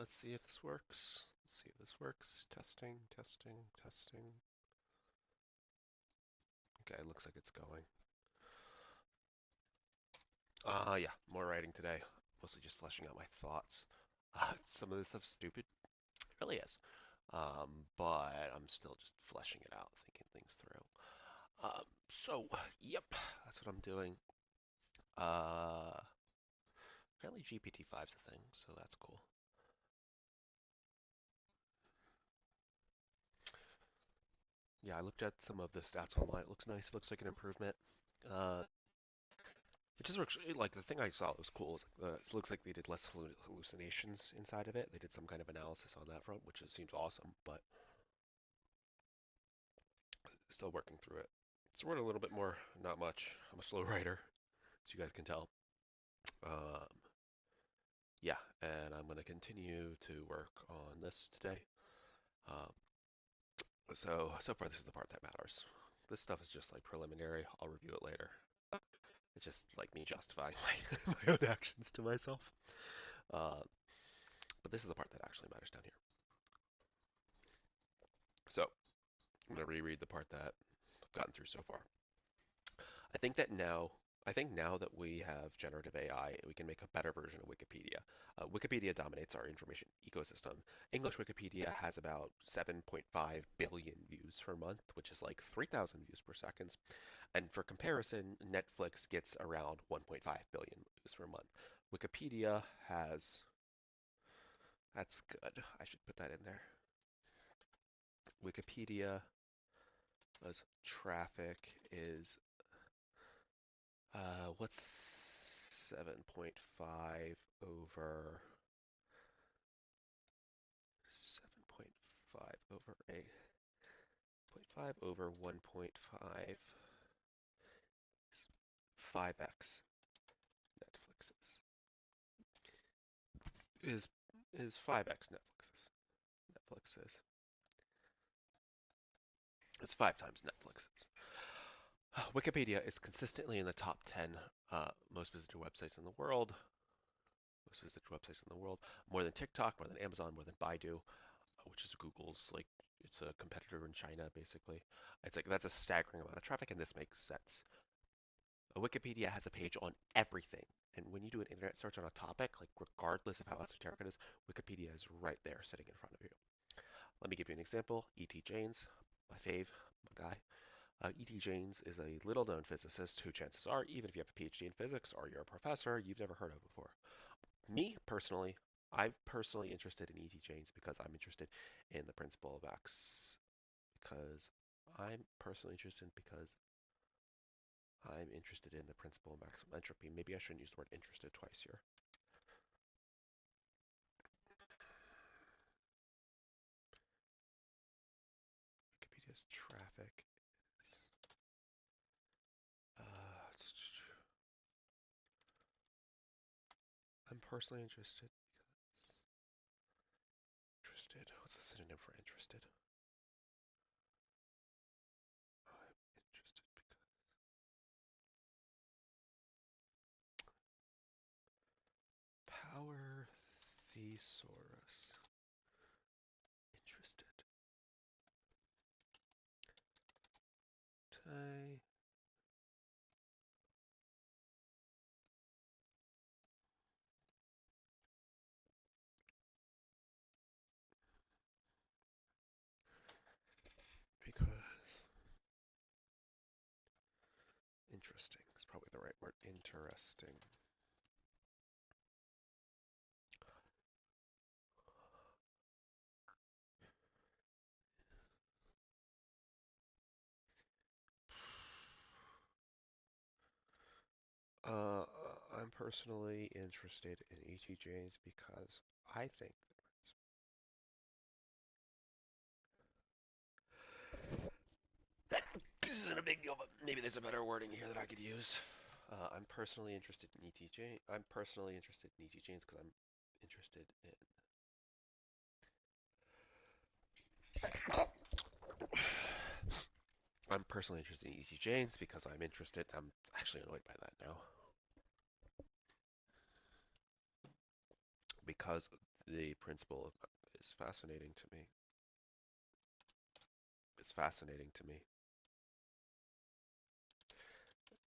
let's see if this works. Let's see if this works. Testing, testing, testing. Okay, looks like it's going. Yeah, more writing today. Mostly just fleshing out my thoughts. Some of this stuff's stupid. It really is. But I'm still just fleshing it out, thinking things through. So, yep, that's what I'm doing. Uh, Apparently GPT-5's a thing, so that's cool. Yeah, I looked at some of the stats online. It looks nice. It looks like an improvement. Uh, it just looks like the thing I saw was cool. It looks like they did less hallucinations inside of it. They did some kind of analysis on that front, which seems awesome, but still working through it. It's wrote a little bit more, not much. I'm a slow writer, as you guys can tell. Um, yeah, and I'm going to continue to work on this today. Um, so far, this is the part that matters. This stuff is just like preliminary. I'll review it later. It's just like me justifying my own actions to myself. Uh, but this is the part that actually matters down here. So I'm going to reread the part that I've gotten through so far. I think that now, I think now that we have generative AI, we can make a better version of Wikipedia. Wikipedia dominates our information ecosystem. English Wikipedia has about 7.5 billion views per month, which is like 3,000 views per second. And for comparison, Netflix gets around 1.5 billion views per month. Wikipedia has, that's good. I should put that in there. Wikipedia as traffic is what's 7.5 over 7.5 over 8.5 over 1.5 5x Netflix's is is 5x Netflix's. It's 5 times Netflix's. Wikipedia is consistently in the top 10 most visited websites in the world. Most visited websites in the world. More than TikTok, more than Amazon, more than Baidu, which is Google's like it's a competitor in China basically. It's like that's a staggering amount of traffic, and this makes sense. Wikipedia has a page on everything, and when you do an internet search on a topic, like regardless of how esoteric it is, Wikipedia is right there sitting in front of you. Let me give you an example. E.T. James, my fave, my guy. E.T. James is a little known physicist who, chances are, even if you have a PhD in physics or you're a professor, you've never heard of before. Me, personally, I'm personally interested in E.T. James because I'm interested in the principle of X. Because I'm personally interested because I'm interested in the principle of maximum entropy. Maybe I shouldn't use the word interested twice here. Wikipedia's traffic is. I'm personally interested because. Interested. What's the synonym for interested? I'm interested because. Power thesaurus. Interested. Tie. Because. Interesting is probably the right word. Interesting. Uh, I'm personally interested in E.T. James because I think this isn't a big deal, but maybe there's a better wording here that I could use. I'm personally interested in E.T. James. I'm personally interested in E.T. James because I'm interested in. I'm personally interested in E.T. James because I'm interested. I'm actually annoyed by that now. Because The principle is fascinating to me. It's fascinating to me.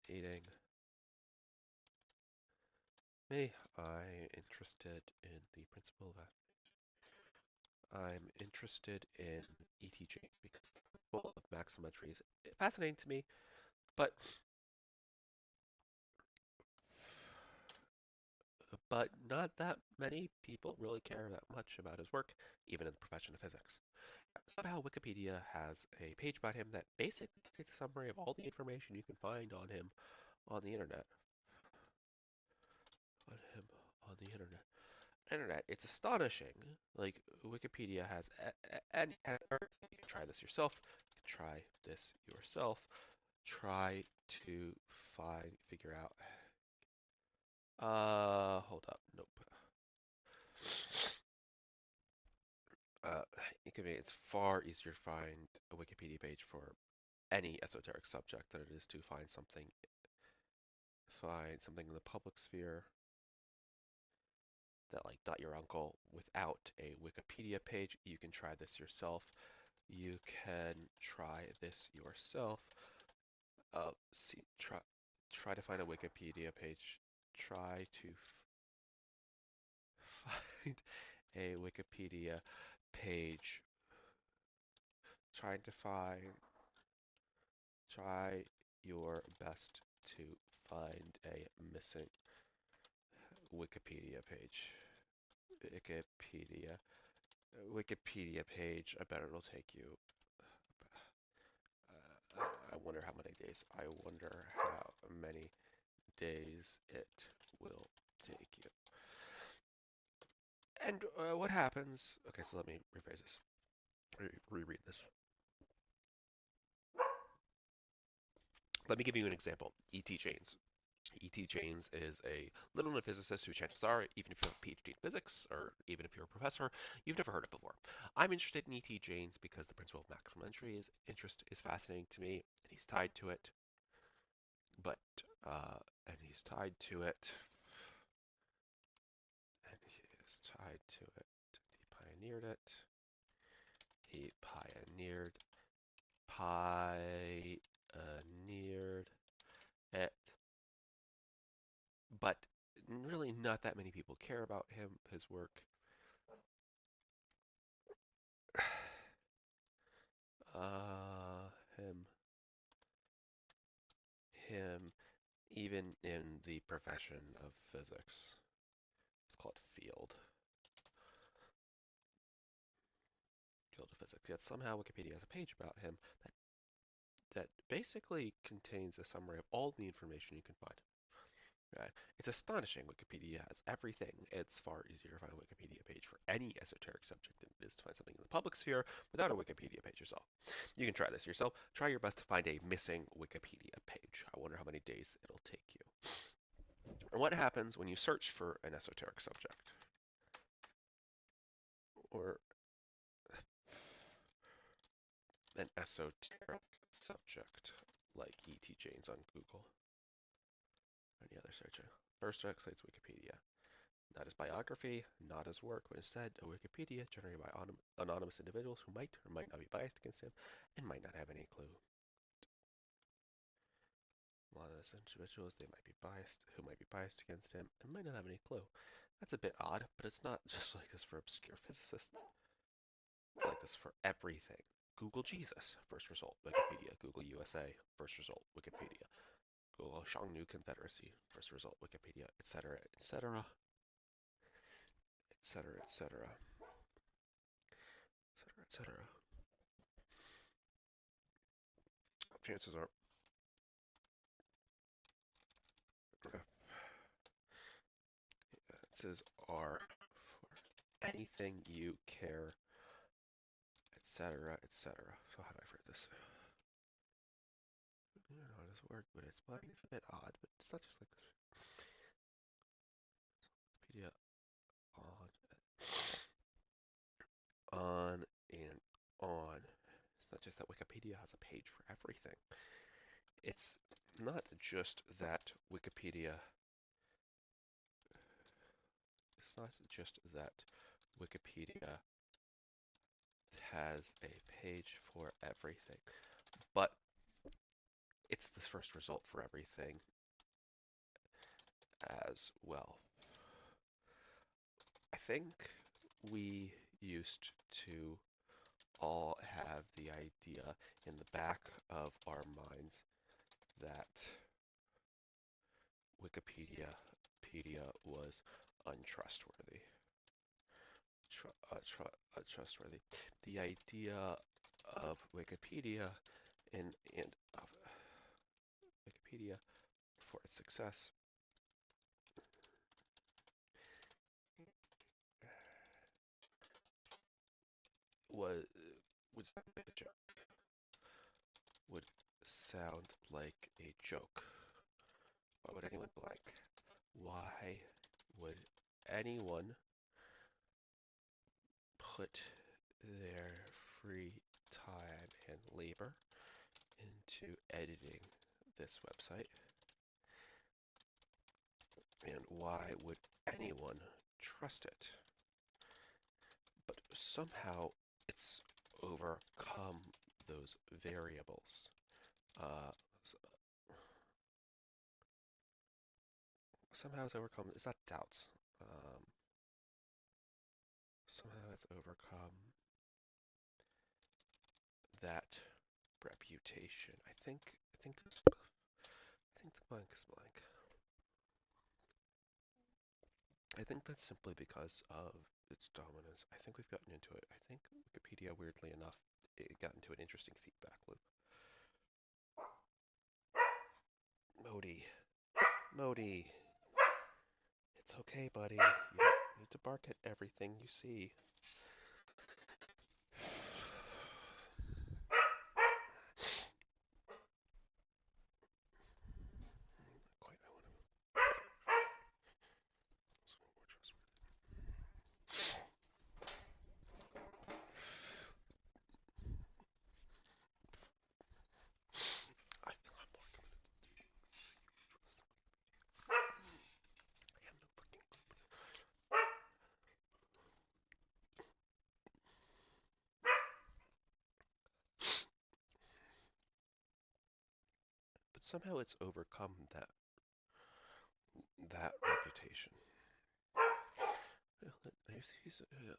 Eating. Me, I'm interested in the principle of I'm interested in ETJs because the principle of maximum entry is fascinating to me, but not that many people really care that much about his work, even in the profession of physics. Somehow Wikipedia has a page about him that basically takes a summary of all the information you can find on him on the internet. On him on the internet. It's astonishing. Like Wikipedia has, and you can try this yourself. You can try this yourself. Try to figure out. Hold up. Nope. Uh, it's far easier to find a Wikipedia page for any esoteric subject than it is to find something in the public sphere that like not your uncle without a Wikipedia page. You can try this yourself. You can try this yourself. Try to find a Wikipedia page. Try to find a Wikipedia page. Try your best to find a missing Wikipedia page. Wikipedia page. I bet it'll take you. I wonder how many days. I wonder how many days it will take you. And what happens? Okay, so let me rephrase this. Reread this. Let me give you an example. E.T. James. E.T. James is a little known physicist who, chances are, even if you have a PhD in physics, or even if you're a professor, you've never heard of before. I'm interested in E.T. James because the principle of maximum entry is fascinating to me, and he's tied to it. But and he's tied to it, and he is tied to it. He pioneered it. He pioneered it. But really not that many people care about his work. Him, even in the profession of physics. It's called field of physics. Yet somehow Wikipedia has a page about him that basically contains a summary of all the information you can find. Right? It's astonishing. Wikipedia has everything. It's far easier to find a Wikipedia page for any esoteric subject than it is to find something in the public sphere without a Wikipedia page yourself. You can try this yourself. Try your best to find a missing Wikipedia page. I wonder how many days it'll take you. And what happens when you search for an esoteric subject? Or an esoteric subject like E.T. James on Google or any other search. First cites Wikipedia. Not his biography, not his work, but instead a Wikipedia generated by anonymous individuals who might or might not be biased against him and might not have any clue. Anonymous individuals, who might be biased against him and might not have any clue. That's a bit odd, but it's not just like this for obscure physicists. It's like this for everything. Google Jesus, first result, Wikipedia. Google USA, first result, Wikipedia. Google Xiongnu Confederacy, first result, Wikipedia, etc., etc., etc., etc., etc., etc. Chances are chances are for anything you care, etc., etc. So how do I phrase this? I don't know how this works, but it's a bit odd, but it's not just like this. Wikipedia on and on. It's not just that Wikipedia has a page for everything. It's not just that Wikipedia. It's not just that Wikipedia has a page for everything, but it's the first result for everything as well. I think we used to all have the idea in the back of our minds that Wikipedia was untrustworthy. Untrustworthy. The idea of Wikipedia and of Wikipedia for its success was would sound like a joke. Why would anyone blank? Why would anyone put their free time and labor into editing this website? And why would anyone trust it? But somehow it's overcome those variables. Somehow it's overcome, it's not doubts. Somehow it's overcome that reputation. I think the blank is blank. I think that's simply because of its dominance. I think we've gotten into it. I think Wikipedia, weirdly enough, it got into an interesting feedback loop. Modi, it's okay, buddy. You don't need to bark at everything you see. But somehow it's overcome that reputation.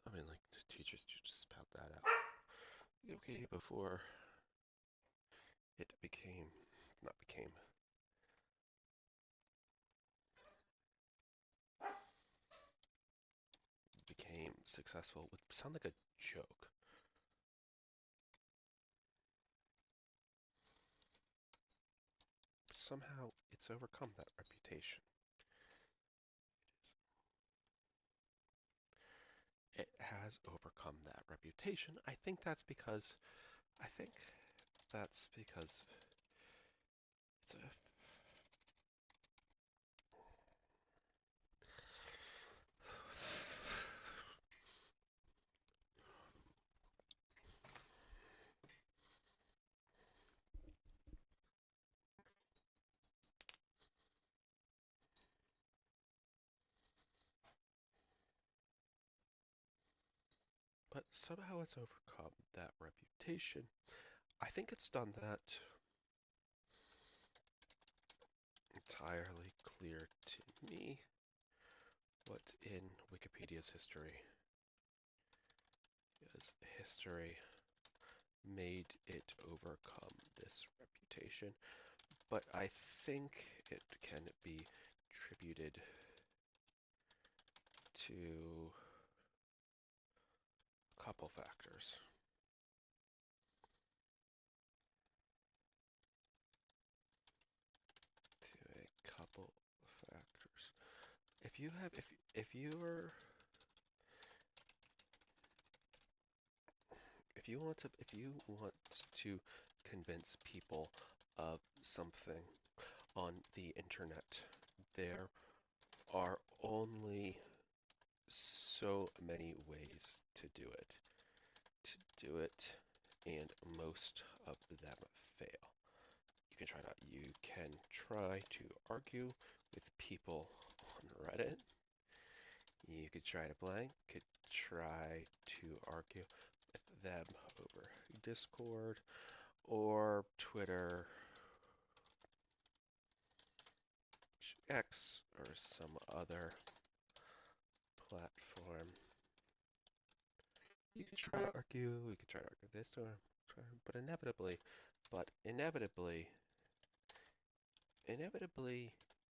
I mean, like, the teachers just spout that out. Okay, before it became successful would sound like a joke. Somehow it's overcome that reputation. It has overcome that reputation. I think that's because it's a but somehow it's overcome that reputation. I think it's done that entirely clear to me. What in Wikipedia's history is history made it overcome this reputation, but I think it can be attributed to a couple factors. If you have, if you are, if you want to convince people of something on the internet, there are only so many ways to do it, and most of them fail. You can try to argue with people on Reddit. You could try to blank, could try to argue with them over Discord or Twitter, X, or some other platform. You could try to argue, we could try to argue this, but inevitably,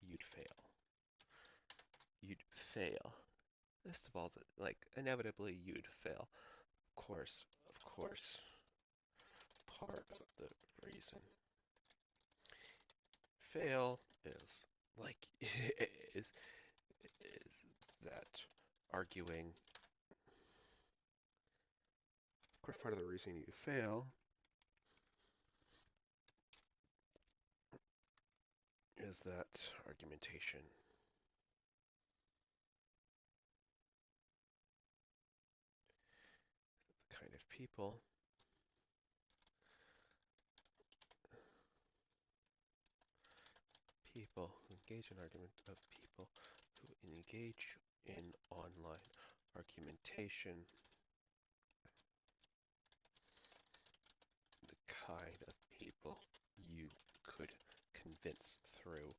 you'd fail. You'd fail. First of all, like, inevitably you'd fail. Of course, part of the reason fail is, like, is, is that arguing, of course, part of the reason you fail is that argumentation the kind of people who engage in argument of people who engage in online argumentation, the kind of people you could convince through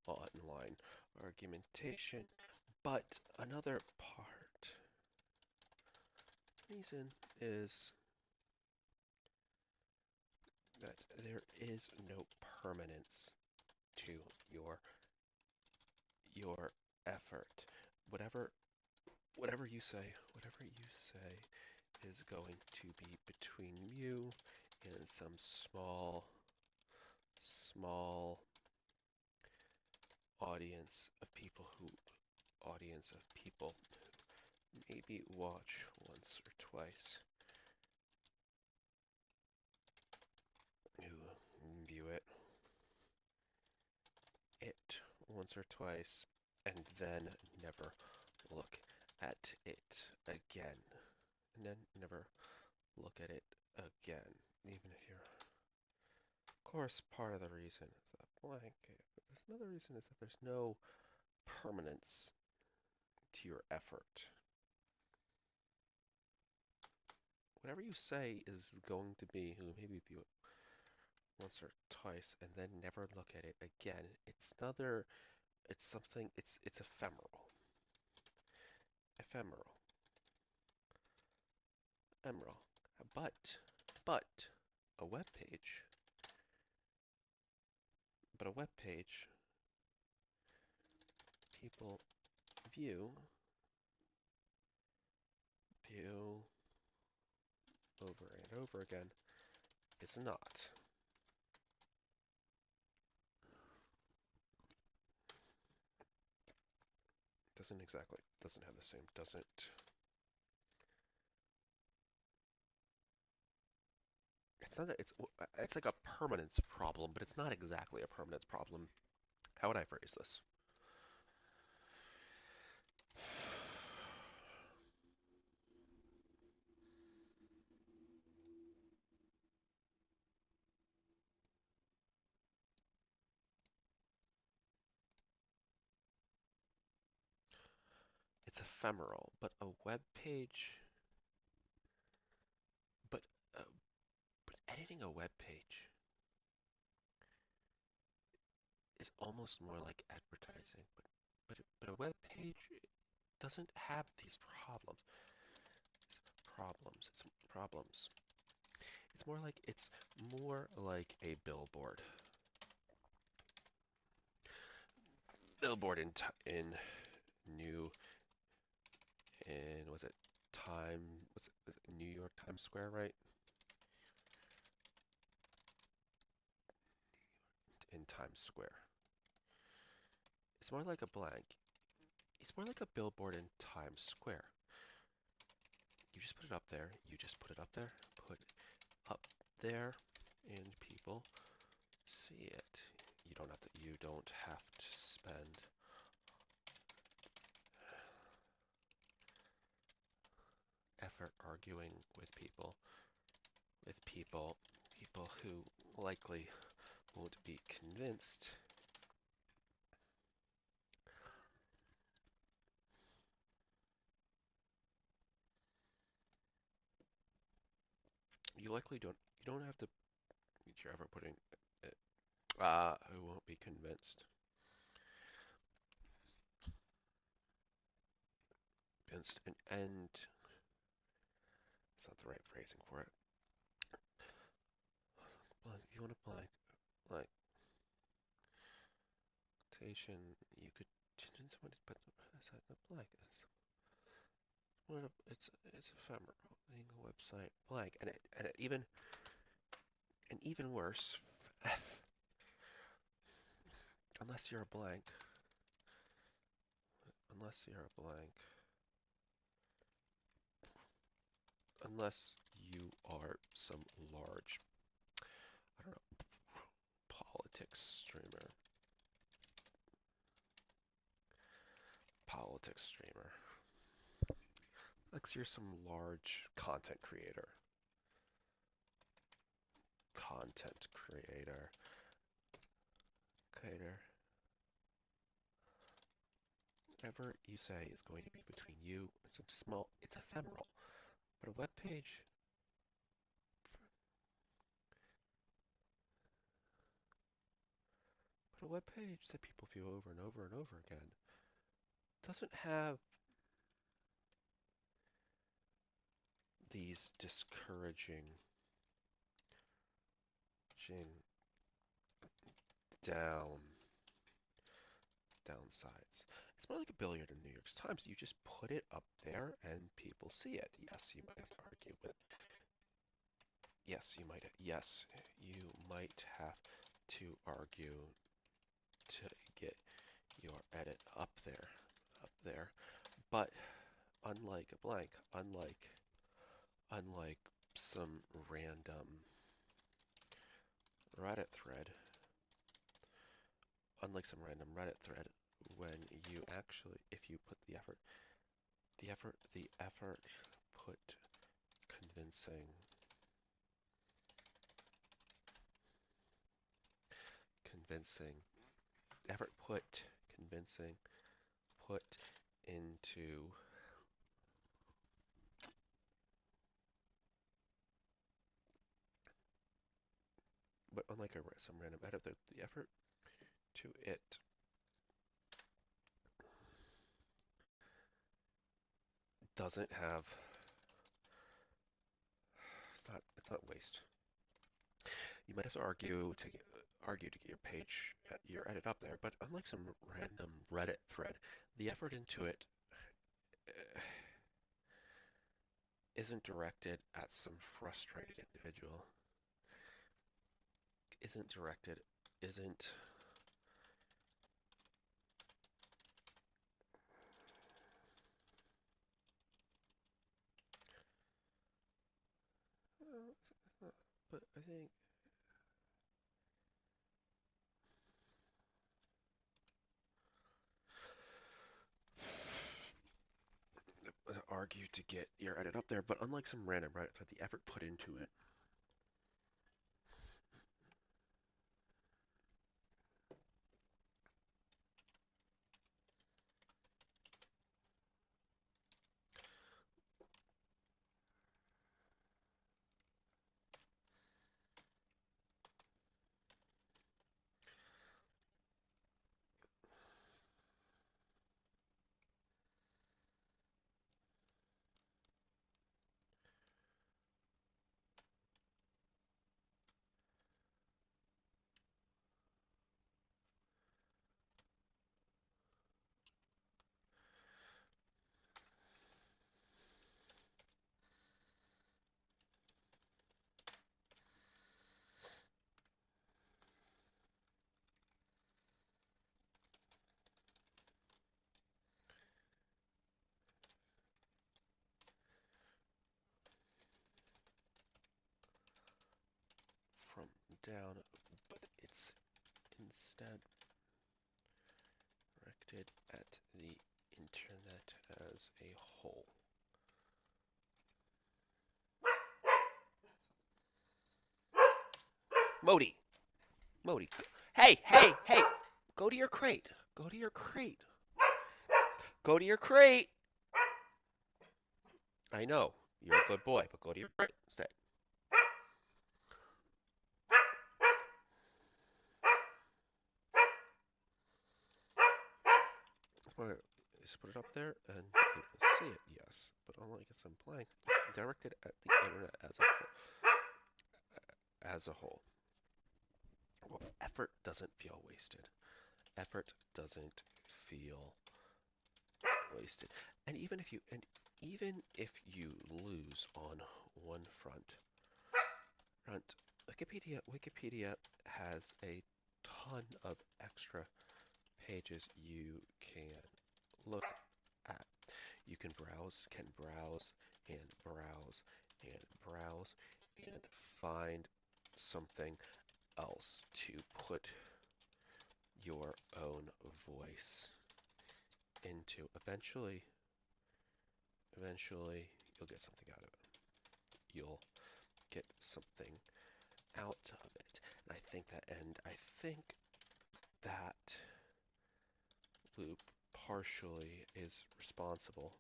online argumentation. But another reason is that there is no permanence to your effort. Whatever you say is going to be between you and some small audience of people who maybe watch once or twice, who view it once or twice and then never look at it again. And then never look at it again. Even if you're, of course, part of the reason is that blank. There's another reason is that there's no permanence to your effort. Whatever you say is going to be, maybe view it once or twice and then never look at it again. It's ephemeral. But a web page, people view over and over again. It's not. Doesn't have the same, it's not that it's like a permanence problem, but it's not exactly a permanence problem. How would I phrase this? It's ephemeral, but a web page, but uh, but editing a web page is almost more like advertising. But a web page doesn't have these problems. It's more like a billboard. Billboard in New in was it New York Times Square, right? In Times Square. It's more like a blank. It's more like a billboard in Times Square. You just put it up there. Put up there, and people see it. You don't have to spend effort arguing with people who likely won't be convinced. you don't have to. You're ever putting it. Who won't be convinced? Convinced and end. That's not the right phrasing for it. Blank. If you want to blank quotation, you could change somebody, but the blank is it's ephemeral. Being a website blank, and it even worse, unless you're a blank, unless you're a blank, unless you are some large, I don't know, politics streamer. Like you're some large content creator. Whatever you say is going to be between you and some small, it's ephemeral. But a web page, that people view over and over and over again doesn't have these discouraging downsides. It's more like a billiard in New York Times. You just put it up there and people see it. Yes, you might have to argue with. Yes, you might. Yes, you might have to argue to get your edit up there. But unlike a blank, unlike some random Reddit thread, when you actually, if you put the effort put convincing put into but unlike some random edit, the effort to it doesn't have, it's not waste. You might have to argue to get your page, your edit up there, but unlike some random Reddit thread, the effort into it isn't directed at some frustrated individual. Isn't but I think argue to get your edit up there, but unlike some random Reddit thread, the effort put into it from down, but it's instead directed at the internet as a whole. Modi, hey, go to your crate. Go to your crate. I know, you're a good boy, but go to your crate instead. Just put it up there and people see it, yes. But unlike it's in blank, it's directed at the internet as a whole. Well, effort doesn't feel wasted. Effort doesn't feel wasted. And even if you lose on one front, Wikipedia has a ton of extra pages you can look at. You can browse and browse and browse and find something else to put your own voice into. Eventually, you'll get something out of it. You'll get something out of it. And I think that loop partially is responsible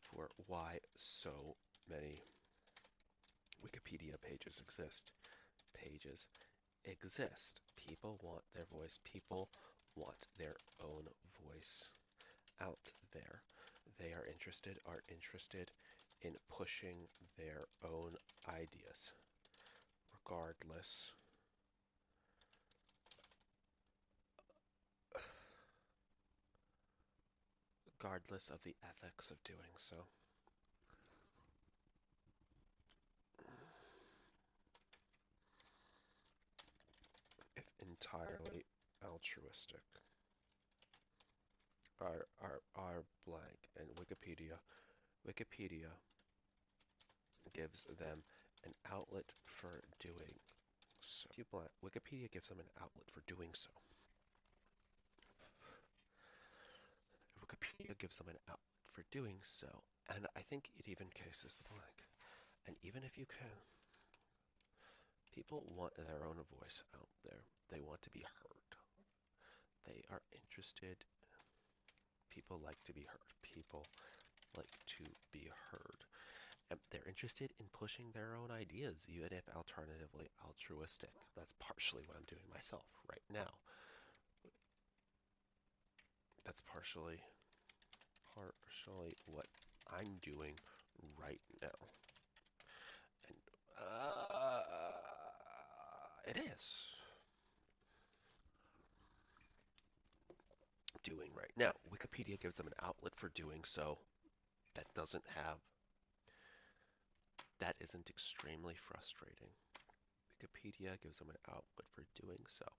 for why so many Wikipedia pages exist. Pages exist. People want their voice. People want their own voice out there. They are interested in pushing their own ideas, regardless of the ethics of doing so. If entirely altruistic. Are blank, and Wikipedia gives them an outlet for doing so. Wikipedia gives them an outlet for doing so. Wikipedia gives them an outlet for doing so, and I think it even cases the blank. And even if you can, people want their own voice out there. They want to be heard. They are interested. People like to be heard. People like to be heard. And they're interested in pushing their own ideas, even if alternatively altruistic. That's partially what I'm doing myself right now. That's partially what I'm doing right now. And it is doing right now. Wikipedia gives them an outlet for doing so. That isn't extremely frustrating. Wikipedia gives them an outlet for doing so.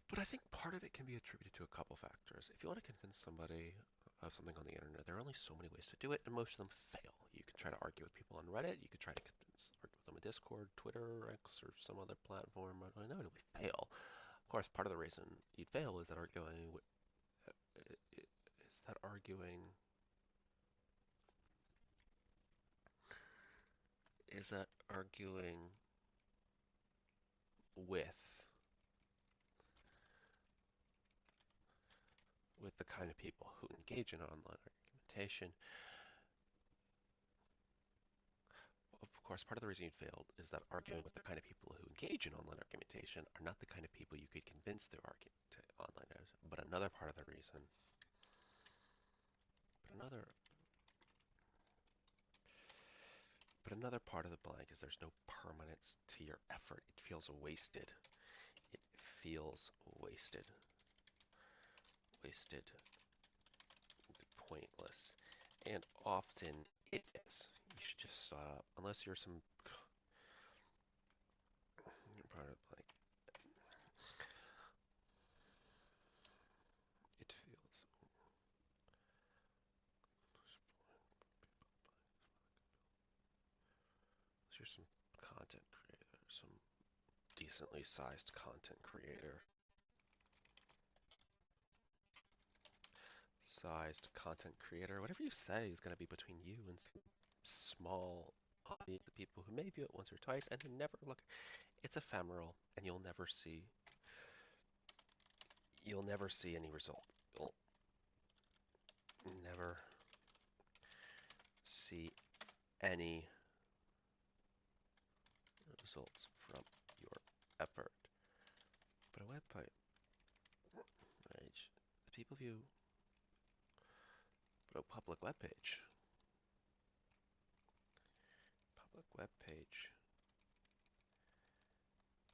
But I think part of it can be attributed to a couple factors. If you want to convince somebody of something on the internet, there are only so many ways to do it, and most of them fail. You can try to argue with people on Reddit. You could try to argue with them in Discord, Twitter, X, or some other platform. But inevitably fail. Of course, part of the reason you'd fail is that arguing with the kind of people who engage in online argumentation. Of course, part of the reason you failed is that arguing with the kind of people who engage in online argumentation are not the kind of people you could convince through argument online. But another part of the reason, but another part of the blank is there's no permanence to your effort. It feels wasted. It feels wasted. Pointless. And often it is. You should just stop. Unless you're some part of like it feels you're some content creator, some decently sized content creator. Whatever you say is going to be between you and some small audience of people who may view it once or twice and then never look. It's ephemeral, and you'll never see any result. You'll never see any results from your effort. But a web page, the people view a public web page. Public web page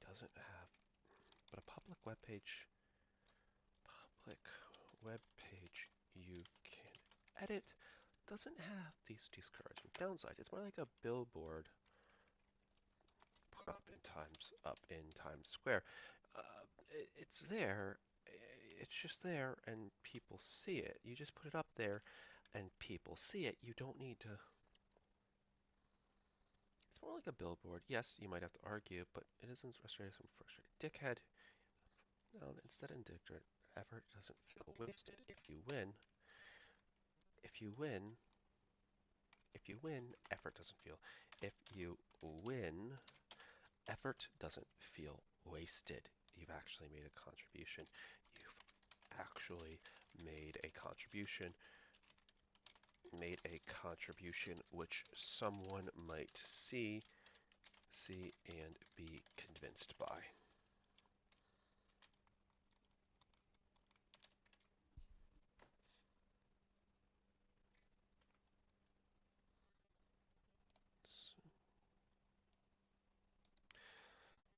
doesn't have, but a public web page you can edit doesn't have these discouraging downsides. It's more like a billboard put up in Times Square. It's there. It's just there, and people see it. You just put it up there, and people see it. You don't need to. It's more like a billboard. Yes, you might have to argue, but it isn't frustrating. Some frustrated dickhead. No, instead, indicted effort doesn't feel wasted. If you win, effort doesn't feel. If you win, effort doesn't feel wasted. You've actually made a contribution. You've actually made a contribution. Made a contribution which someone might see and be convinced by.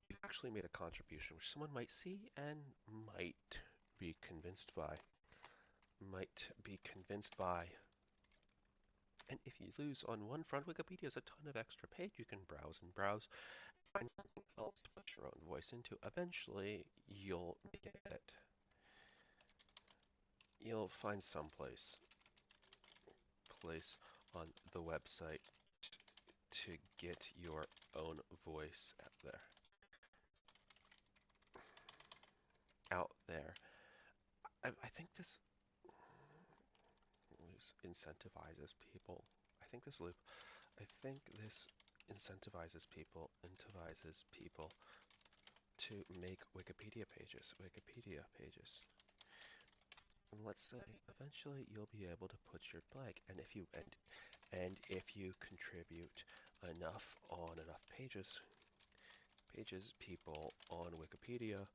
You've actually made a contribution which someone might see and might be convinced by. Might be convinced by. And if you lose on one front, Wikipedia has a ton of extra page. You can browse and browse, find something else to put your own voice into. Eventually, you'll get it. You'll find some place on the website to get your own voice out there. I think this incentivizes people. I think this incentivizes people to make Wikipedia pages. And let's say eventually you'll be able to put your blank, and if you contribute enough on enough pages, people on Wikipedia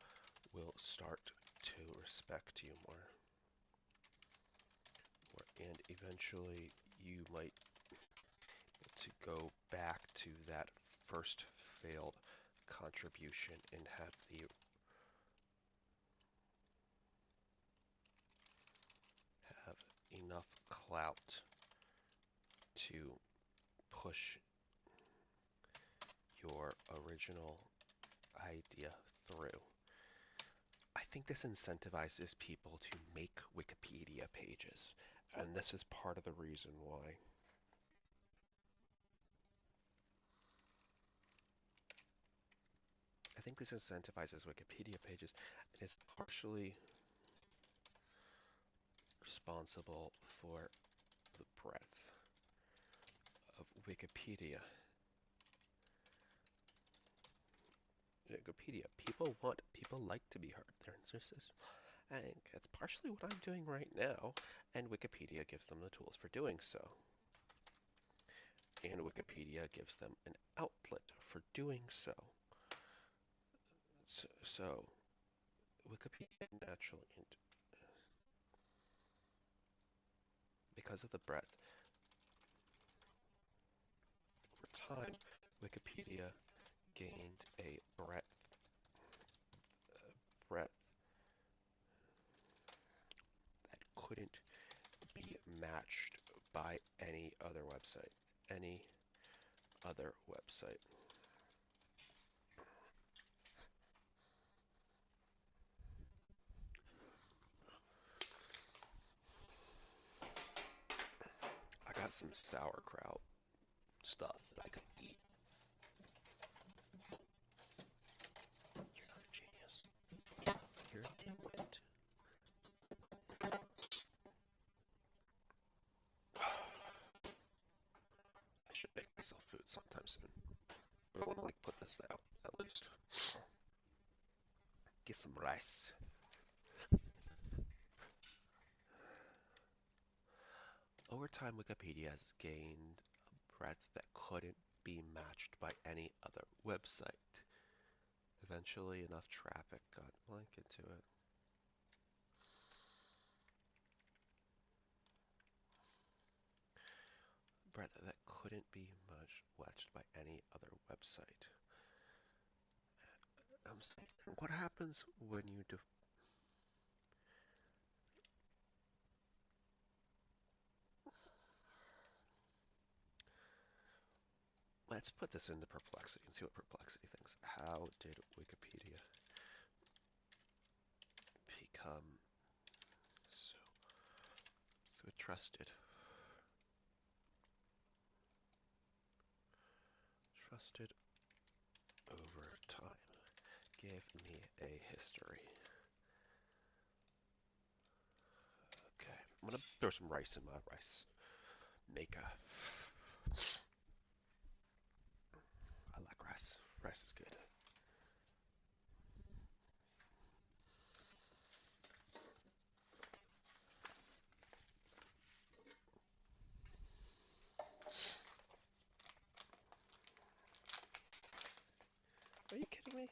will start to respect you more. And eventually you might to go back to that first failed contribution and have enough clout to push your original idea through. I think this incentivizes people to make Wikipedia pages, and this is part of the reason why. I think this incentivizes Wikipedia pages and is partially responsible for the breadth of Wikipedia. People like to be heard. They're interested. And it's partially what I'm doing right now, and Wikipedia gives them the tools for doing so. And Wikipedia gives them an outlet for doing so. So Wikipedia naturally, because of the breadth, over time, Wikipedia gained a breadth that couldn't be matched by any other website. I got some sauerkraut stuff that I could eat. You're not a genius. You're a dimwit. I should make myself food sometime soon. But I want to put this out at least. Get some rice. Over time, Wikipedia has gained a breadth that couldn't be matched by any other website. Eventually, enough traffic got link into it. Brett, that couldn't be matched by any other website. I'm saying, what happens when you Let's put this into Perplexity and see what Perplexity thinks. How did Wikipedia become so trusted? Trusted over time. Give me a history. Okay, I'm gonna throw some rice in my rice maker. I like rice. Rice is good. Are you kidding me?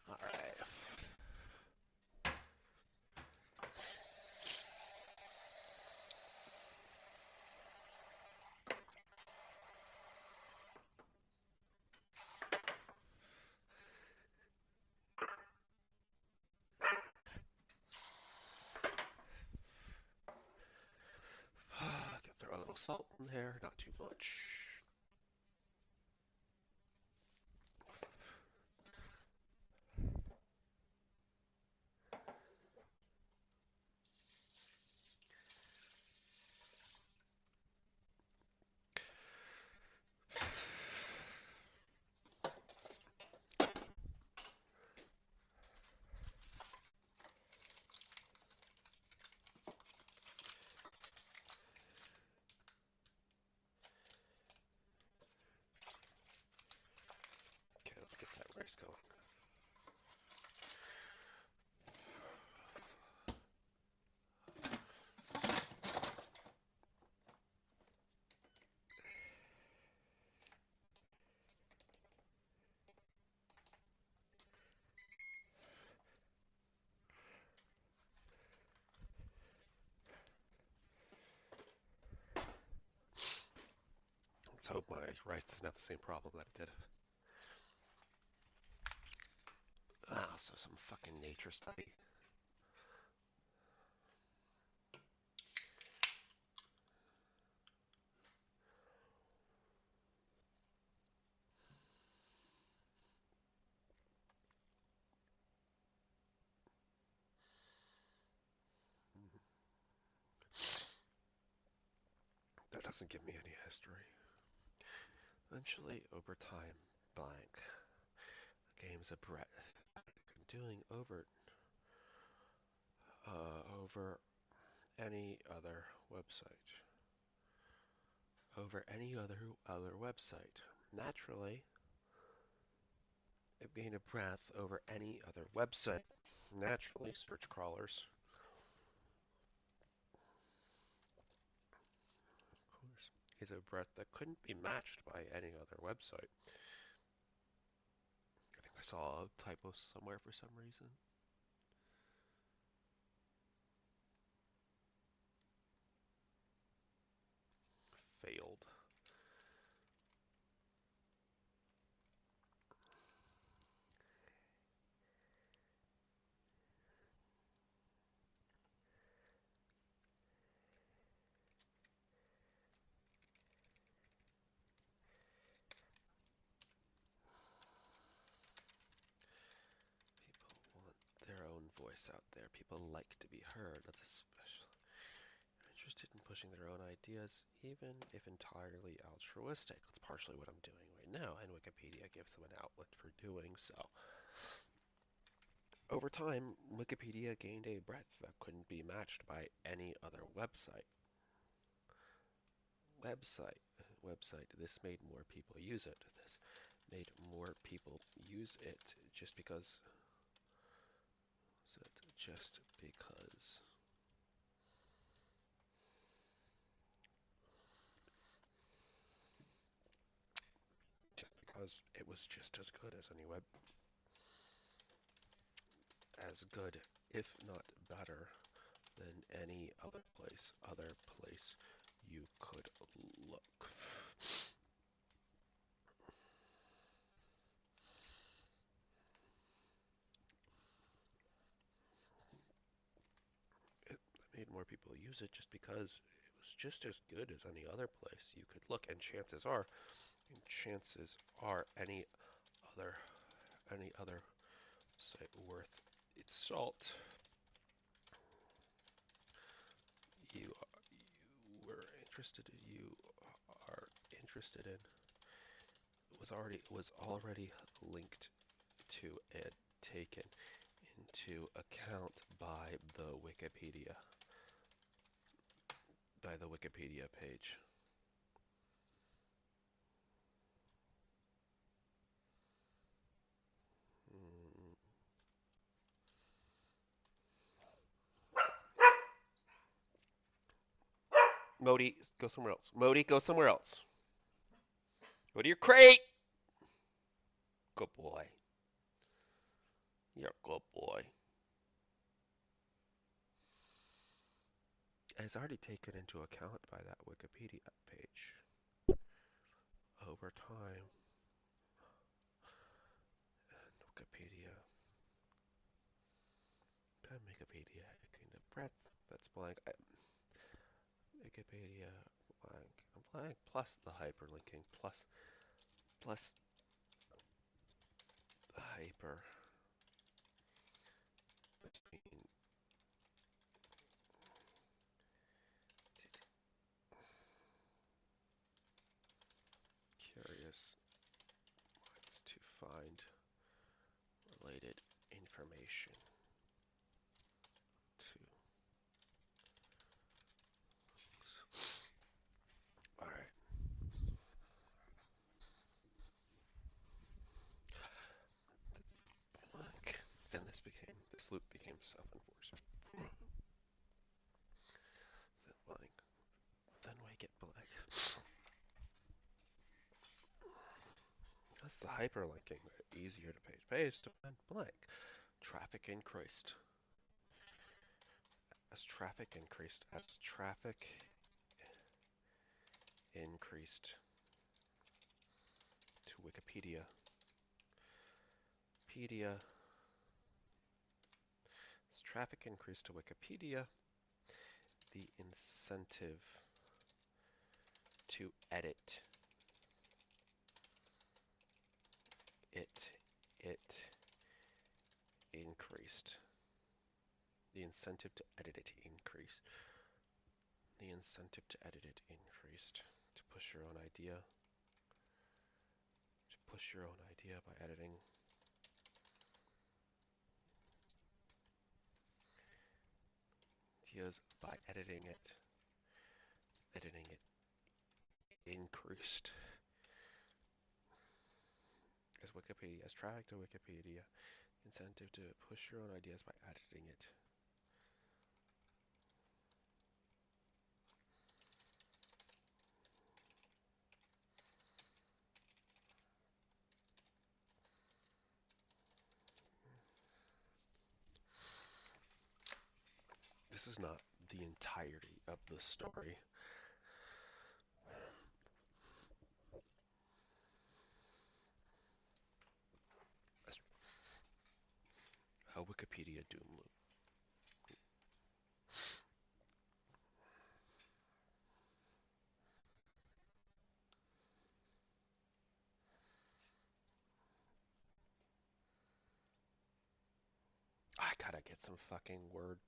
All right. I can throw a little salt in there, not too much. Okay, let's get that rice going. Let's hope my rice doesn't have the same problem that it did. Ah, so some fucking nature study. That doesn't give me any history. Eventually, over time, blank. Games of Brett. Doing over any other website. Over any other website. Naturally, it gained a breadth over any other website. Naturally, search crawlers. Of course, is a breadth that couldn't be matched by any other website. I think I saw a typo somewhere for some reason. Failed. voice out there. People like to be heard. That's especially interested in pushing their own ideas, even if entirely altruistic. That's partially what I'm doing right now, and Wikipedia gives them an outlet for doing so. Over time, Wikipedia gained a breadth that couldn't be matched by any other website. Website, website. This made more people use it. This made more people use it just because. Just because. Just because it was just as good as any web. As good, if not better, than any other place you could look. It made more people use it just because it was just as good as any other place you could look, and chances are other any other site worth its salt you you are interested in was already linked to and taken into account by the Wikipedia page. Mm. Modi, go somewhere else. Modi, go somewhere else. Go to your crate. Good boy. You're a good boy. It's already taken into account by that Wikipedia page. Over time, Wikipedia, Wikipedia, kind of breadth that's blank. Wikipedia blank, blank plus the hyperlinking plus the hyper between curious minds to find related information to. All right. Blank. Then this loop became self-enforcing. Then blank. Then we get blank. That's the hyperlinking. Easier to paste and blank. Traffic increased. As traffic increased to Wikipedia. As traffic increased to Wikipedia, the incentive to edit it increased. The incentive to edit it increased. The incentive to edit it increased. To push your own idea. To push your own idea by editing. Ideas by editing it. Editing it increased. As traffic to Wikipedia, incentive to push your own ideas by editing it. This is not the entirety of the story. A Wikipedia doom loop. I gotta get some fucking word.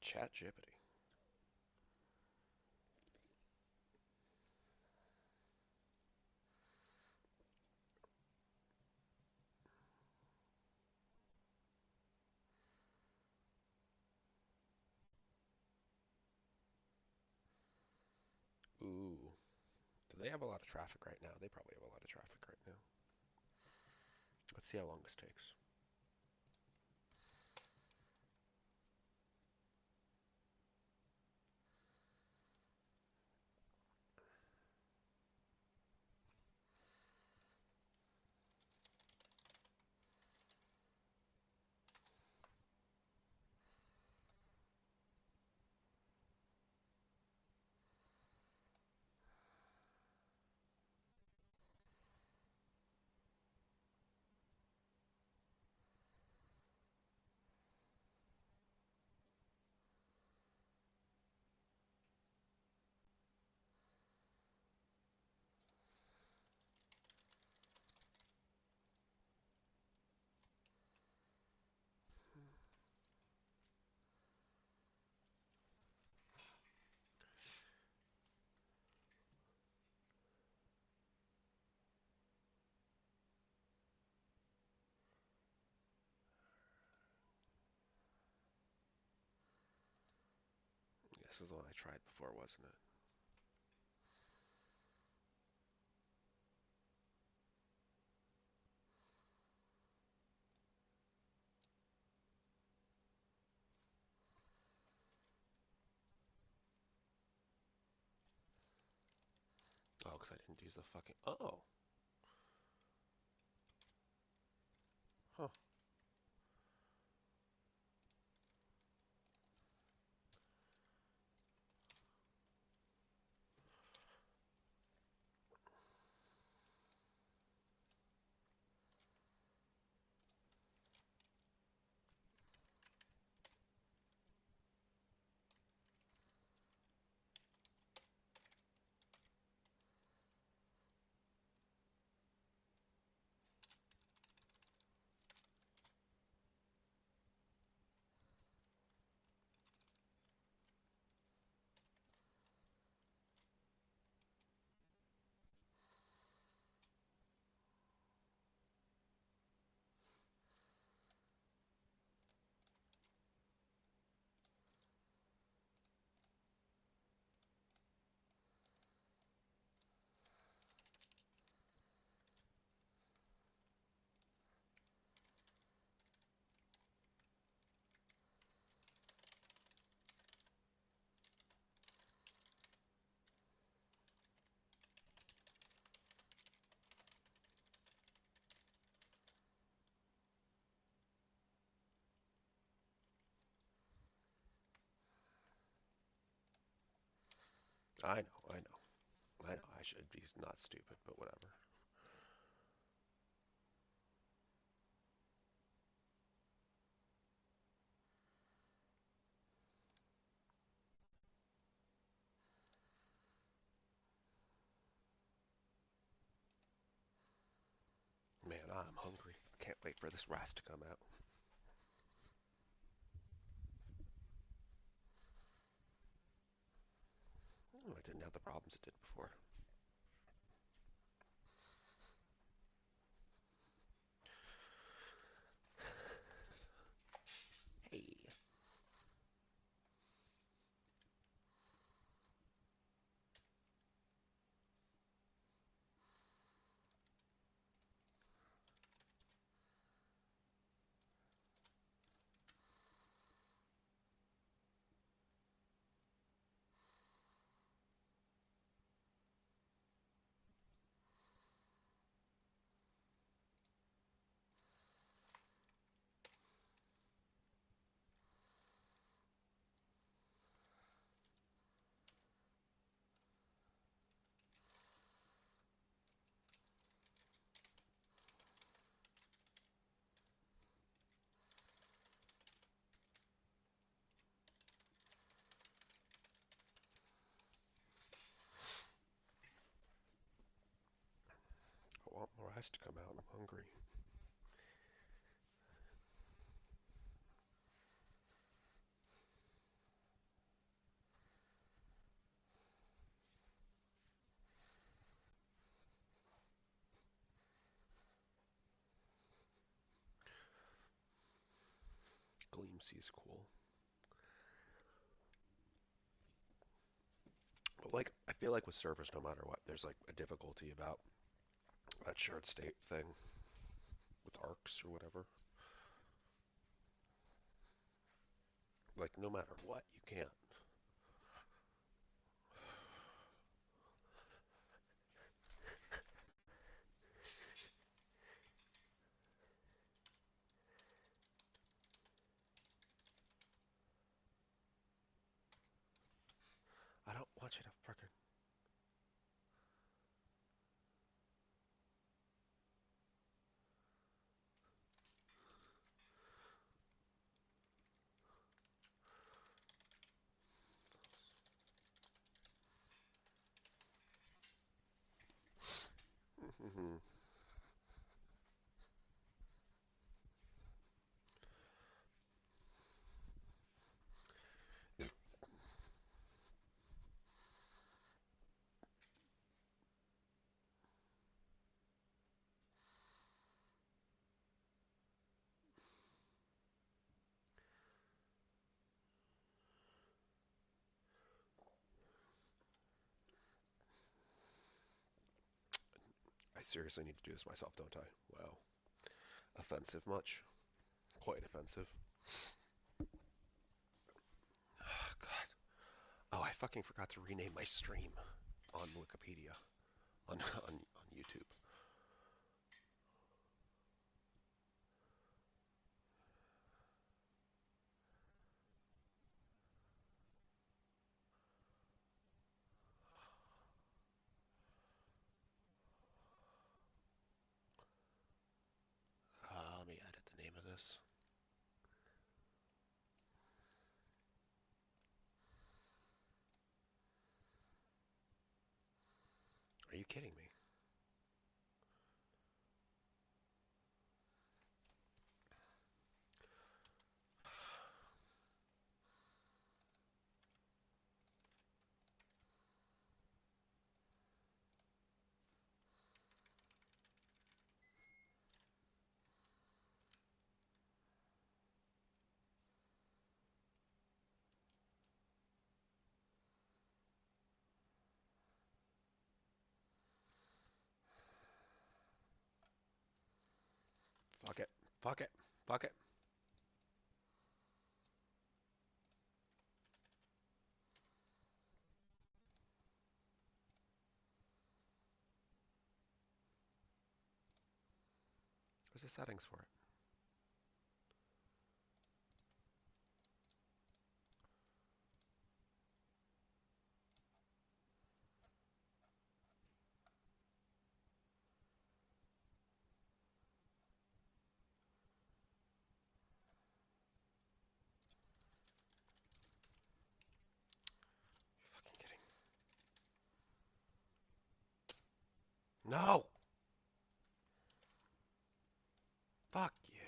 Chat Jippity. Ooh. Do they have a lot of traffic right now? They probably have a lot of traffic right now. Let's see how long this takes. This is the one I tried before, wasn't it? Oh, because I didn't use the fucking... Oh. Huh. I know, I know. I know I should be not stupid, but whatever. Man, I'm hungry. I can't wait for this rast to come out. Oh, it didn't have the problems it did before. Hey. fries to come out. I'm hungry. Gleam Sea's cool. But like, I feel like with servers, no matter what, there's like a difficulty about that shared state thing with arcs or whatever. Like, no matter what, you can't. I don't want you to frickin'. I seriously need to do this myself, don't I? Wow. Offensive much? Quite offensive. Oh, God. Oh, I fucking forgot to rename my stream on Wikipedia, on YouTube. Let me edit the name of this. Are you kidding me? Fuck it. Fuck it. Fuck it. Where's the settings for it? You fucking kidding? No! Fuck you.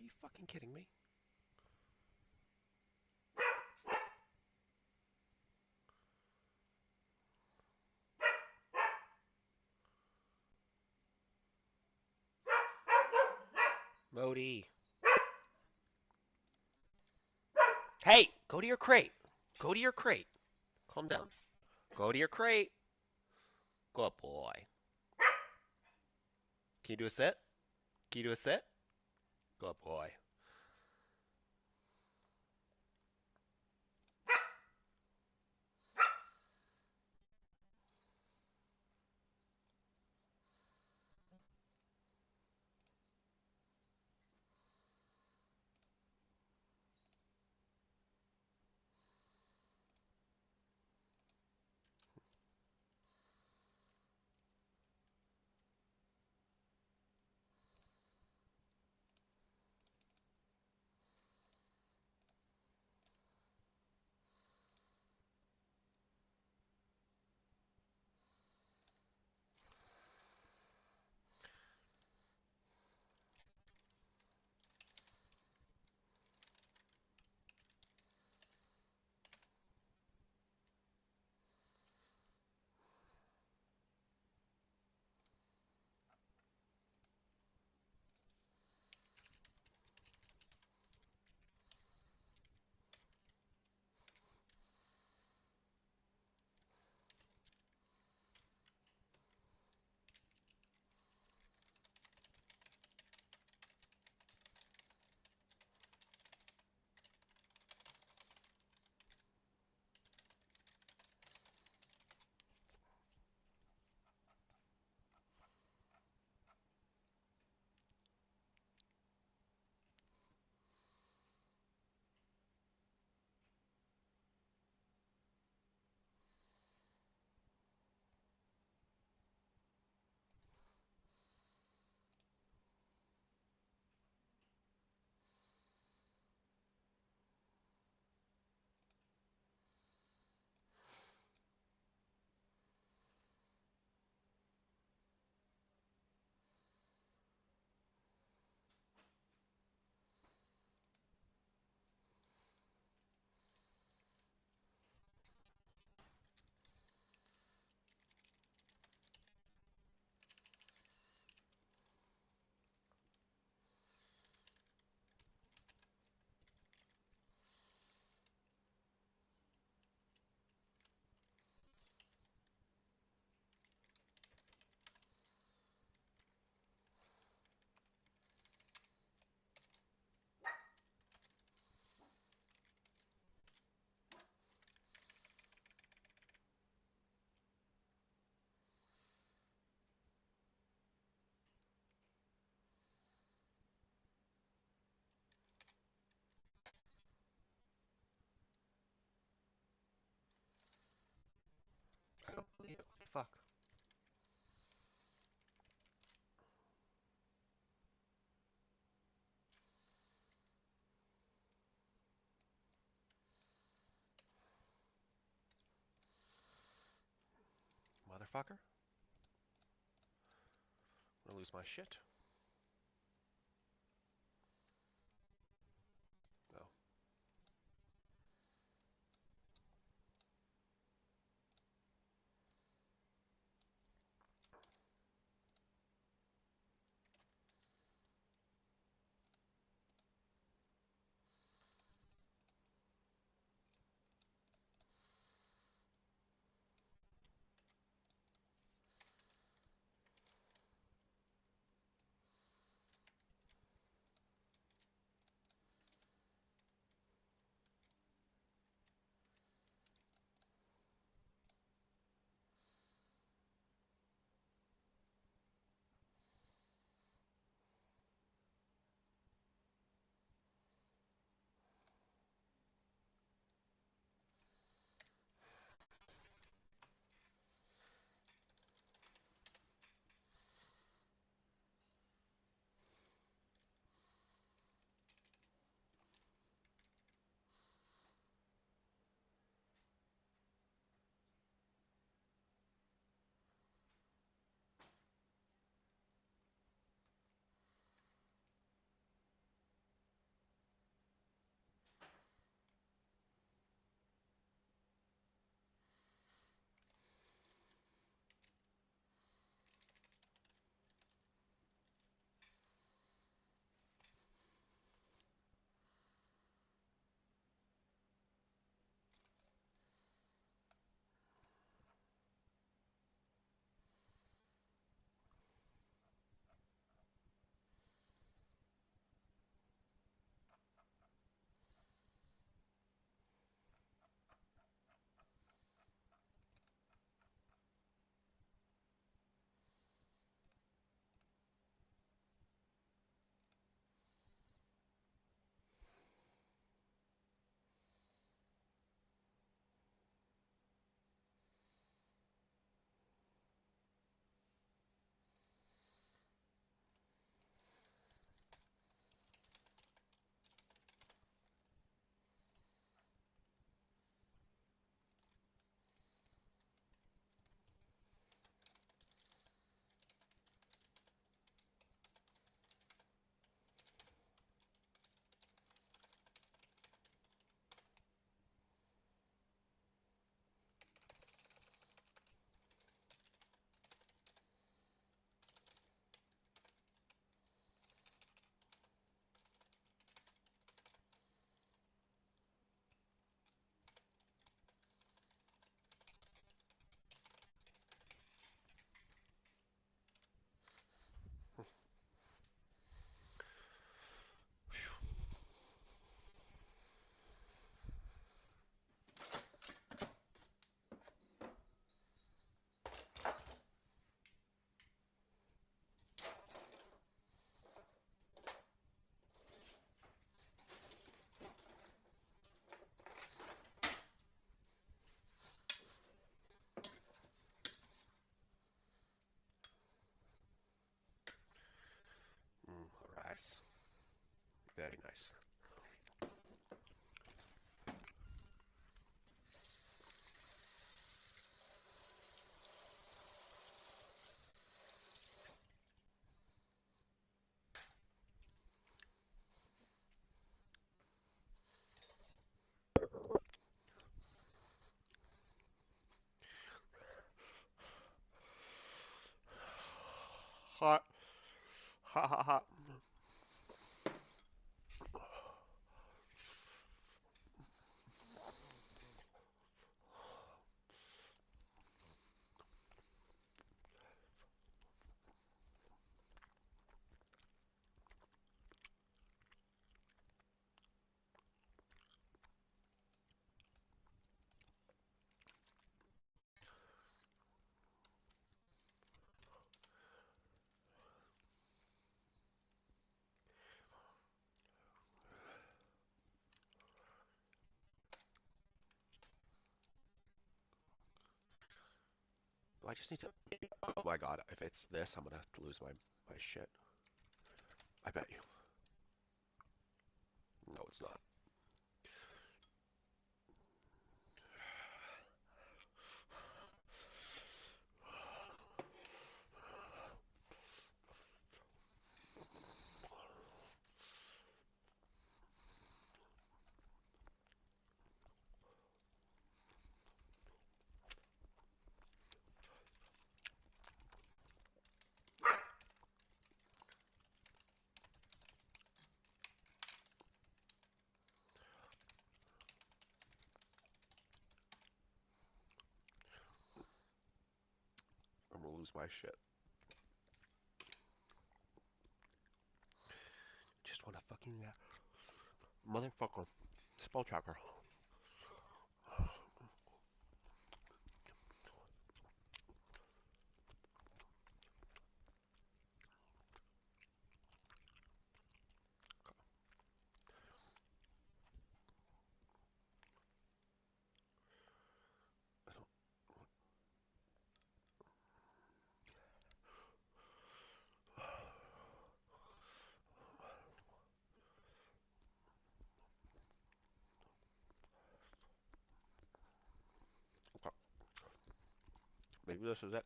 you fucking kidding me? Modi. Hey, go to your crate. Go to your crate. Calm down. Go to your crate. Good boy. Can you do a sit? Can you do a sit? Good boy. I don't believe it. What the fuck? Motherfucker? I'm gonna lose my shit. No. Nice. Hot. Hot, hot, hot. I just need to. Oh my god, if it's this, I'm gonna lose my shit. I bet you. No, it's not. I'm gonna lose my shit. Just wanna fucking motherfucker. Spell checker. Okay. Maybe this is it.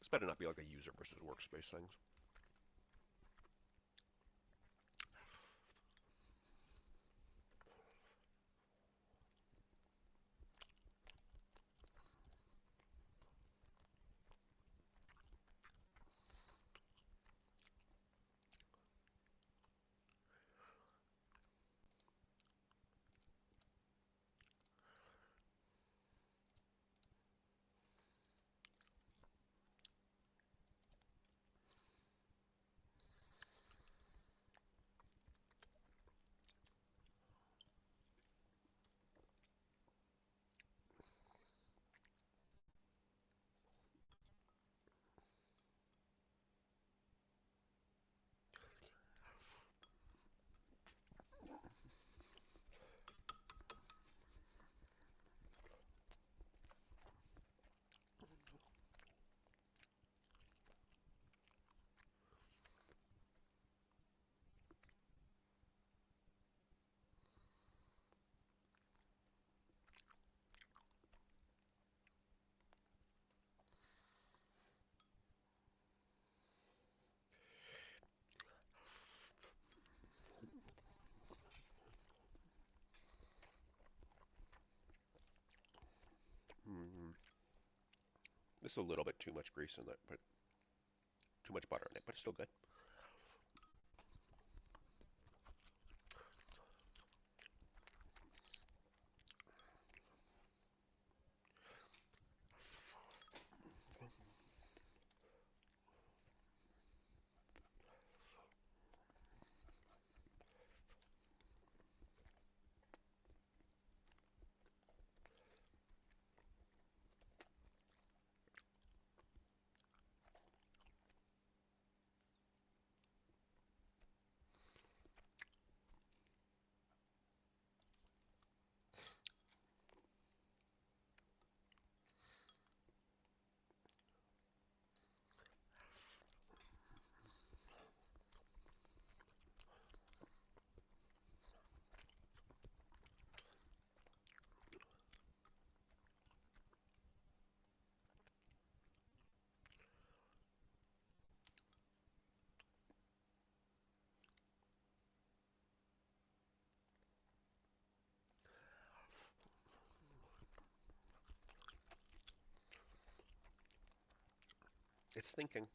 This better not be like a user versus workspace things. Mm. This is a little bit too much grease in it, but too much butter in it, but it's still good. It's thinking.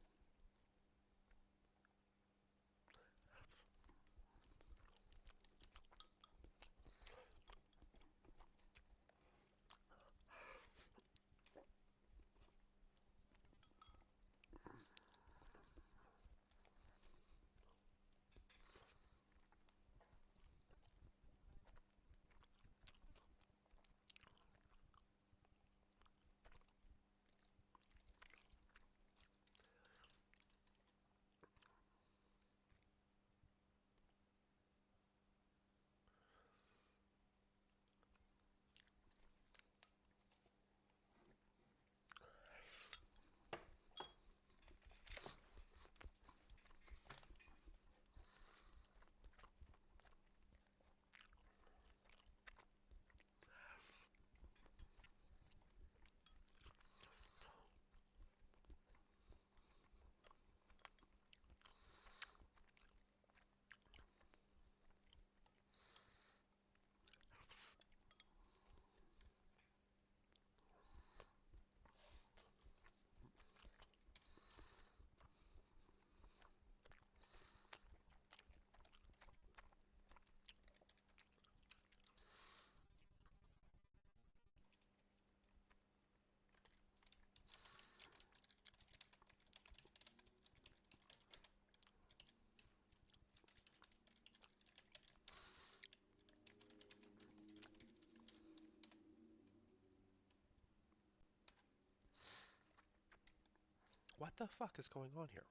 What the fuck is going on here?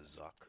Zuck.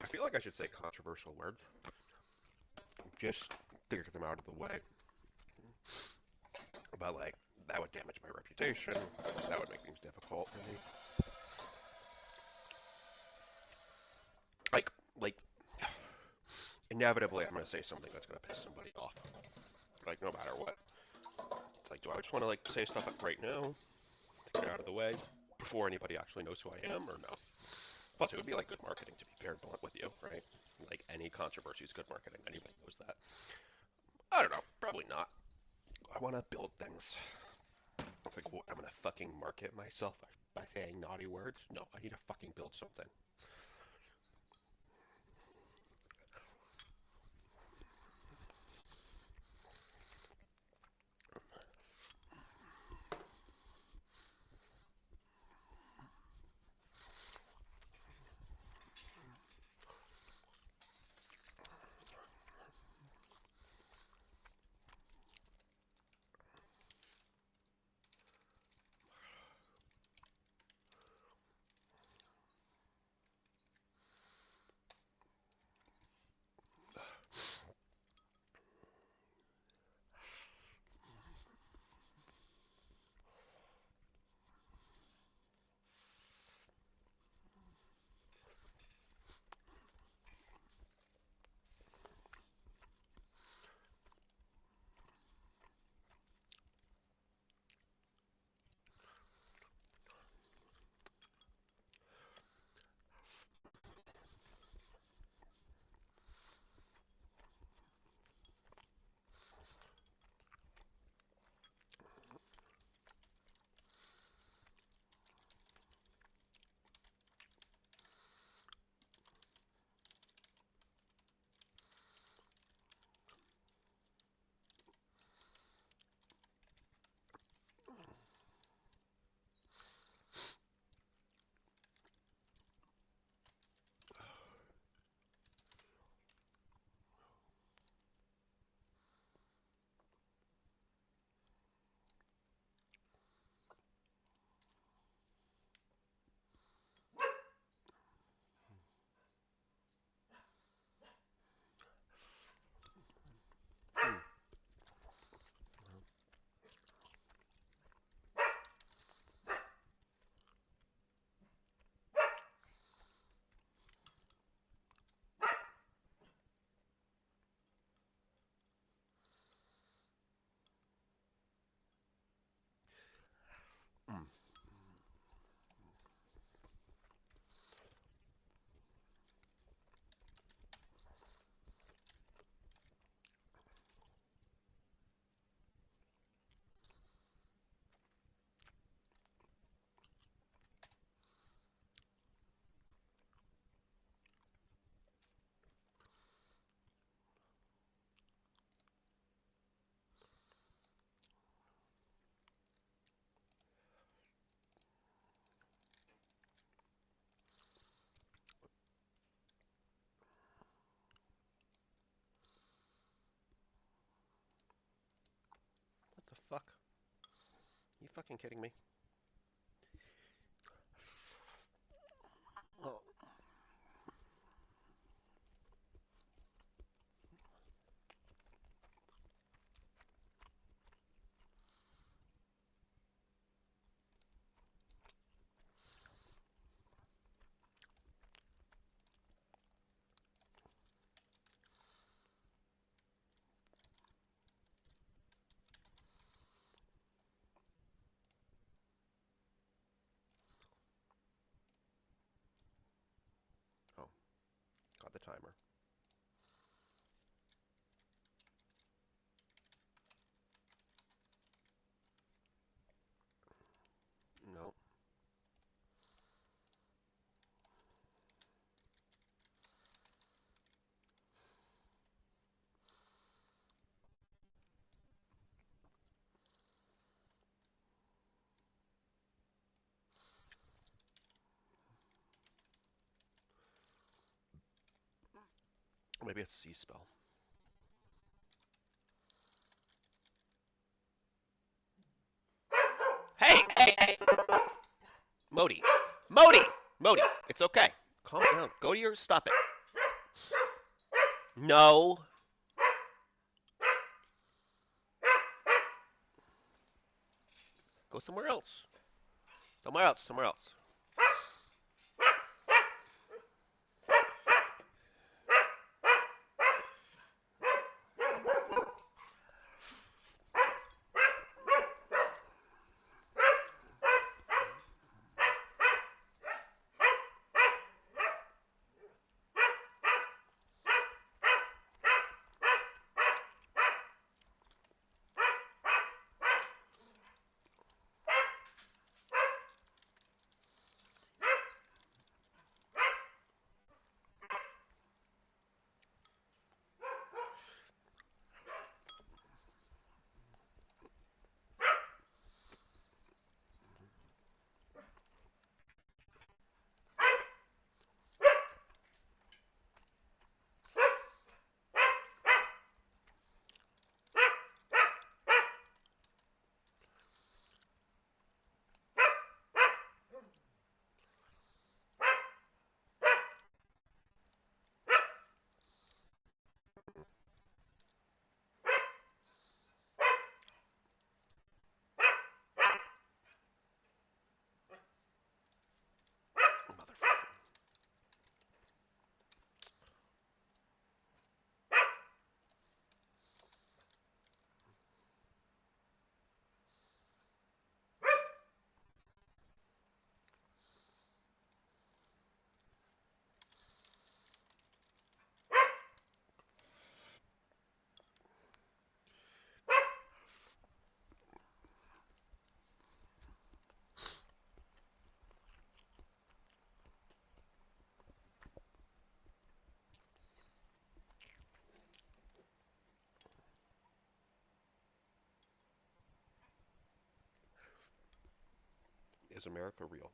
I feel like I should say controversial words just to get them out of the way. But like that would damage my reputation. That would make things difficult for me. Like inevitably, I'm gonna say something that's gonna piss somebody off. Like no matter what. It's like, do I just want to like say stuff like right now to get out of the way before anybody actually knows who I am, or no? Plus, it would be like good marketing to be very blunt with you, right? Like any controversy is good marketing. Anybody knows that. I don't know. Probably not. I want to build things. It's like, what, I'm gonna fucking market myself by saying naughty words? No, I need to fucking build something. fuck? You fucking kidding me? Oh, oh, got the timer. No, maybe it's C spell. Hey, hey, hey, Modi, Modi, Modi. It's okay. Calm down. Go to your. Stop it. No. Go somewhere else. Somewhere else. Somewhere else. Motherfucker. Is America real?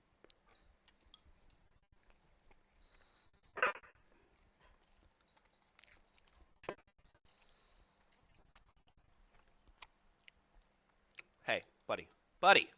Hey, buddy. Buddy.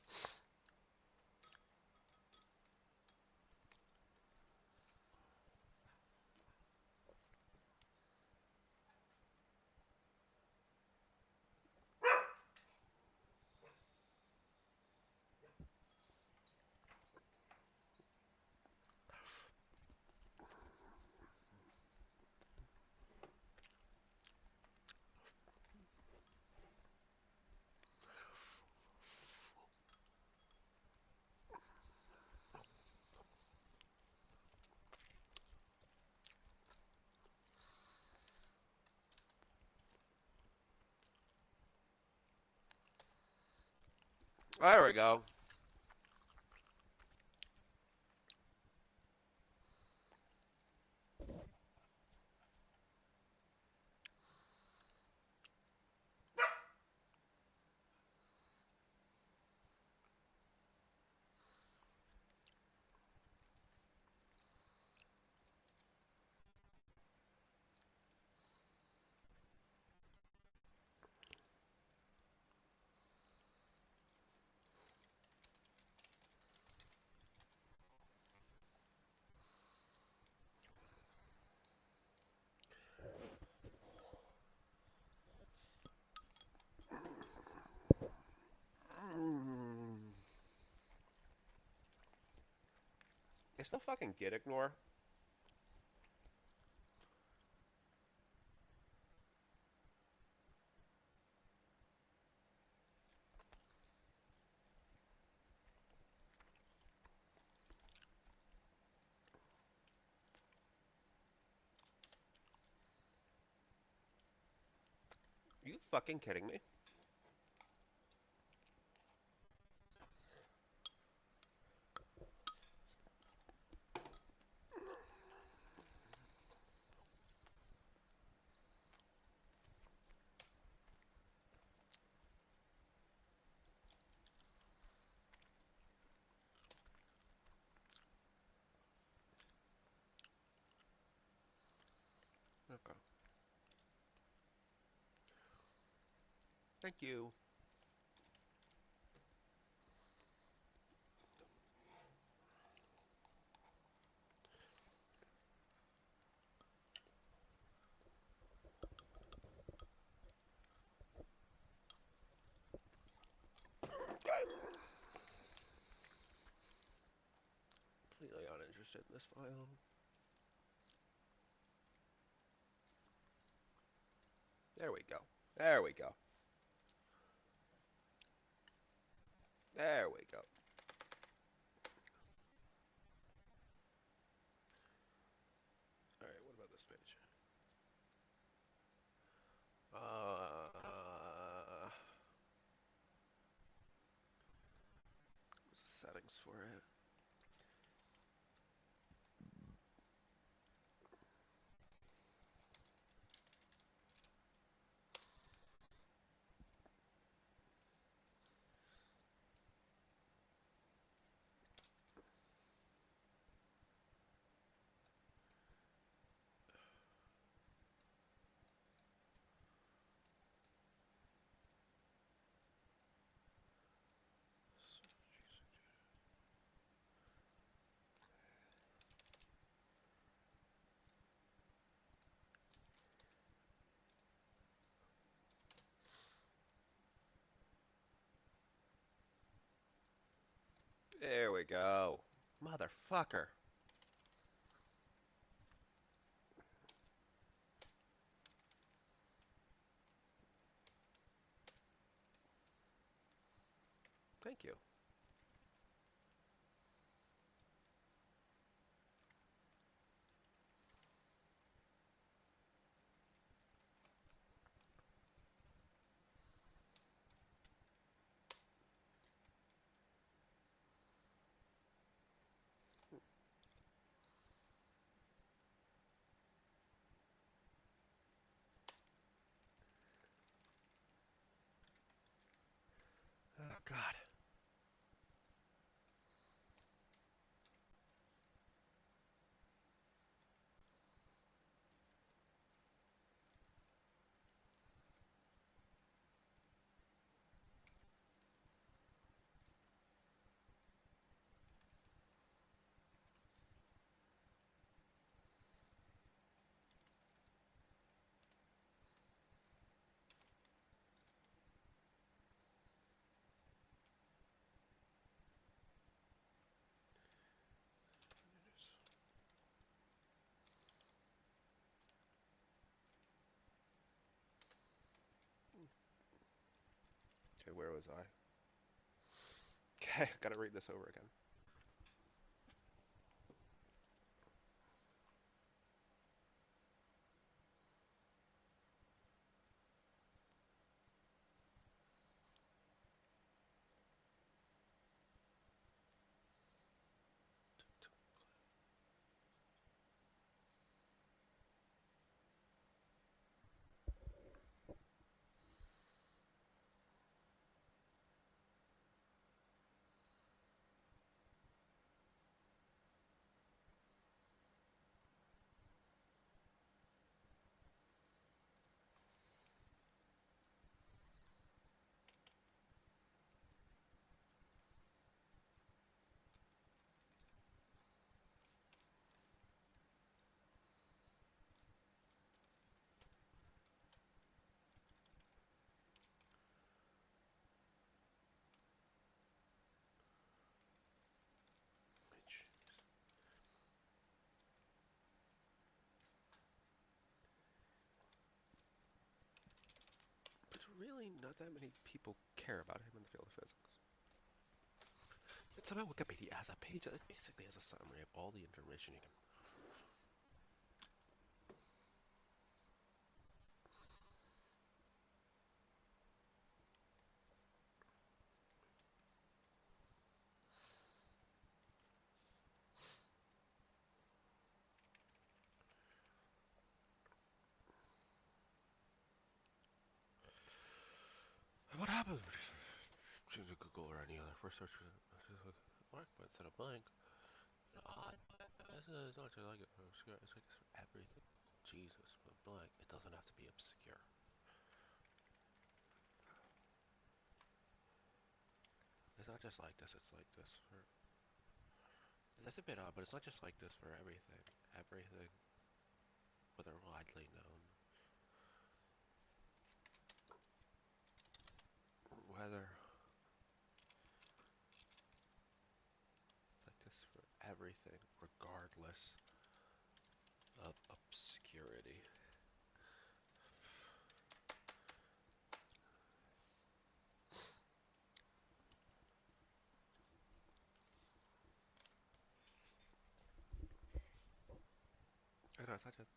There we go. Is the fucking git ignore? You fucking kidding me? Okay. Thank you. Completely uninterested in this file. There we go. There we go. There we go. All right, what about this page? What's the settings for it? There we go. Motherfucker. Thank you. Oh, God. Okay, where was I? Okay, gotta read this over again. really not that many people care about him in the field of physics. And somehow Wikipedia has a page that basically has a summary of all the information you can. What happens to Google or any other first search mark instead of blank? It's not just like obscure. It's like everything. Jesus, but blank. It doesn't have to be obscure. It's not just like this. It's like this for. That's a bit odd, but it's not just like this for everything. Everything, whether widely known, whether it's like this for everything, regardless of obscurity. I know it's not just.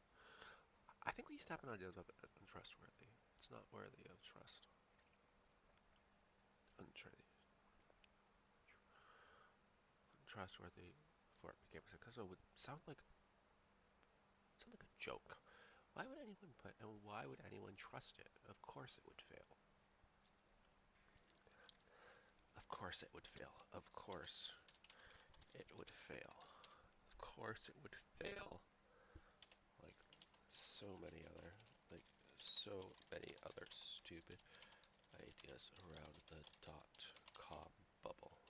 I think we used to have an idea of untrustworthy. It's not worthy of trust. Untrustworthy before it became because it would sound like a joke. Why would anyone put and why would anyone trust it? Of course it would fail. Of course it would fail. Of course it would fail. Of course it would fail. Like so many other stupid ideas around the .com bubble.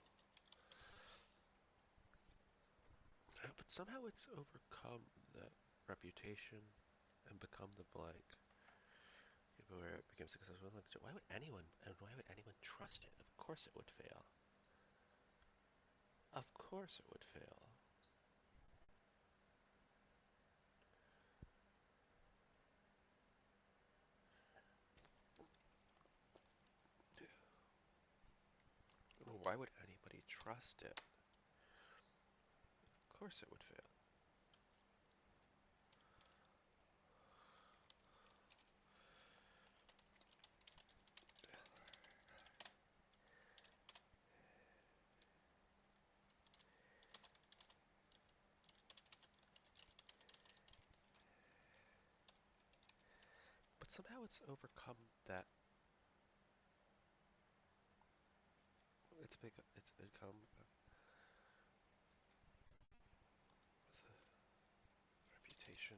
But somehow it's overcome that reputation and become the blank. Where it became successful. Like, why would anyone trust it? Of course it would fail. Of course it would fail. Why would anybody trust it? Of course it would fail. But somehow it's overcome that. It's become reputation.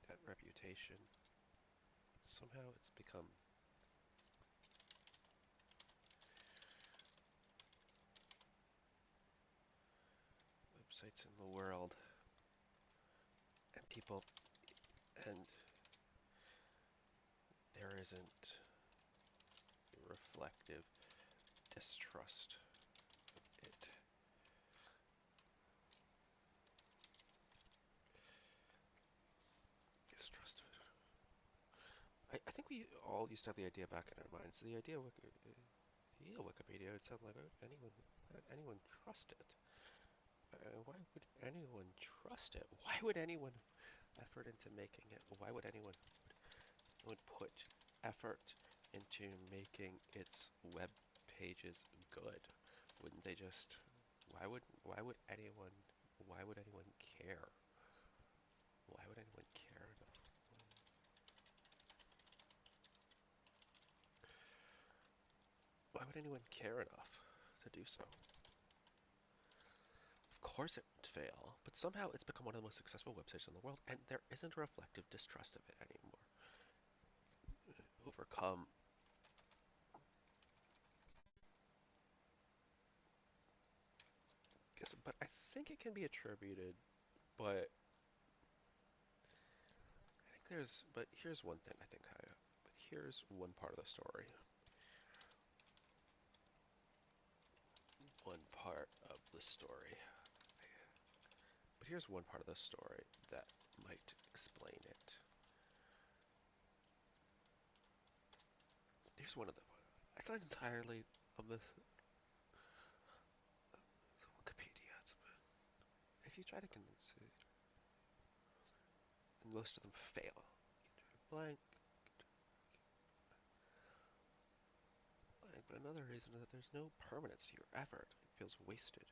That reputation. Somehow it's become websites in the world and people, and there isn't a reflective distrust of it. Distrust of it. I think we all used to have the idea back in our minds. The idea of Wikipedia would sound like anyone trust it. Why would anyone trust it? Why would anyone effort into making it? Why would anyone would put effort into making its web pages good? Wouldn't they just? Why would anyone care? Why would anyone care enough? Why would anyone care enough to do so? Of course it would fail, but somehow it's become one of the most successful websites in the world, and there isn't a reflective distrust of it anymore. Overcome. But I think it can be attributed, but but here's one thing I think but here's one part of the story. One part of the story. But here's one part of the story that might explain it. here's one of them. It's not entirely of the Wikipedia. If you try to convince it, and most of them fail. Blank, blank. But another reason is that there's no permanence to your effort. It feels wasted.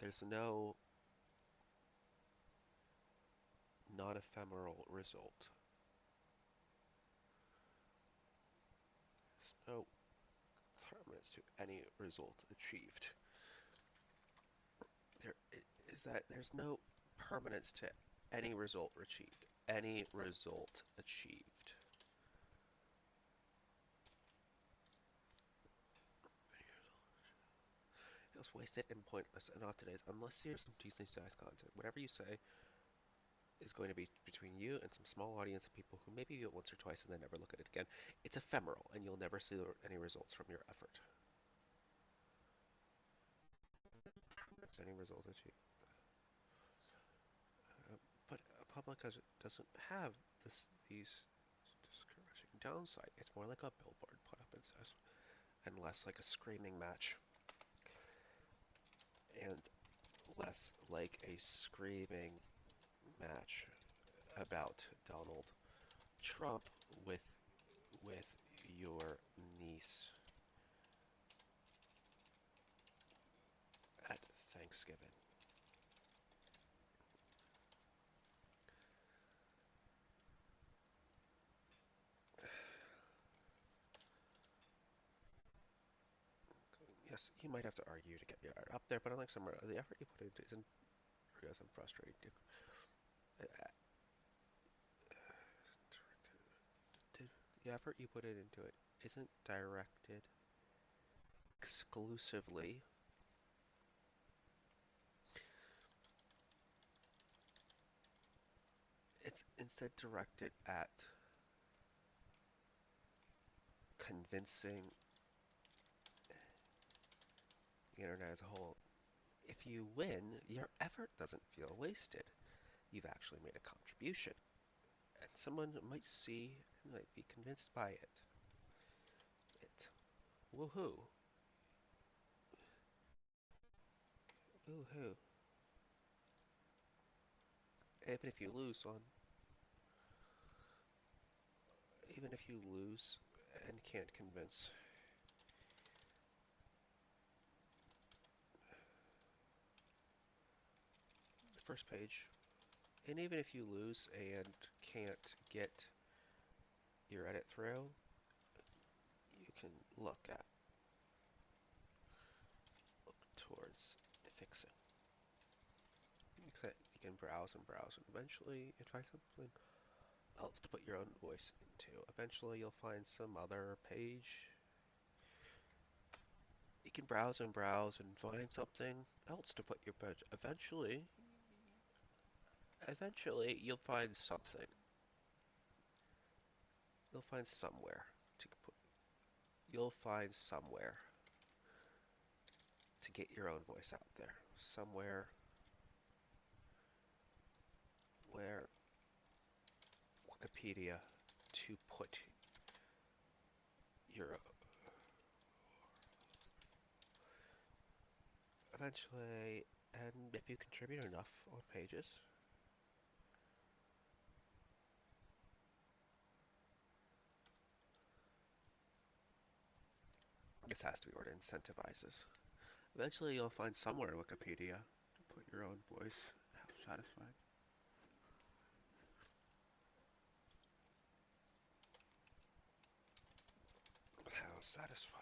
There's no non-ephemeral result. There's no permanence to any result achieved. There is that there's no permanence to any result achieved. Any result achieved. Feels wasted and pointless and off today's unless you're some decently sized content. Whatever you say is going to be between you and some small audience of people who maybe view it once or twice and then never look at it again. It's ephemeral and you'll never see any results from your effort. Any result achieved. But a public doesn't have these discouraging downside. It's more like a billboard put up and says, and less like a screaming match, and less like a screaming match about Donald Trump with with your niece at Thanksgiving. Yes, you might have to argue to get your art up there, but unlike some the effort you put into it isn't orgasm frustrating. The effort you put it into it isn't directed exclusively it's instead directed at convincing the internet as a whole. If you win, your effort doesn't feel wasted. You've actually made a contribution, and someone might see and might be convinced by it. Woohoo! Woohoo! Even if you lose on, even if you lose and can't convince, the first page, and even if you lose and can't get your edit through, you can look towards fixing. You can browse and browse, and eventually you find something else to put your own voice into. Eventually you'll find some other page. You can browse and browse and find something else to put your page. Eventually you'll find something. You'll find somewhere to put. You'll find somewhere to get your own voice out there. Somewhere where Wikipedia to put your eventually, and if you contribute enough on pages, this has to be where it incentivizes. Eventually you'll find somewhere in Wikipedia to put your own voice. How satisfying. How satisfying.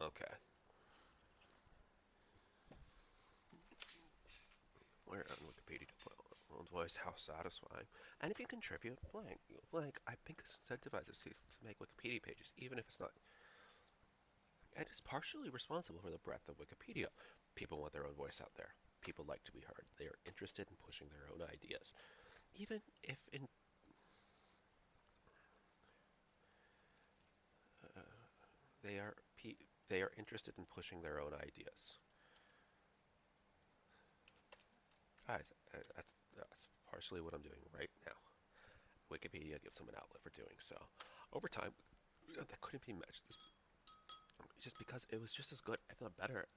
Okay. Where on Wikipedia to put your own voice, how satisfying. And if you contribute, blank, I think this incentivizes you to make Wikipedia pages, even if it's not and is partially responsible for the breadth of Wikipedia. People want their own voice out there. People like to be heard. They are interested in pushing their own ideas, even if in uh, they are they are interested in pushing their own ideas. That's partially what I'm doing right now. Wikipedia gives them an outlet for doing so. Over time, that couldn't be matched. Just because it was just as good, if not better,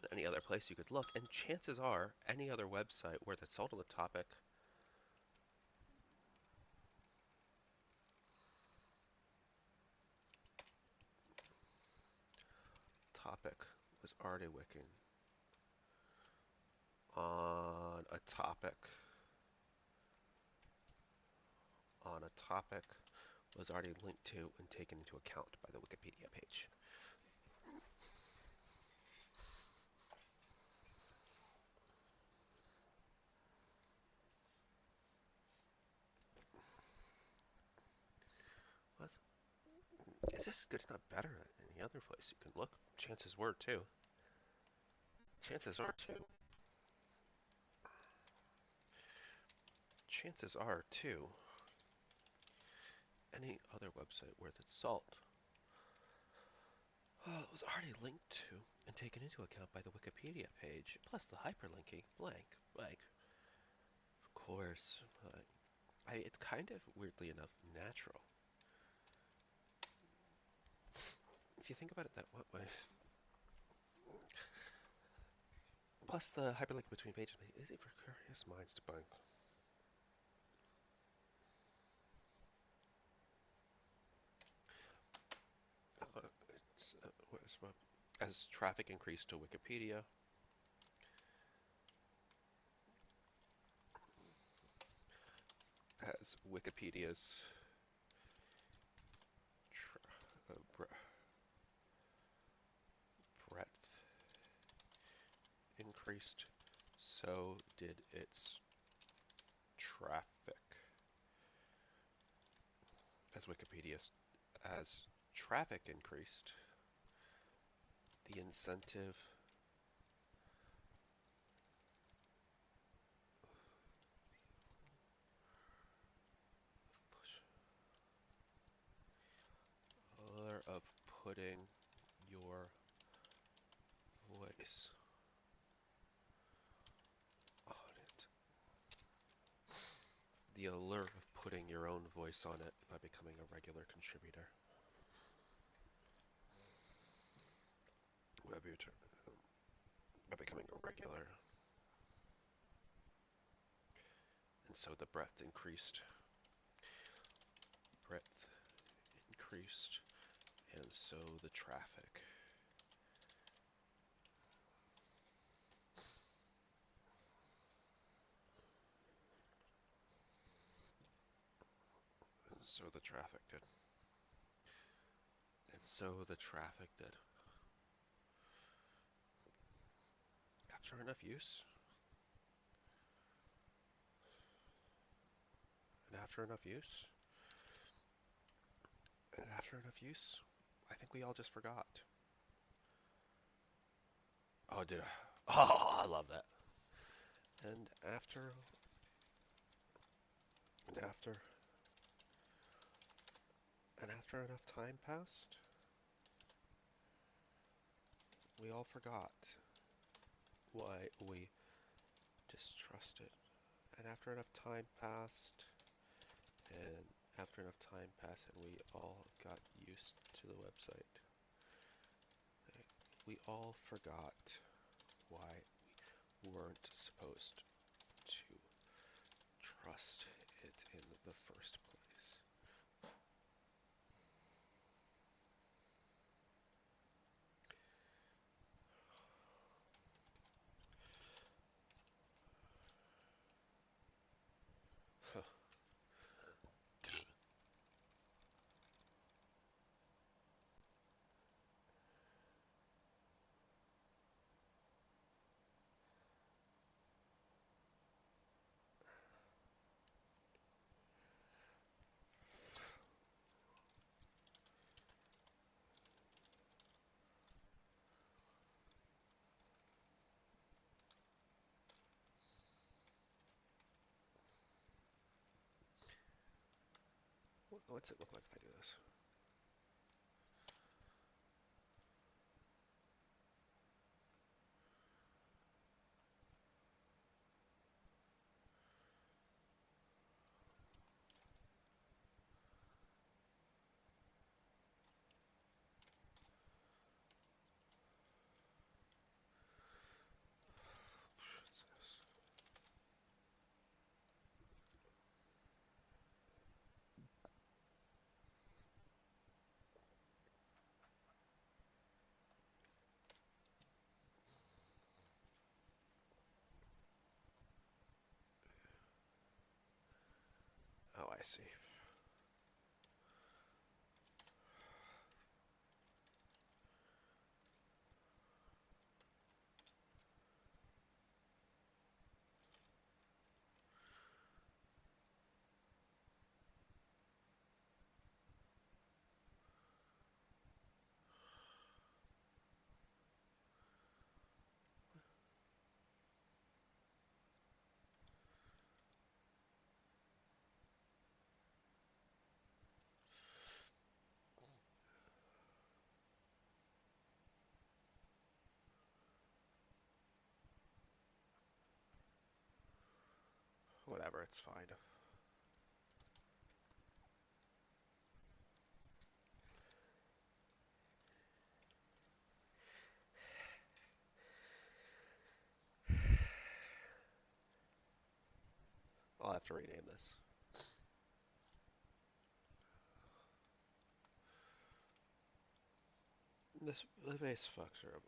than any other place you could look. And chances are, any other website worth its salt on the topic was already wicking on a topic was already linked to and taken into account by the Wikipedia page. What? It's just good, not better than any other place you can look. Chances were too. Chances are too. Chances are too. Any other website worth its salt was already linked to and taken into account by the Wikipedia page, plus the hyperlinking blank. Like, of course, it's kind of weirdly enough natural. If you think about it that way. Plus the hyperlink between pages makes it easy for curious minds to bunk. As traffic increased to Wikipedia, as Wikipedia's breadth increased, so did its traffic. As traffic increased, the incentive of putting your voice on it. The allure of putting your own voice on it by becoming a regular contributor. By becoming a regular. And so the breadth increased. And so the traffic. And so the traffic did. And so the traffic did. After enough use, and after enough use, and after enough use, I think we all just forgot. Oh, did I? Oh, I love that. And after enough time passed, we all forgot why we distrusted. And after enough time passed, and we all got used to the website, we all forgot why we weren't supposed to trust it in the first place. What's it look like if I do this? Oh, I see. Whatever, it's fine. I'll have to rename this. The base functor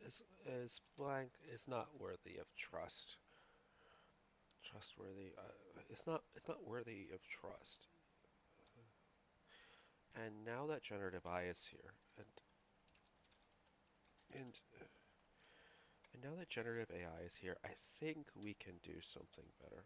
is blank is not worthy of trust. Trustworthy. It's not worthy of trust. And now that generative AI is here, and and now that generative AI is here, I think we can do something better.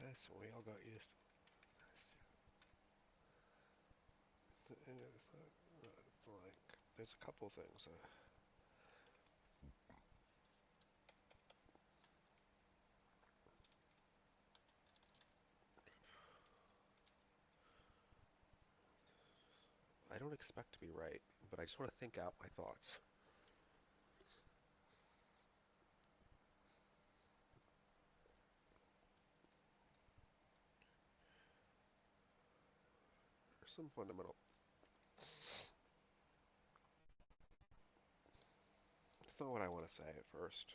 That's what we all got used to. And it's like there's a couple things. I don't expect to be right, but I just want to think out my thoughts. There's some fundamental. It's not what I want to say at first.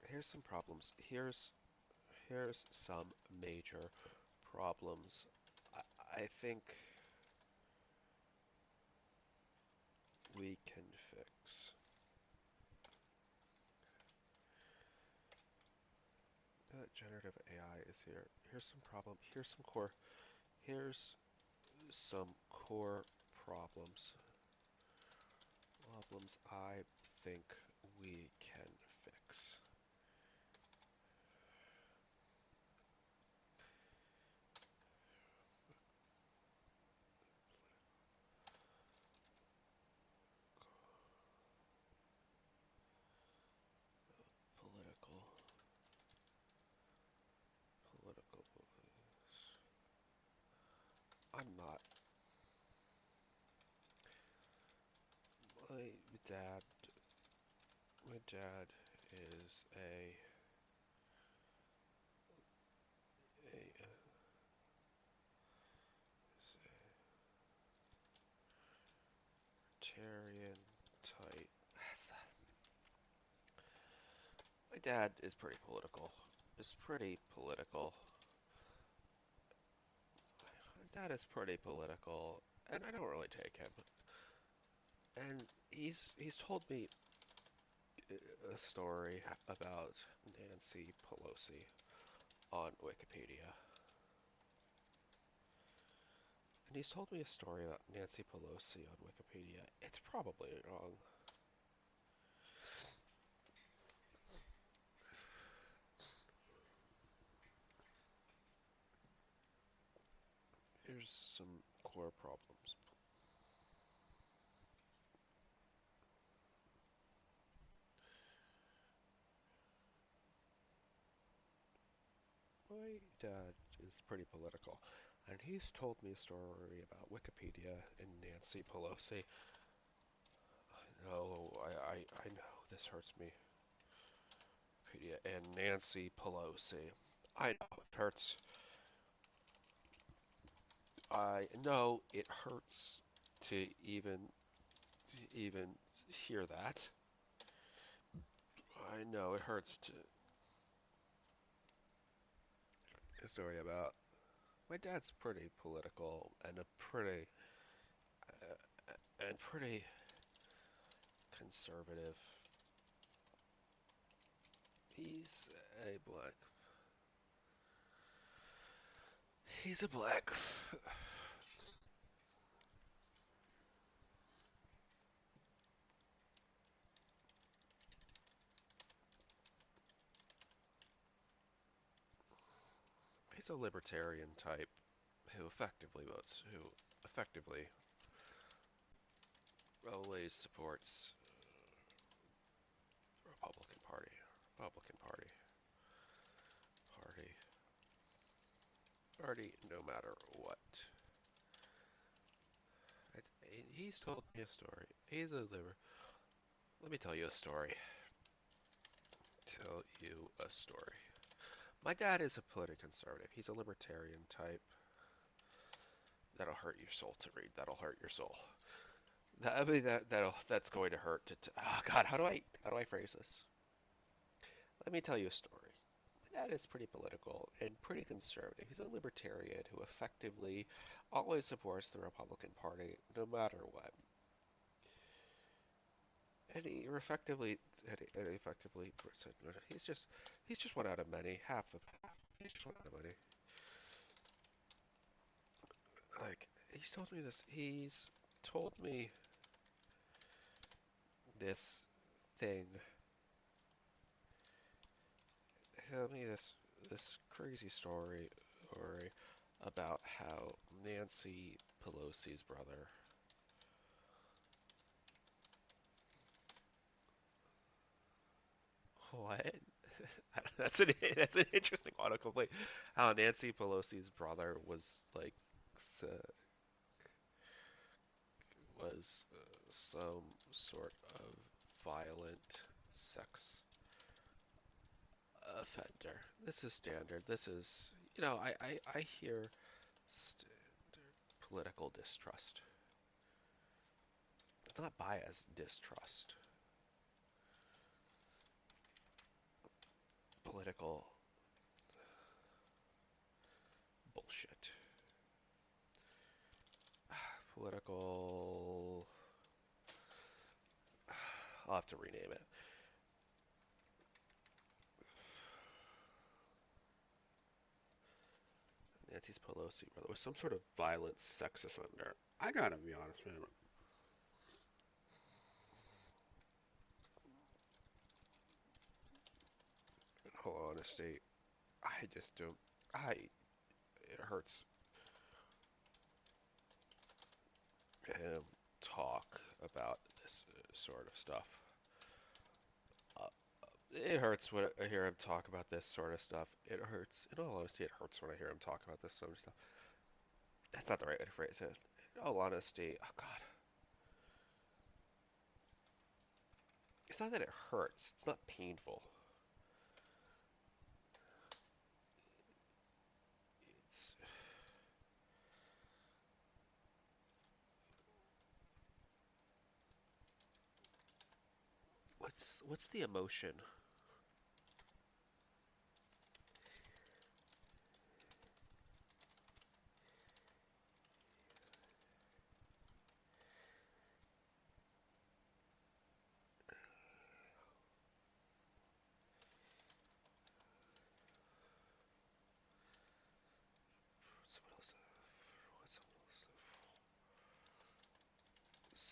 Here's some problems. Here's some major problems. I think we can fix. Generative AI is here. Here's some problem. Here's some core problems. Problems I think we can fix. Political. Political. I'm not. My dad. My dad is a libertarian type. My dad is pretty political. Is pretty political. My dad is pretty political, and I don't really take him. And he's told me a story about Nancy Pelosi on Wikipedia. And he's told me a story about Nancy Pelosi on Wikipedia. It's probably wrong. Here's some core problems. My dad is pretty political, and he's told me a story about Wikipedia and Nancy Pelosi. No, I know this hurts me. Wikipedia and Nancy Pelosi. I know it hurts. I know it hurts to even hear that. I know it hurts to a story about my dad's pretty political and a pretty conservative. He's a black. He's a black. He's a libertarian type who effectively always supports the Republican Party. Republican Party. Party. Party no matter what. He's told me a story. He's a liber. Let me tell you a story. Tell you a story. My dad is a political conservative. He's a libertarian type. That'll hurt your soul to read. That'll hurt your soul. I mean that's going to hurt to. Oh God, how do I phrase this? Let me tell you a story. My dad is pretty political and pretty conservative. He's a libertarian who effectively always supports the Republican Party no matter what. And he effectively, he's just one out of many. He's just one out of many. Like he's told me this. He's told me this thing. Tell me this crazy story about how Nancy Pelosi's brother. What? That's an interesting autocomplete. How Nancy Pelosi's brother was like uh, some sort of violent sex offender. This is standard. This is I hear standard political distrust. It's not bias, distrust. Political bullshit. Political. I'll have to rename it. Nancy Pelosi brother was some sort of violent sex offender. I gotta be honest, man. In all honesty, I just don't. It hurts him talk about this sort of stuff. Uh, it hurts when I hear him talk about this sort of stuff. It hurts. In all honesty, it hurts when I hear him talk about this sort of stuff. That's not the right way to phrase it. In all honesty, oh God. It's not that it hurts. It's not painful. It's what's the emotion?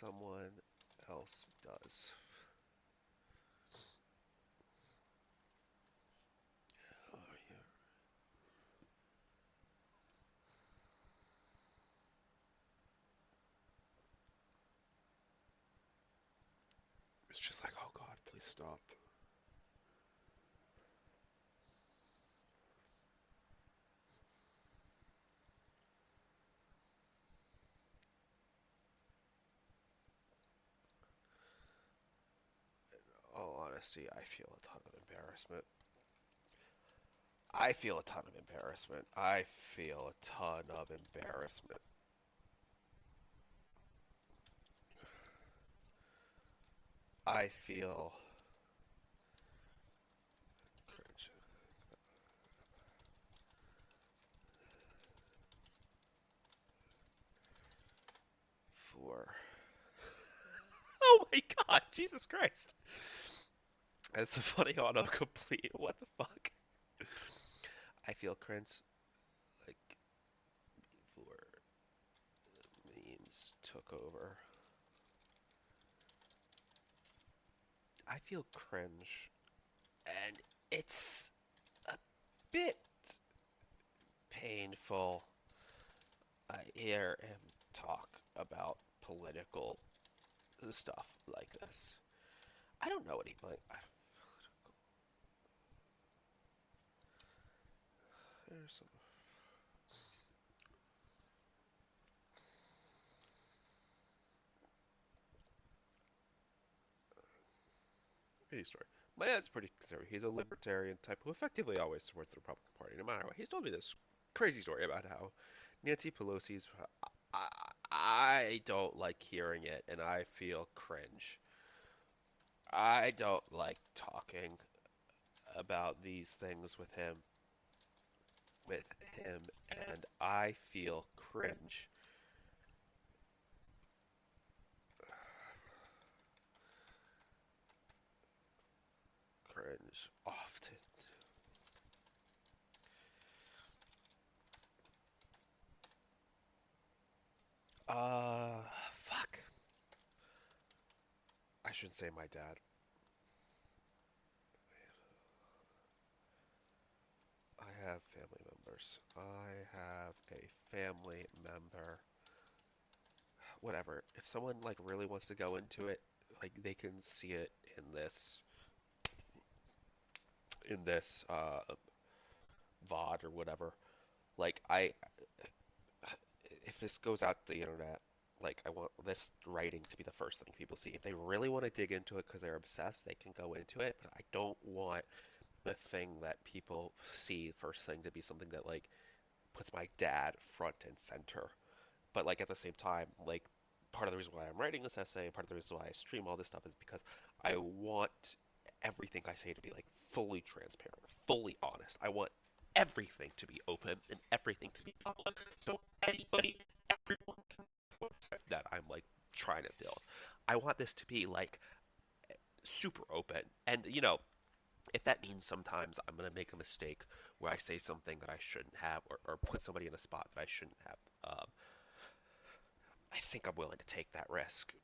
someone else does. Oh, yeah. It's just like, oh God, please stop. In all honesty, I feel a ton of embarrassment. I feel a ton of embarrassment. I feel a ton of embarrassment. I feel cringe for. Oh my God, Jesus Christ! It's a funny autocomplete. What the fuck? I feel cringe like before memes took over. I feel cringe, and it's a bit painful. I hear him talk about political stuff like this. I don't know what he like. There's some any story. My dad's pretty conservative. He's a libertarian type who effectively always supports the Republican Party, no matter what. He's told me this crazy story about how Nancy Pelosi's. I, I don't like hearing it, and I feel cringe. I don't like talking about these things with him, and I feel cringe. Cringe often. Fuck. I shouldn't say my dad. I have family members. I have a family member. Whatever. If someone like really wants to go into it, like they can see it in this VOD or whatever. Like if this goes out to the internet, like I want this writing to be the first thing people see. If they really want to dig into it because they're obsessed, they can go into it. But I don't want the thing that people see first thing to be something that like puts my dad front and center. But like at the same time, like part of the reason why I'm writing this essay, part of the reason why I stream all this stuff is because I want everything I say to be like fully transparent, fully honest. I want everything to be open and everything to be public, so anybody, everyone can that I'm like trying to build. I want this to be like super open, and if that means sometimes I'm gonna make a mistake where I say something that I shouldn't have, or put somebody in a spot that I shouldn't have, I think I'm willing to take that risk.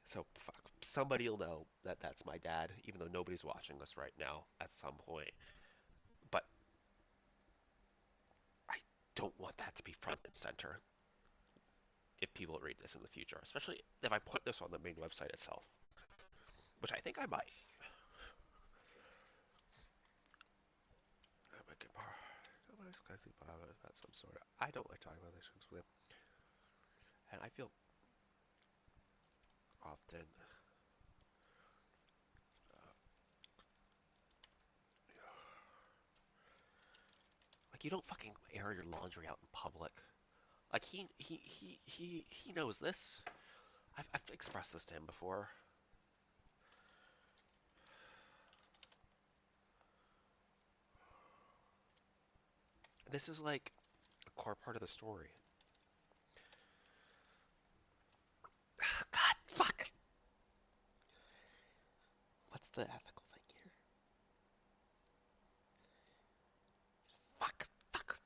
So fuck, somebody will know that that's my dad, even though nobody's watching us right now at some point. But I don't want that to be front and center if people read this in the future, especially if I put this on the main website itself, which I think I might. I might get about some sort of. I don't like talking about these things with him, and I feel often like you don't fucking air your laundry out in public. Like he knows this. I've expressed this to him before. This is like a core part of the story. God, fuck. What's the ethical thing here? Fuck, fuck.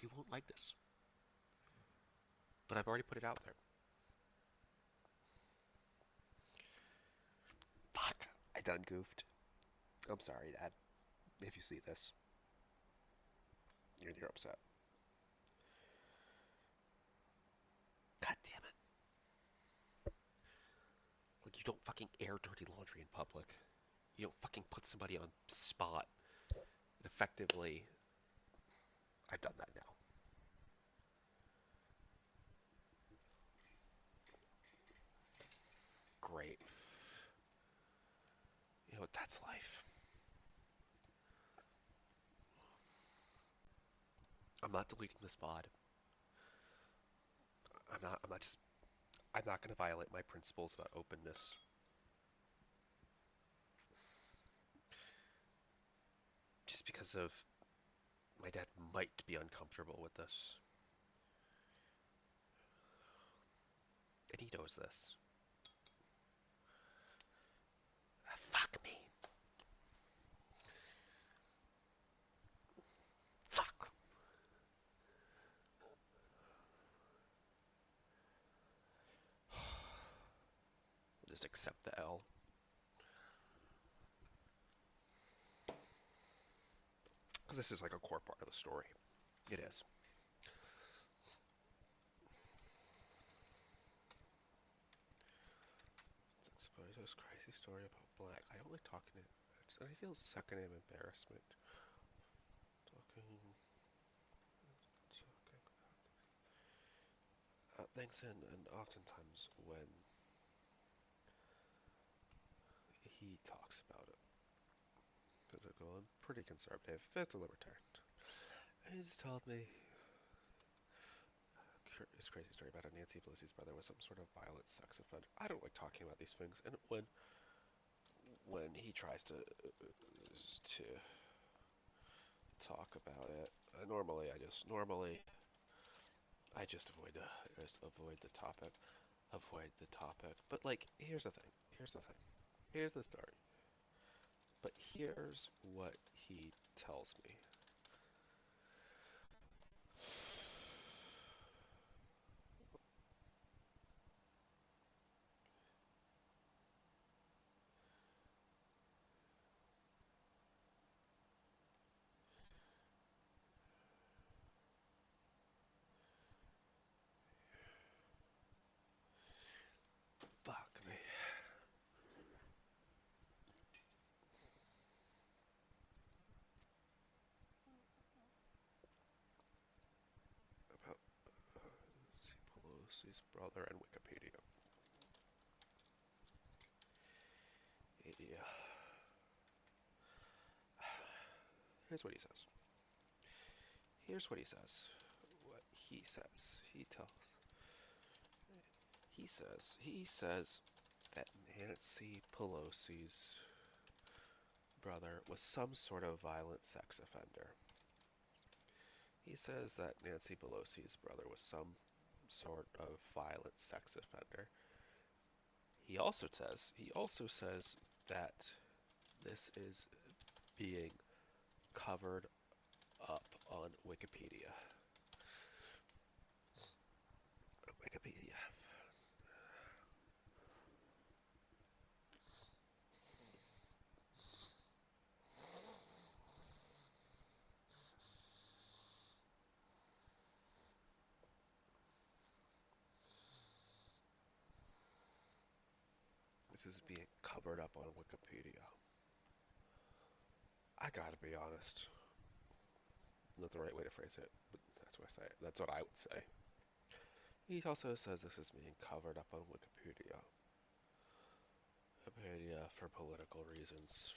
You won't like this, but I've already put it out there. Fuck, I done goofed. I'm sorry, Dad. If you see this, you're upset. God damn it. Like, you don't fucking air dirty laundry in public. You don't fucking put somebody on spot. And effectively, I've done that now. Great. You know, that's life. I'm not deleting this VOD. I'm not going to violate my principles about openness. Just because of my dad might be uncomfortable with this. And he knows this. Fuck me. Fuck. Just accept the L. Because this is like a core part of the story. It is. Let's suppose this crazy story about black. I don't like talking it. I feel second-hand embarrassment. Talking things and oftentimes when he talks about it, political and pretty conservative, fifth and libertarian. And he's told me this crazy story about how Nancy Pelosi's brother was some sort of violent sex offender. I don't like talking about these things, and when he tries to talk about it, normally I just avoid the topic. But like, here's the thing. Here's the story. But here's what he tells me. Fuck me. About Nancy Pelosi's brother and Wikipedia. Yeah. Here's what he says. Here's what he says. What he says. He says that Nancy Pelosi's brother was some sort of violent sex offender. He says that Nancy Pelosi's brother was some sort of violent sex offender. He also says that this is being covered up on Wikipedia. Wikipedia. This is being covered up on Wikipedia. I gotta be honest. Not the right way to phrase it, but that's what I say. That's what I would say. He also says this is being covered up on Wikipedia. Wikipedia for political reasons,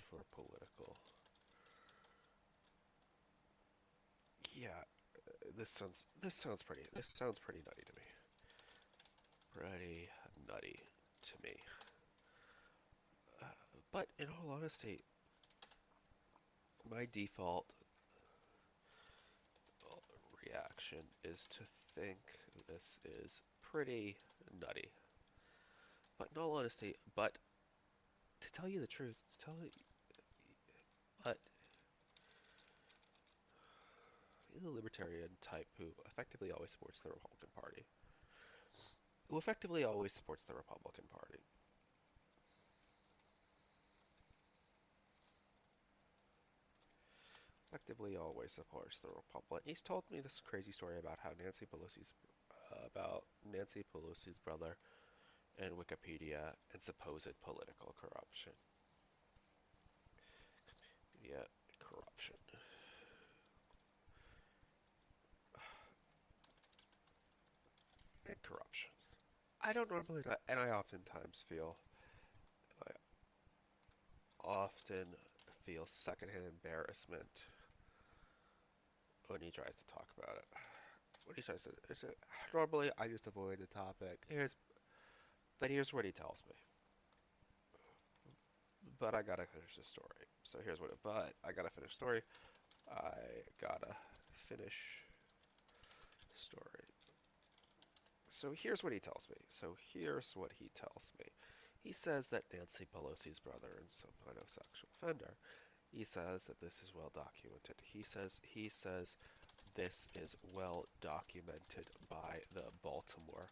Yeah, this sounds pretty nutty to me. Pretty nutty to me. But in all honesty, my default reaction is to think this is pretty nutty. But in all honesty, to tell you the truth, but he's a libertarian type who effectively always supports the Republican Party. Who effectively always supports the Republican Party. Effectively always supports the Republic. He's told me this crazy story about how Nancy Pelosi's brother and Wikipedia and supposed political corruption. Yeah, corruption. And corruption. I don't normally, and I often feel secondhand embarrassment when he tries to talk about it. When he tries to, normally I just avoid the topic. Here's what he tells me. But I gotta finish the story. So here's what. But I gotta finish story. I gotta finish story. So here's what he tells me. He says that Nancy Pelosi's brother is some kind of sexual offender. He says that this is well documented. He says this is well documented by the Baltimore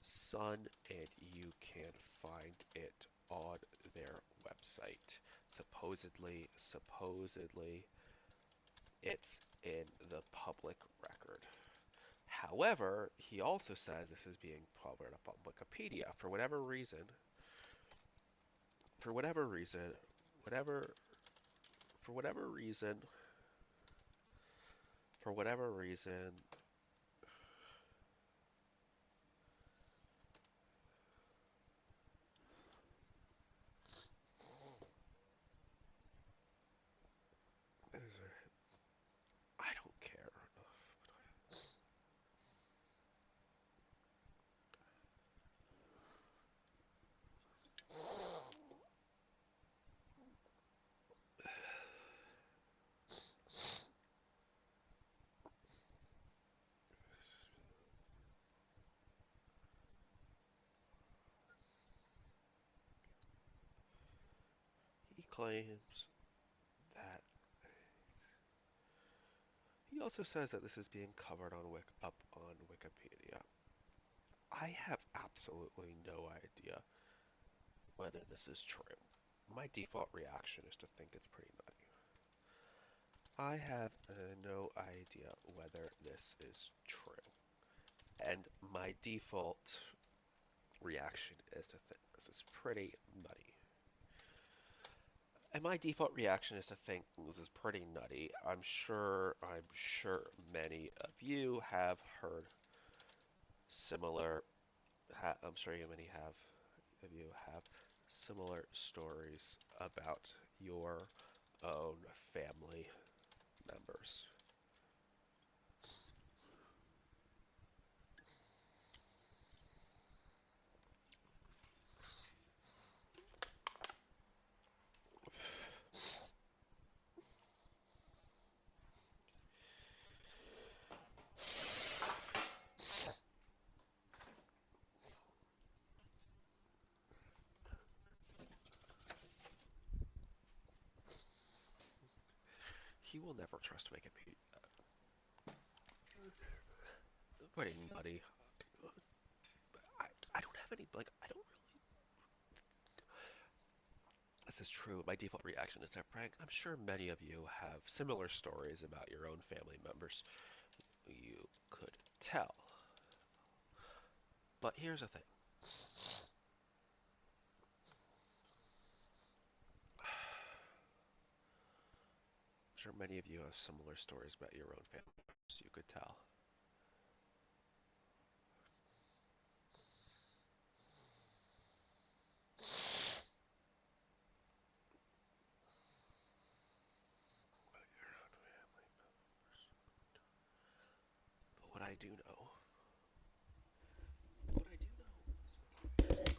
Sun, and you can find it on their website. Supposedly, it's in the public record. However, he also says this is being covered up on Wikipedia for whatever reason. For whatever reason, whatever, for whatever reason, for whatever reason, I don't care enough. He claims that he also says that this is being covered up on Wikipedia. I have absolutely no idea whether this is true. My default reaction is to think it's pretty nutty. I have no idea whether this is true. And my default reaction is to think this is pretty nutty. And my default reaction is to think this is pretty nutty. I'm sure many of you have heard similar. I'm sure many of you have similar stories about your own family members. He will never trust Wikipedia. Pretty nutty. I don't have any, like, I don't really. This is true. My default reaction is to prank. I'm sure many of you have similar stories about your own family members you could tell. But here's the thing. I'm sure many of you have similar stories about your own family members you could tell. But what I do know is Wikipedia claim.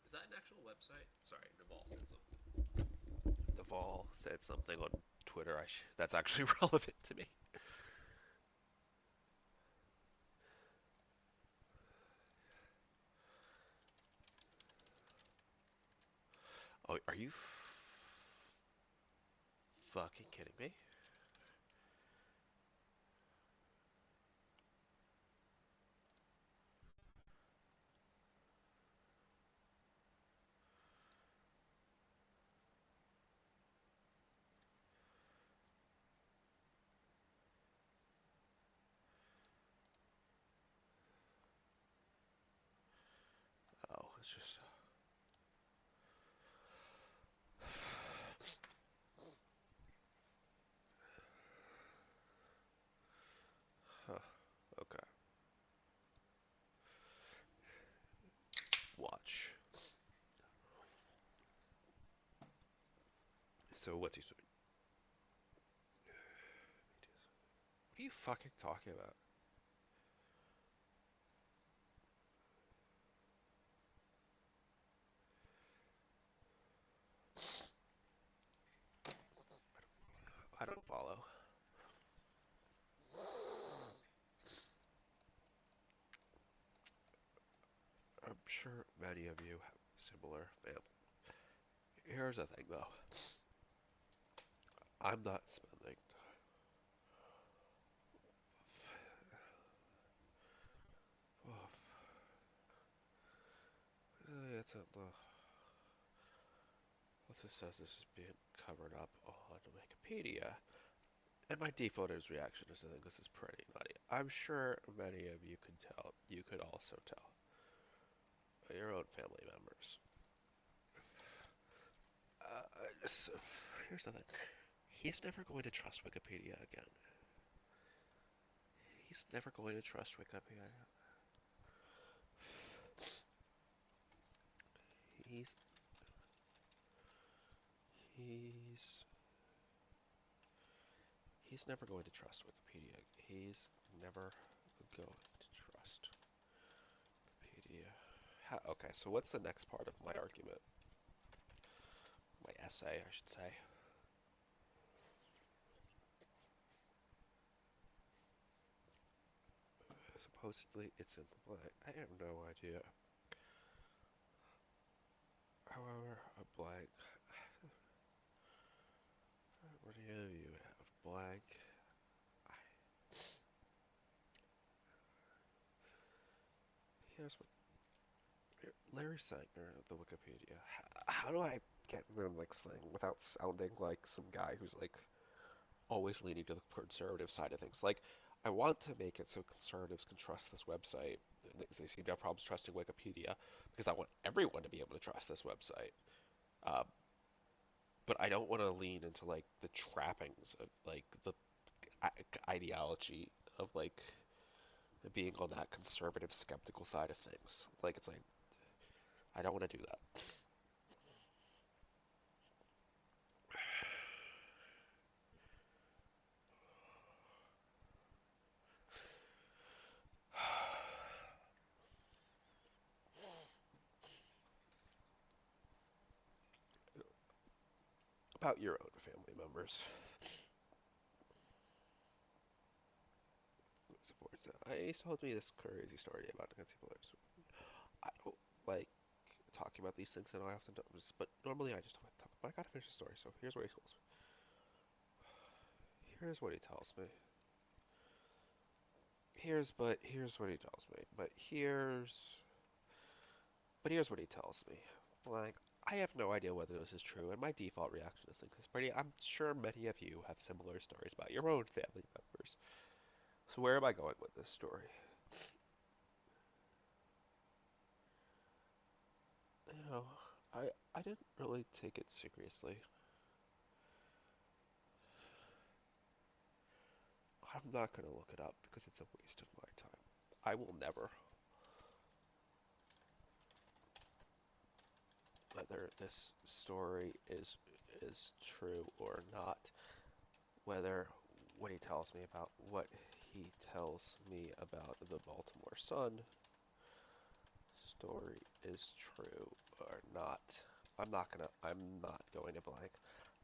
Is that an actual website? Sorry, Naval said something. Naval said something on Twitter. That's actually relevant to me. Oh, are you fucking kidding me? Oh, it's just. Huh. Okay. Watch. So what's he saying? What are you fucking talking about? I don't follow. I'm sure many of you have similar family. Here's the thing, though. I'm not spending. Oh, it's a, let's just says this is being covered up on Wikipedia, and my default is reaction is I think this is pretty nutty. I'm sure many of you could tell. You could also tell your own family members. So here's the thing. He's never going to trust Wikipedia again. He's never going to trust Wikipedia. He's he's he's never going to trust Wikipedia. He's never going to trust Wikipedia. Okay, so what's the next part of my argument? My essay, I should say. Supposedly, it's in the blank. I have no idea. However, a blank. What do you have? Blank. Here's what Larry Sanger of the Wikipedia. How do I get rid of like slang without sounding like some guy who's like always leaning to the conservative side of things? Like, I want to make it so conservatives can trust this website. They seem to have problems trusting Wikipedia because I want everyone to be able to trust this website. Uh, but I don't want to lean into like the trappings of like the ideology of like being on that conservative skeptical side of things. Like it's like I don't want to do that. About your own family members. He told me this crazy story about Nancy Pelosi. I don't like talking about these things, and I often don't. But normally I just don't talk. But I gotta finish the story. So here's what he tells me. Here's what he tells me. Here's what he tells me. But here's what he tells me. Like, I have no idea whether this is true, and my default reaction is think this pretty. I'm sure many of you have similar stories about your own family members. So where am I going with this story? You know, I didn't really take it seriously. I'm not gonna look it up because it's a waste of my time. I will never, whether this story is true or not, whether what he tells me about what he tells me about the Baltimore Sun story is true or not. I'm not going to blank.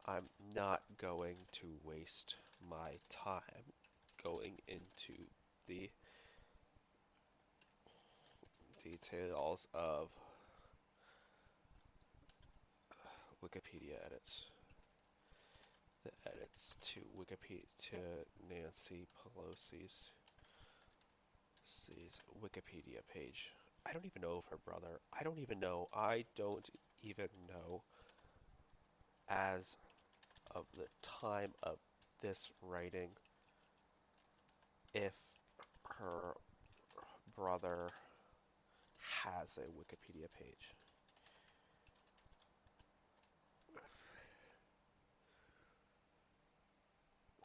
I'm not going to waste my time going into the details of Wikipedia edits. The edits to Wikipedia to Nancy Pelosi's Wikipedia page. I don't even know of her brother. I don't even know. I don't even know as of the time of this writing if her brother has a Wikipedia page.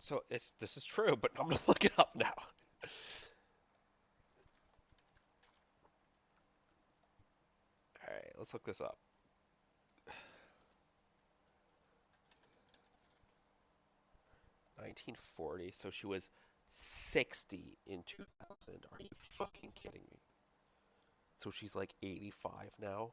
So this is true, but I'm gonna look it up now. All right, let's look this up. 1940, so she was 60 in 2000. Are you fucking kidding me? So she's like 85 now.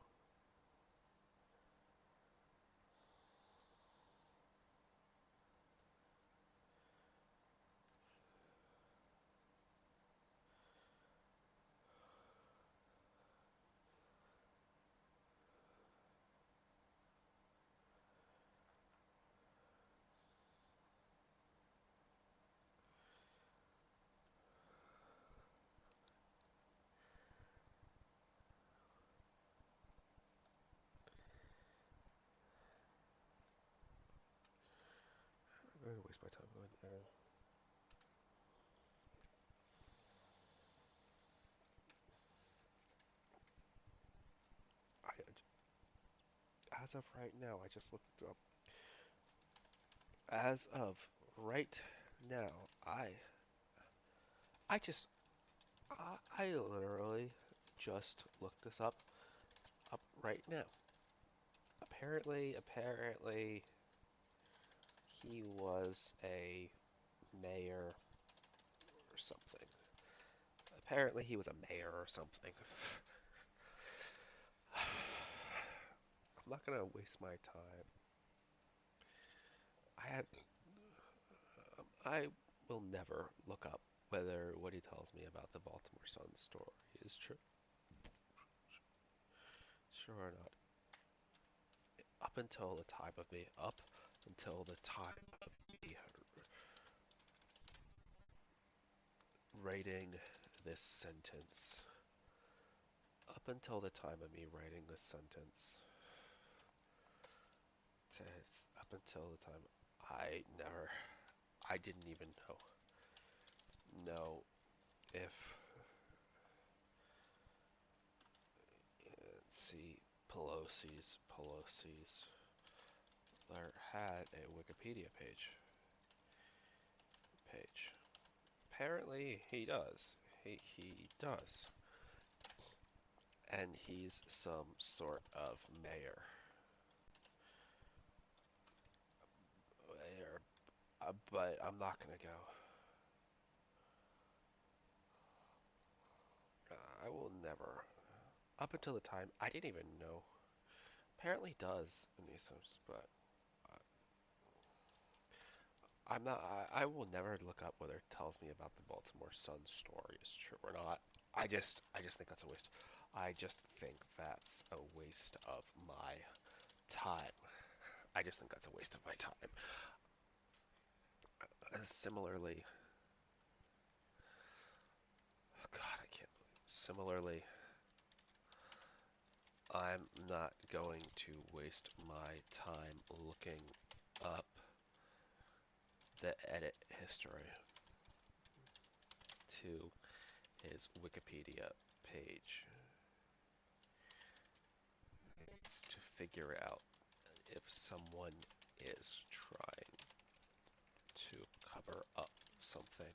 I'm gonna waste my time going there. As of right now, I just looked up. As of right now, I just I literally just looked this up right now. Apparently, he was a mayor or something. Apparently, he was a mayor or something. I'm not gonna waste my time. I will never look up whether what he tells me about the Baltimore Sun story is true. Sure or not. Up until the time of me, up until the time of me writing this sentence, up until the time of me writing this sentence, up until the time I didn't even know if, let's see, Pelosi's there had a Wikipedia page. Apparently he does. He does. And he's some sort of mayor. But I'm not gonna go. I will never. Up until the time, I didn't even know. Apparently he does in these times, but I'm not. I will never look up whether it tells me about the Baltimore Sun story is true or not. I just think that's a waste. I just think that's a waste of my time. I just think that's a waste of my time. Similarly, God, I can't believe. Similarly, I'm not going to waste my time looking up the edit history to his Wikipedia page to figure out if someone is trying to cover up something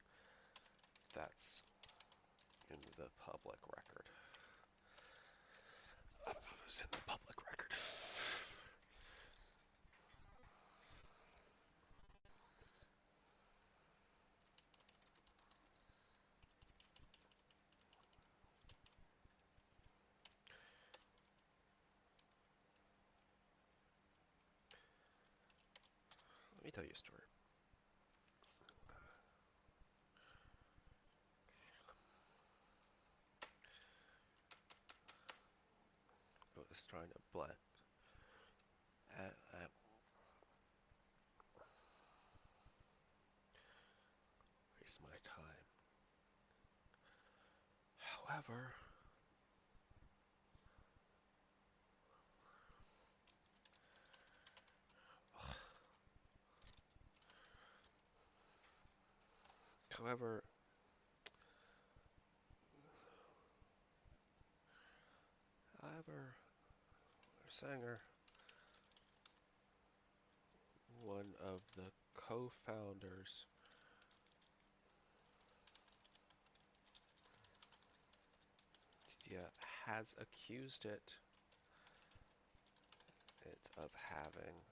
that's in the public record. It's in the public record. me tell you a story. I was trying to blend. Uh, waste my time. However, however, however, Sanger, one of the co-founders, yeah, has accused it of having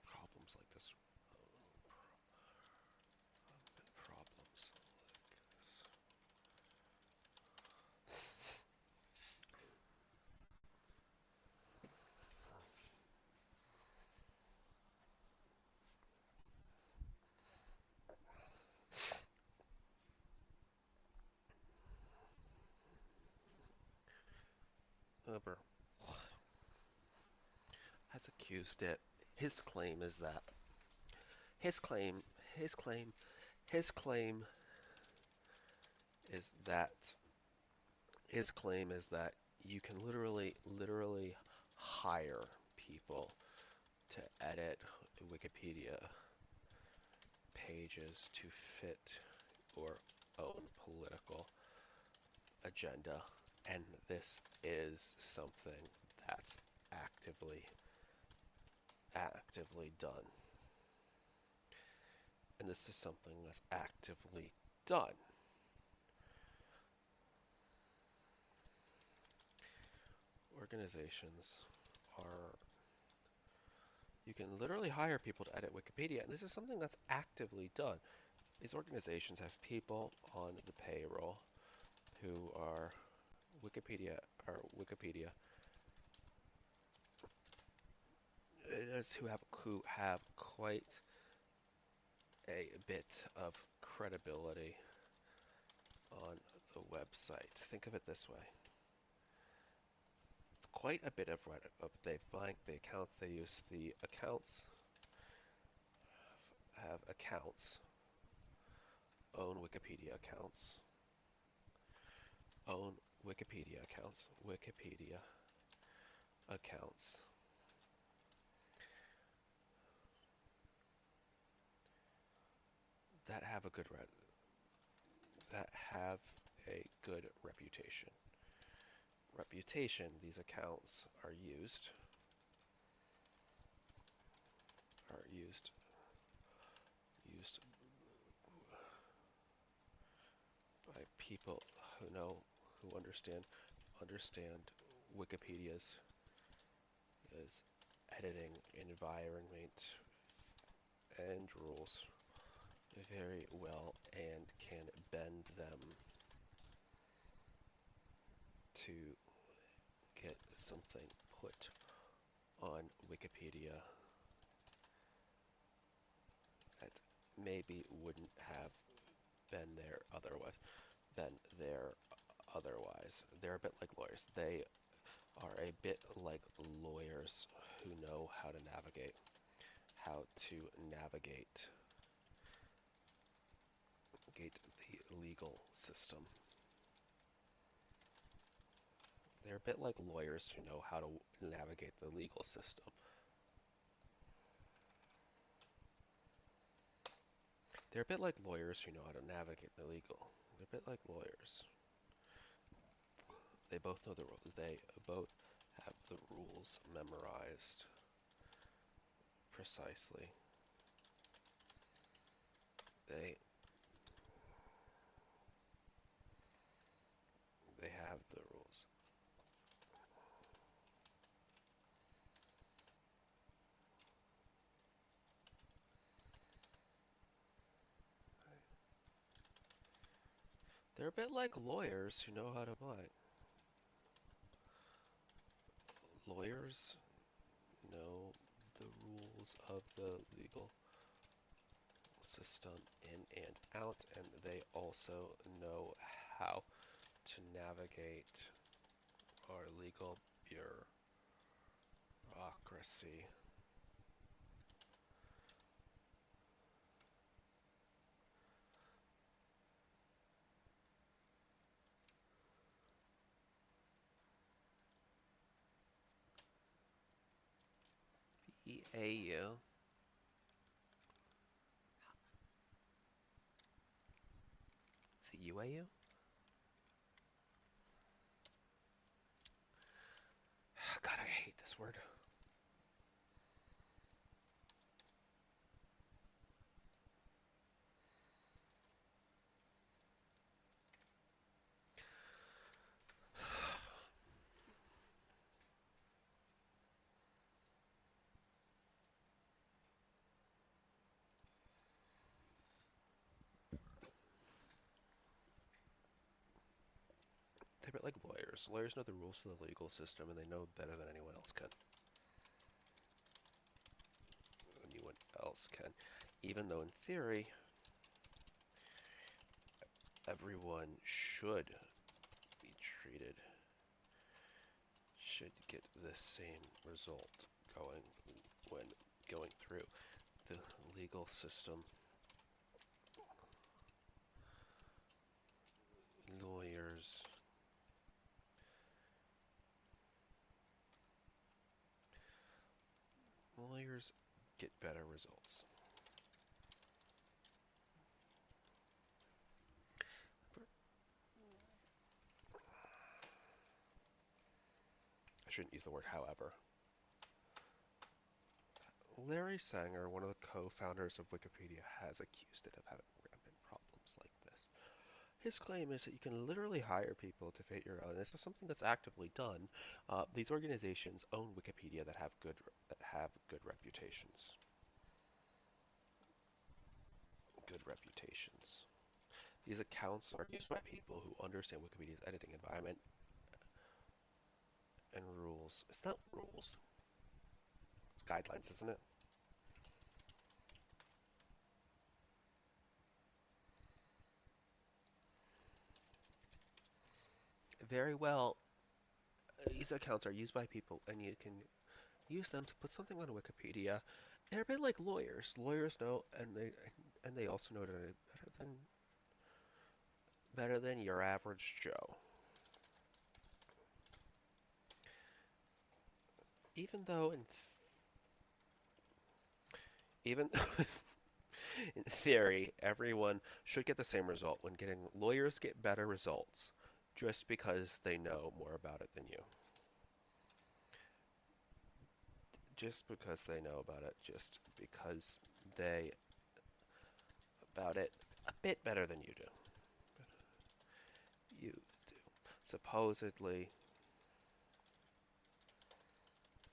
problems like this. Problems like this. Weber has accused it. His claim is that his claim his claim his claim is that his claim is that you can literally hire people to edit Wikipedia pages to fit your own political agenda, and this is something that's actively done. And this is something that's actively done. Organizations are, you can literally hire people to edit Wikipedia, and this is something that's actively done. These organizations have people on the payroll who are Wikipedia who have quite a bit of credibility on the website. Think of it this way. Quite a bit of they've blanked the accounts. They use the accounts, have accounts, own Wikipedia accounts, own Wikipedia accounts that have a good that have a good reputation. These accounts are used by people who understand Wikipedia's is editing environment and rules very well and can bend them to get something put on Wikipedia that maybe wouldn't have been there otherwise. They're a bit like lawyers. They are a bit like lawyers who know how to navigate the legal system. They're a bit like lawyers who know how to navigate the legal system. They're a bit like lawyers who know how to navigate the legal. They're a bit like lawyers. They both know the rules. They both have the rules memorized precisely. They have the rules. They're a bit like lawyers who know how to buy. Lawyers know the rules of the legal system in and out, and they also know how to navigate our legal bureaucracy. EAU. Is it UAU? God, I hate this word. They're a bit like lawyers. Lawyers know the rules of the legal system, and they know better than anyone else can. Even though in theory, everyone should be treated, should get the same result when going through the legal system. Lawyers get better results. I shouldn't use the word however. Larry Sanger, one of the co-founders of Wikipedia, has accused it of having rampant problems like this. His claim is that you can literally hire people to fit your own. This is something that's actively done. These organizations own Wikipedia that have good reputations. Good reputations. These accounts are used by people who understand Wikipedia's editing environment and rules. It's not rules. It's guidelines, isn't it? Very well. These accounts are used by people, and you can use them to put something on Wikipedia. They're a bit like lawyers. Lawyers know, and they also know it better than your average Joe. Even though even in theory, everyone should get the same result when getting lawyers get better results just because they know more about it than you. Just because they know about it, just because they about it a bit better than you do. You do. Supposedly,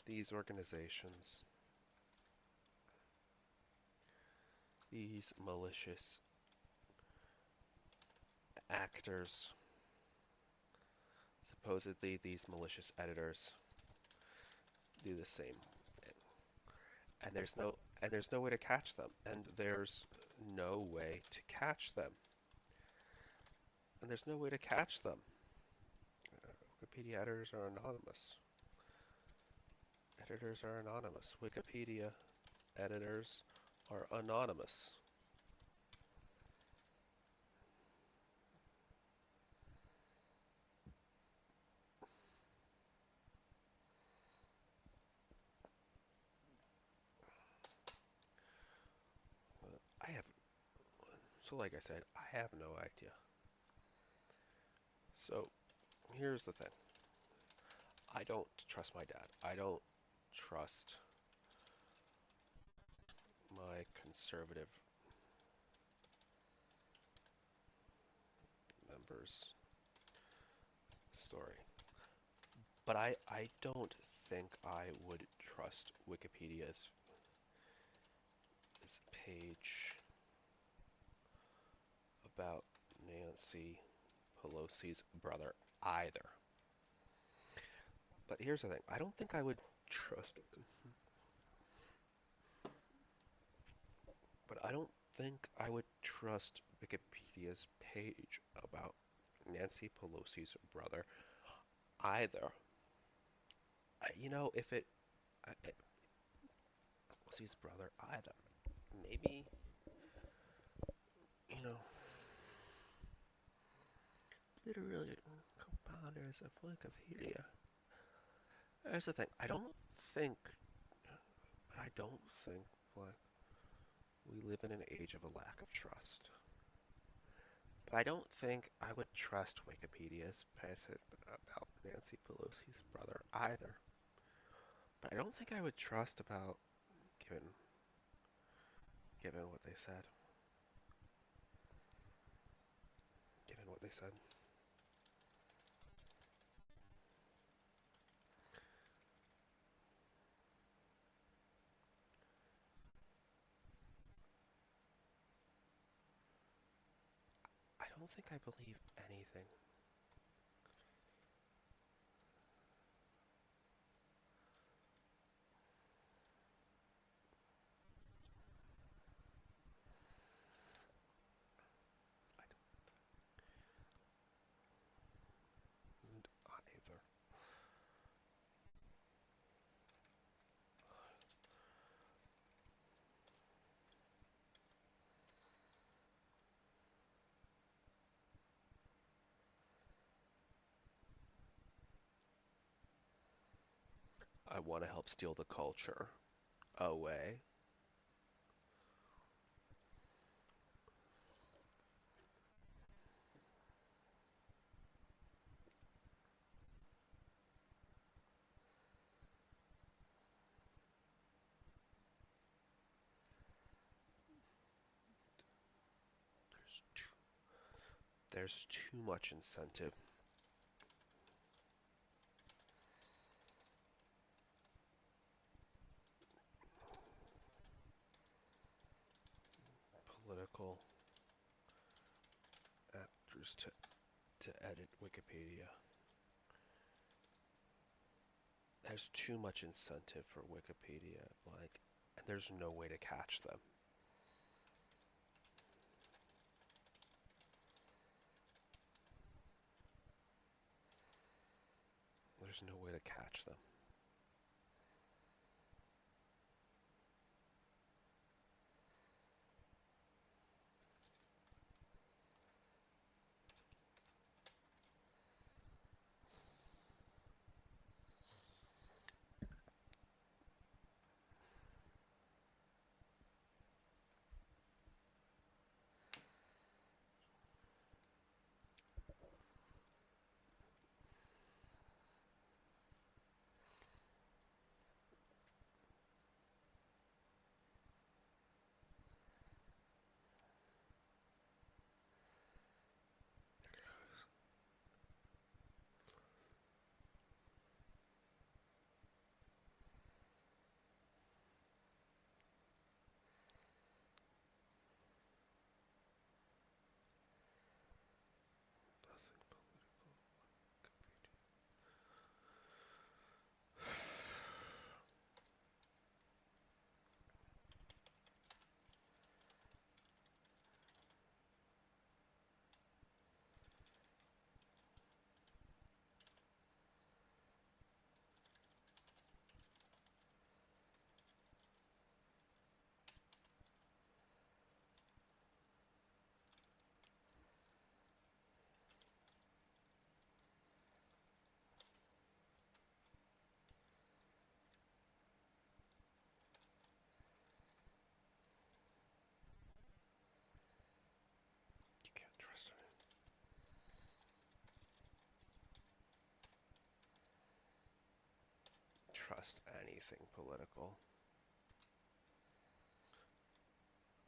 these organizations, these malicious actors, supposedly these malicious editors do the same thing. And there's no way to catch them. And there's no way to catch them. And there's no way to catch them. Wikipedia editors are anonymous. Editors are anonymous. Wikipedia editors are anonymous. I have, so like I said, I have no idea. So here's the thing. I don't trust my dad. I don't trust my conservative members' story. But I don't think I would trust Wikipedia's page about Nancy Pelosi's brother either. But here's the thing: I don't think I would trust. But I don't think I would trust Wikipedia's page about Nancy Pelosi's brother either. If it Pelosi's brother either, maybe you know, literally co-founders of Wikipedia. Here's the thing: think, I don't think like we live in an age of a lack of trust. But I don't think I would trust Wikipedia's passage about Nancy Pelosi's brother either. But I don't think I would trust about given given what they said. Given what they said. I don't think I believe anything. I don't either. I want to help steal the culture away. There's too, there's too much incentive. Political actors to edit Wikipedia. There's too much incentive for Wikipedia, and there's no way to catch them. There's no way to catch them. You can't trust anything political.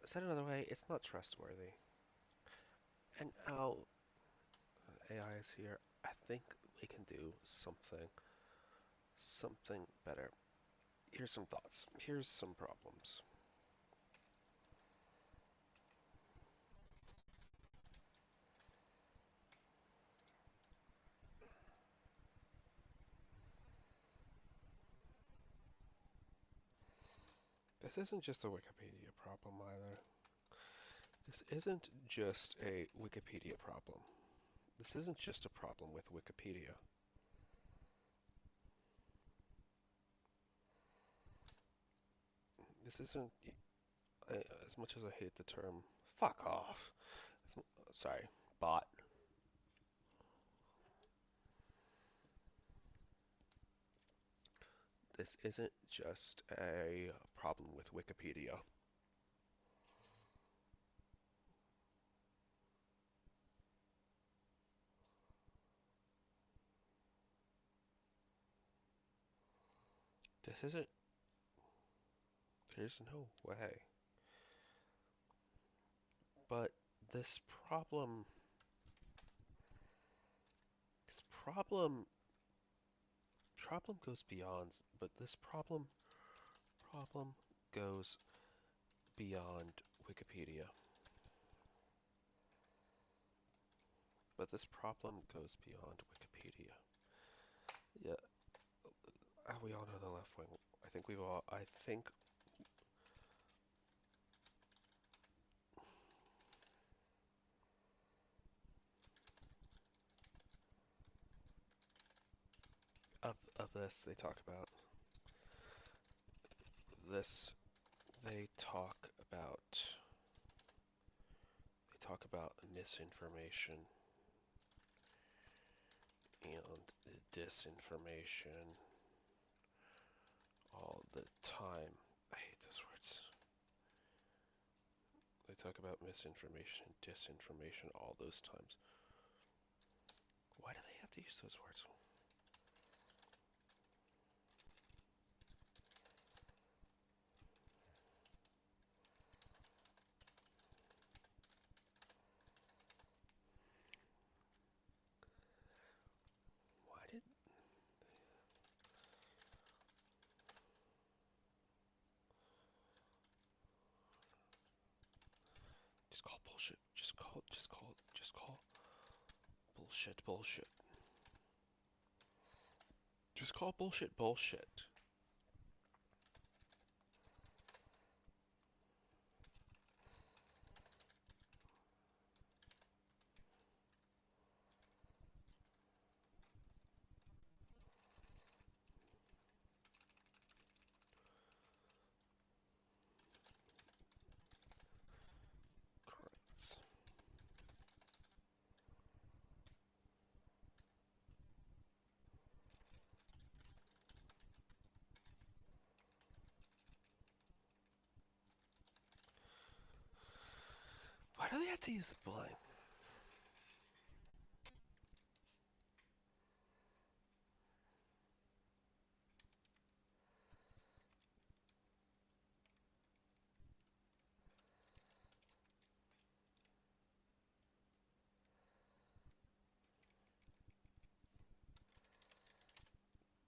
Said another way, it's not trustworthy. And now AI is here, I think we can do something better. Here's some thoughts. Here's some problems. This isn't just a Wikipedia problem either. This isn't just a Wikipedia problem. This isn't just a problem with Wikipedia. This isn't, as much as I hate the term, fuck off. Sorry, bot. This isn't just a problem with Wikipedia. This isn't, there's no way. But this problem, this problem, problem goes beyond, but this problem goes beyond Wikipedia. But this problem goes beyond Wikipedia. Yeah, we all know the left wing. I think of this they talk about this. They talk about misinformation and disinformation all the time. I hate those words. They talk about misinformation and disinformation all those times. Why do they have to use those words? Why did just call bullshit? Just call bullshit. Just call bullshit. Correct. Why do they have to use the blame?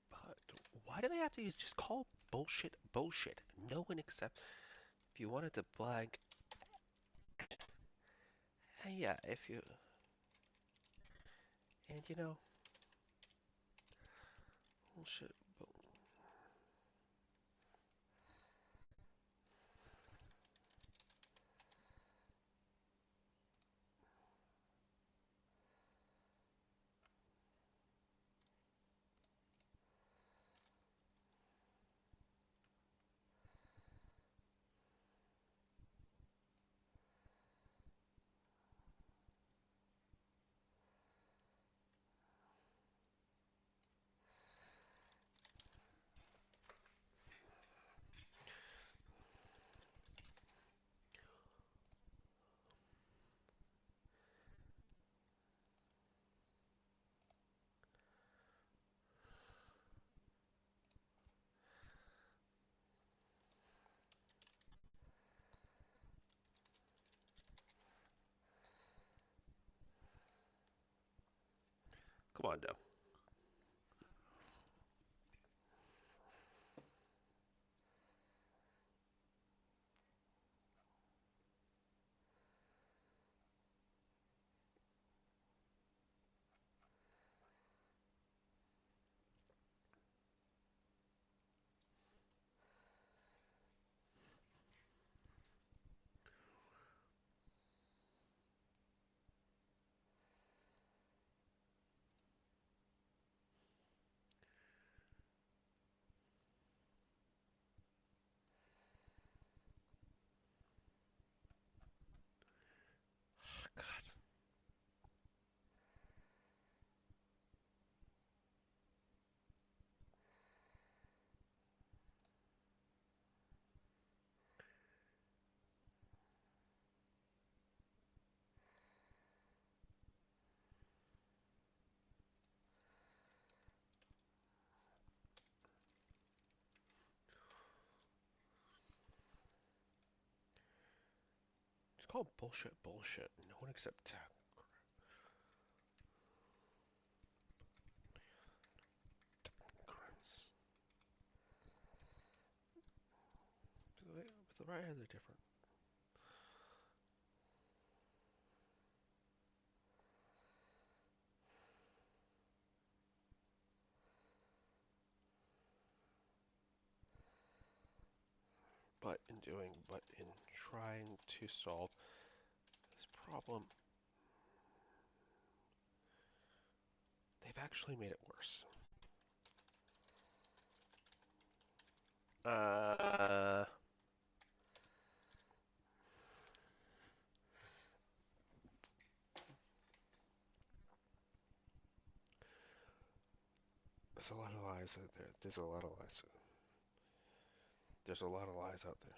But why do they have to use just call bullshit? No one accepts. If you wanted to blank, yeah, if you and bullshit. Come on, Doe. It's called bullshit. Bullshit. No one except tech. Crimes. But the right has a different. But in trying to solve this problem, they've actually made it worse. Uh, there's a lot of lies out there. There's a lot of lies. There's a lot of lies out there.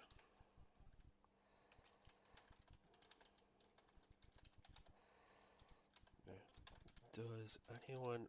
Does anyone?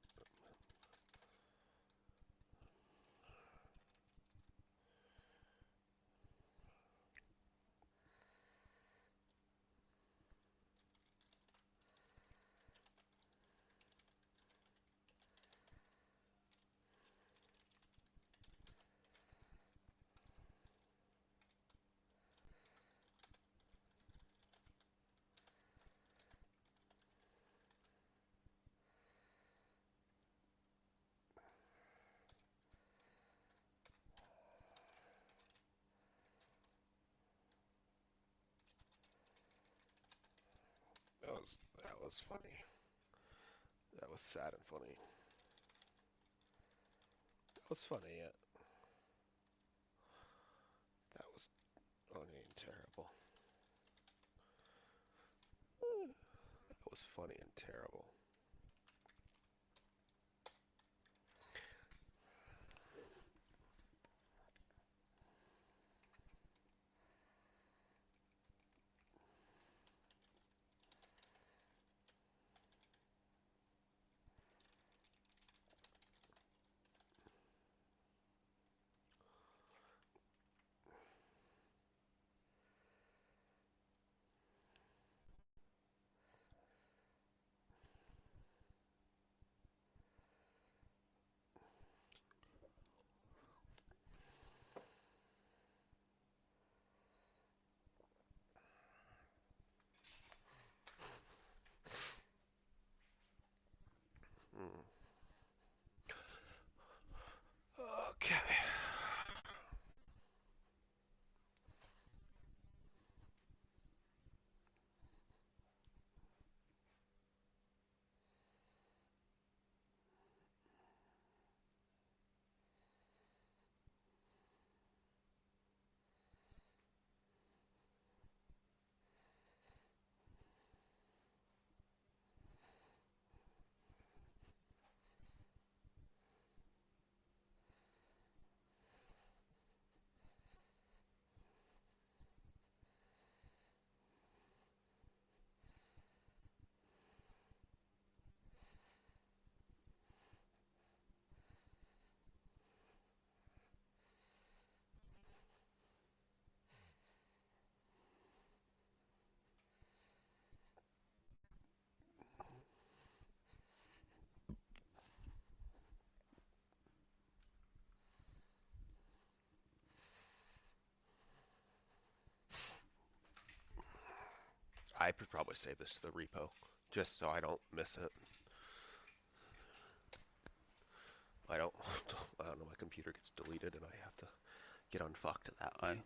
That was funny. That was sad and funny. That was funny. Yeah. That was funny and terrible. That was funny and terrible. Hmm. Okay. I could probably save this to the repo, just so I don't miss it. I don't. I don't know. My computer gets deleted, and I have to get unfucked that way.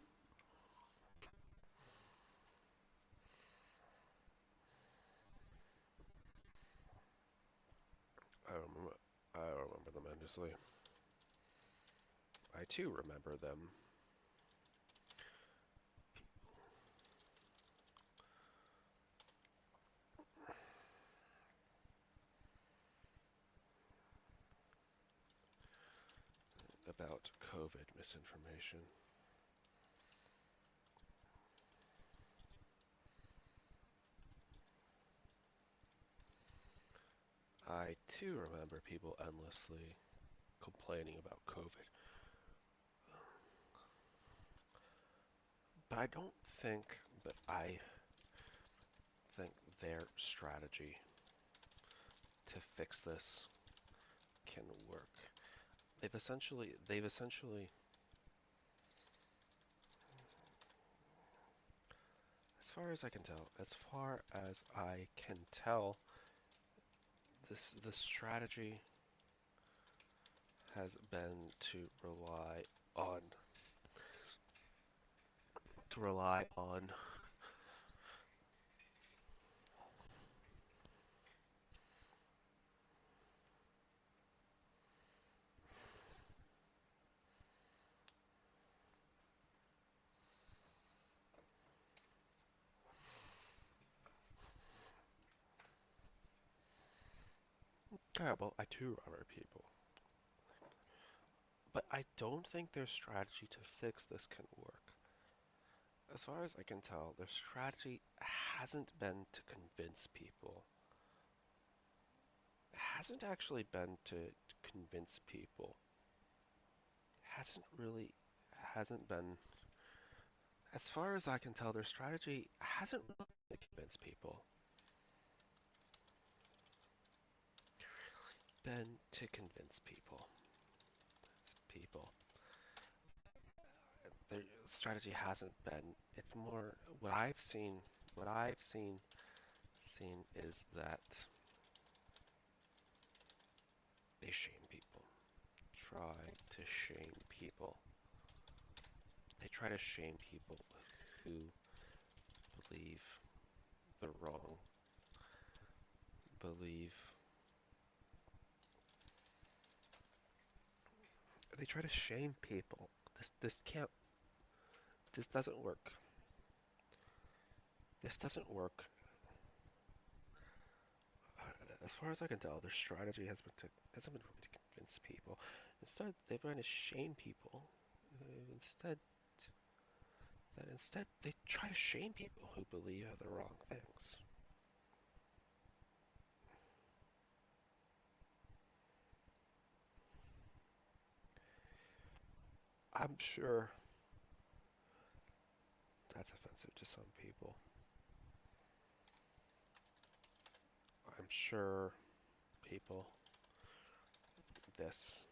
I remember. I remember them endlessly. I too remember them. About COVID misinformation. I too remember people endlessly complaining about COVID. But I don't think that I their strategy to fix this can work. They've essentially, as far as I can tell, the strategy has been on to rely on yeah, well, I too remember people. But I don't think their strategy to fix this can work. As far as I can tell, their strategy hasn't been to convince people. It hasn't actually been to convince people. Hasn't really, hasn't been. As far as I can tell, their strategy hasn't really been to convince people. Been to convince people. It's people. Their strategy hasn't been. It's more what I've seen. What I've seen is that they shame people. Try to shame people. They try to shame people who believe the wrong. Believe. They try to shame people. This can't. This doesn't work. This doesn't work. As far as I can tell, their strategy hasn't been really to convince people. Instead, they've been to shame people. Instead, instead they try to shame people who believe the wrong things. I'm sure that's offensive to some people. I'm sure people this.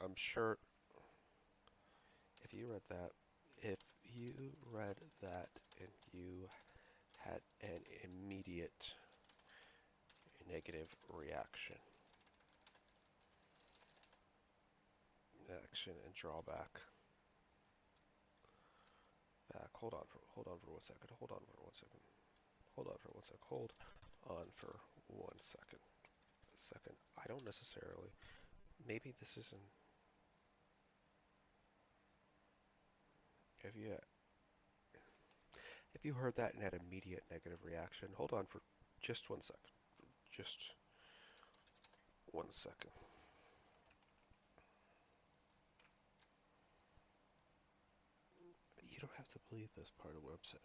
I'm sure if you read that, if you read that and you had an immediate negative action and drawback. Hold on for 1 second. Hold on for 1 second. Hold on for 1 second. Hold on for 1 second. Second. I don't necessarily. Maybe this isn't. Have you If you heard that and had immediate negative reaction, hold on for just 1 second. Just 1 second. You don't have to believe this part of what I'm saying.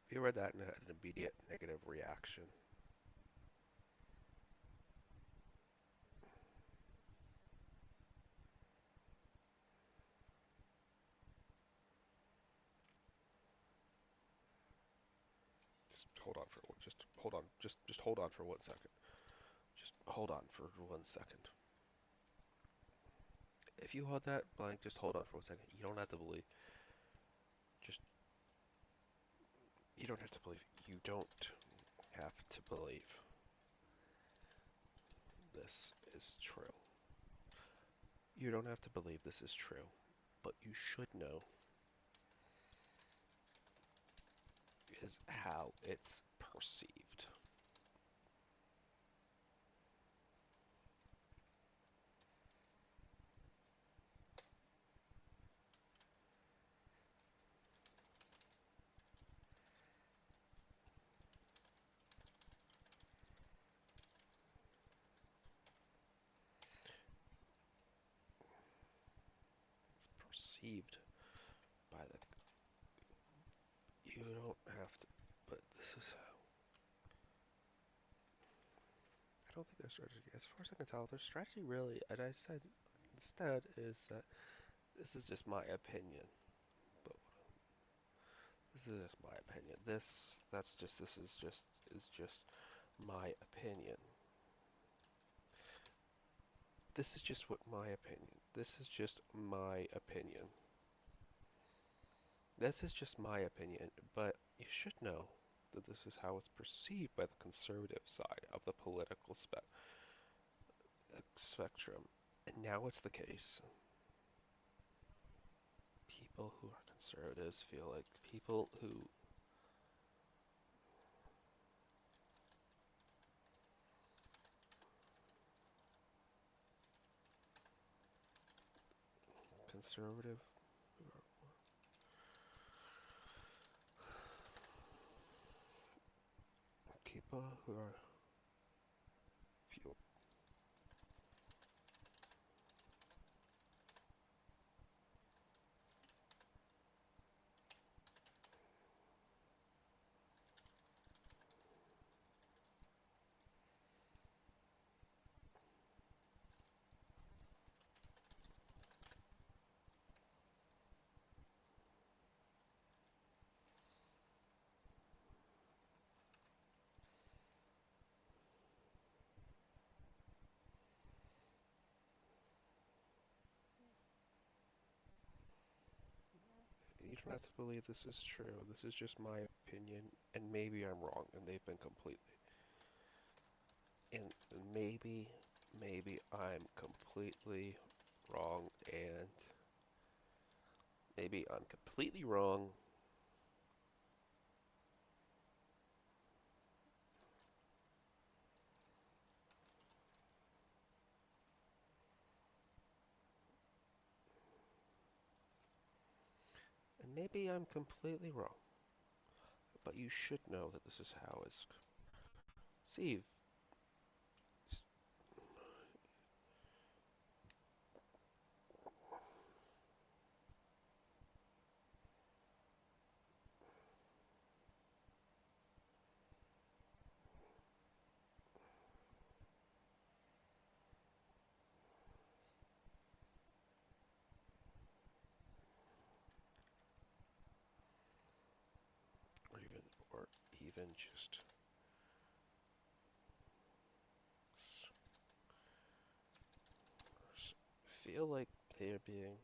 If you read that and had an immediate negative reaction, just hold on for 1 second. Just hold on for 1 second. If you hold that blank, just hold on for 1 second. You don't have to believe. Just you don't have to believe. You don't have to believe this is true. You don't have to believe this is true, but you should know is how it's perceived. It's perceived by the. You don't have to, but this is how. don't think their strategy, as far as I can tell, their strategy really, and I said instead, is that this is just my opinion. But this is just my opinion. This is just my opinion. This is just what my opinion. This is just my opinion. This is just my opinion, but you should know that this is how it's perceived by the conservative side of the political spectrum. And now it's the case. People who are conservatives feel like people who conservative people who are feel you don't have to believe this is true. This is just my opinion, and maybe I'm wrong, and they've been completely. And maybe I'm completely wrong, and maybe I'm completely wrong, and maybe I'm completely wrong. But you should know that this is how it's perceived. Or even just feel like they're being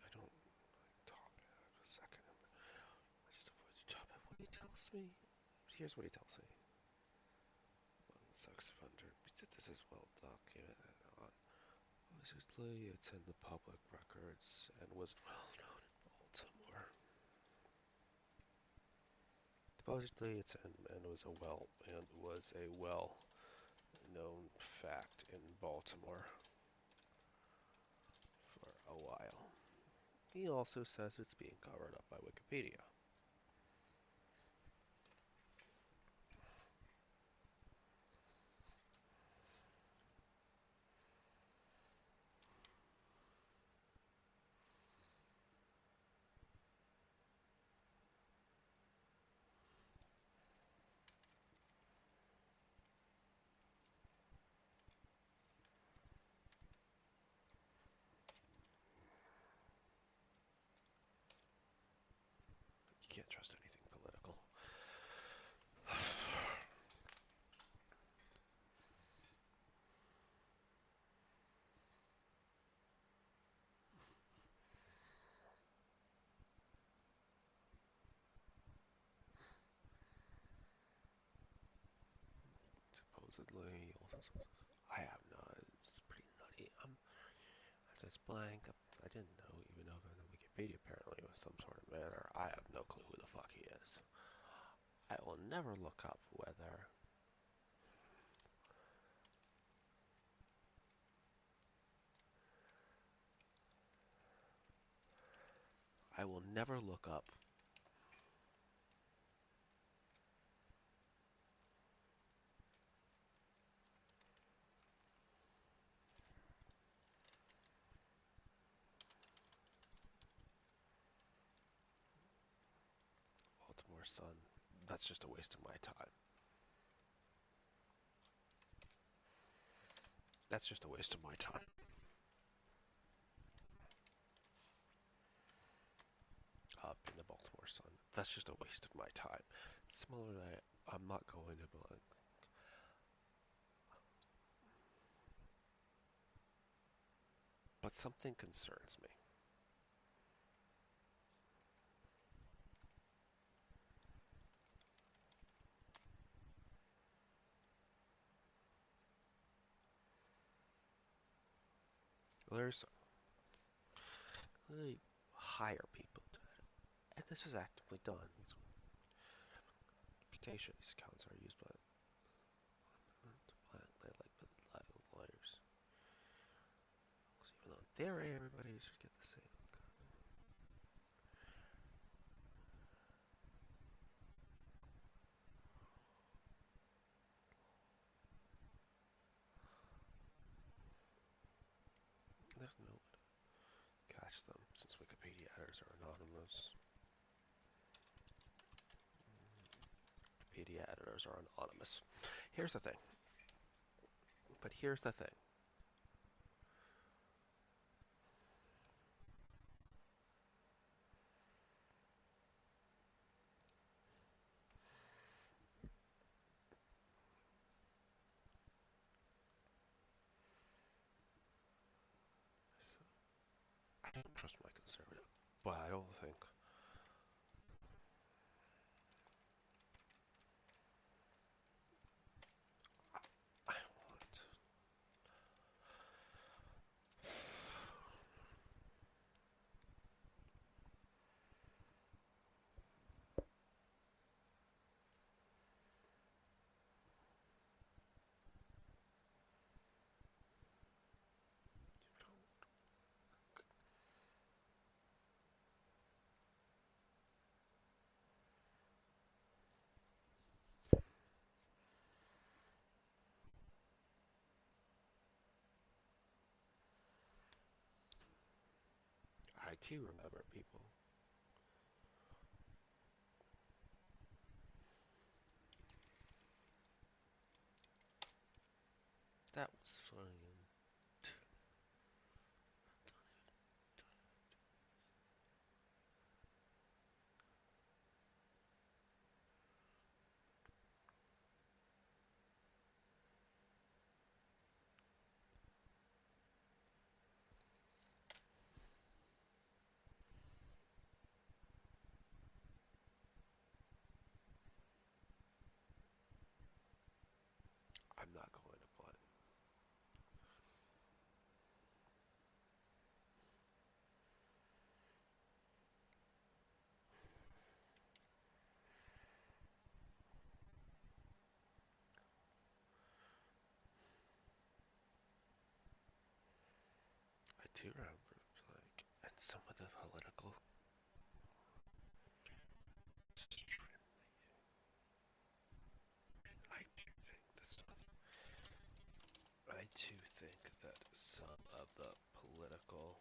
I don't talk a second. I just avoid the topic. What he tells me. Here's what he tells me. One sex offender. This is well documented on. Allegedly, it's in the public records and was well known in Baltimore. Supposedly, it's in and was a well known fact in Baltimore for a while. He also says it's being covered up by Wikipedia. You can't trust anything political. Supposedly, I have not. It's pretty nutty. I'm just blank. I didn't know even know that Wikipedia apparently was some sort of man, or I have no clue who the fuck he is. I will never look up whether I will never look up Baltimore Sun. That's just a waste of my time. That's just a waste of my time. Up in the Baltimore Sun. That's just a waste of my time. Similarly, I'm not going to blank. But something concerns me. There's really hire people to it. And this is actively done. These reputation, these accounts are used by they're like lawyers. Even though in theory everybody should get the same. There's no way to catch them since Wikipedia editors are anonymous. Wikipedia editors are anonymous. Here's the thing. But here's the thing. I don't trust my conservative, but I don't think I want. I too remember people. That was funny. I'm not going to play. I too remember like and some of the political I do think this I too think that some of the political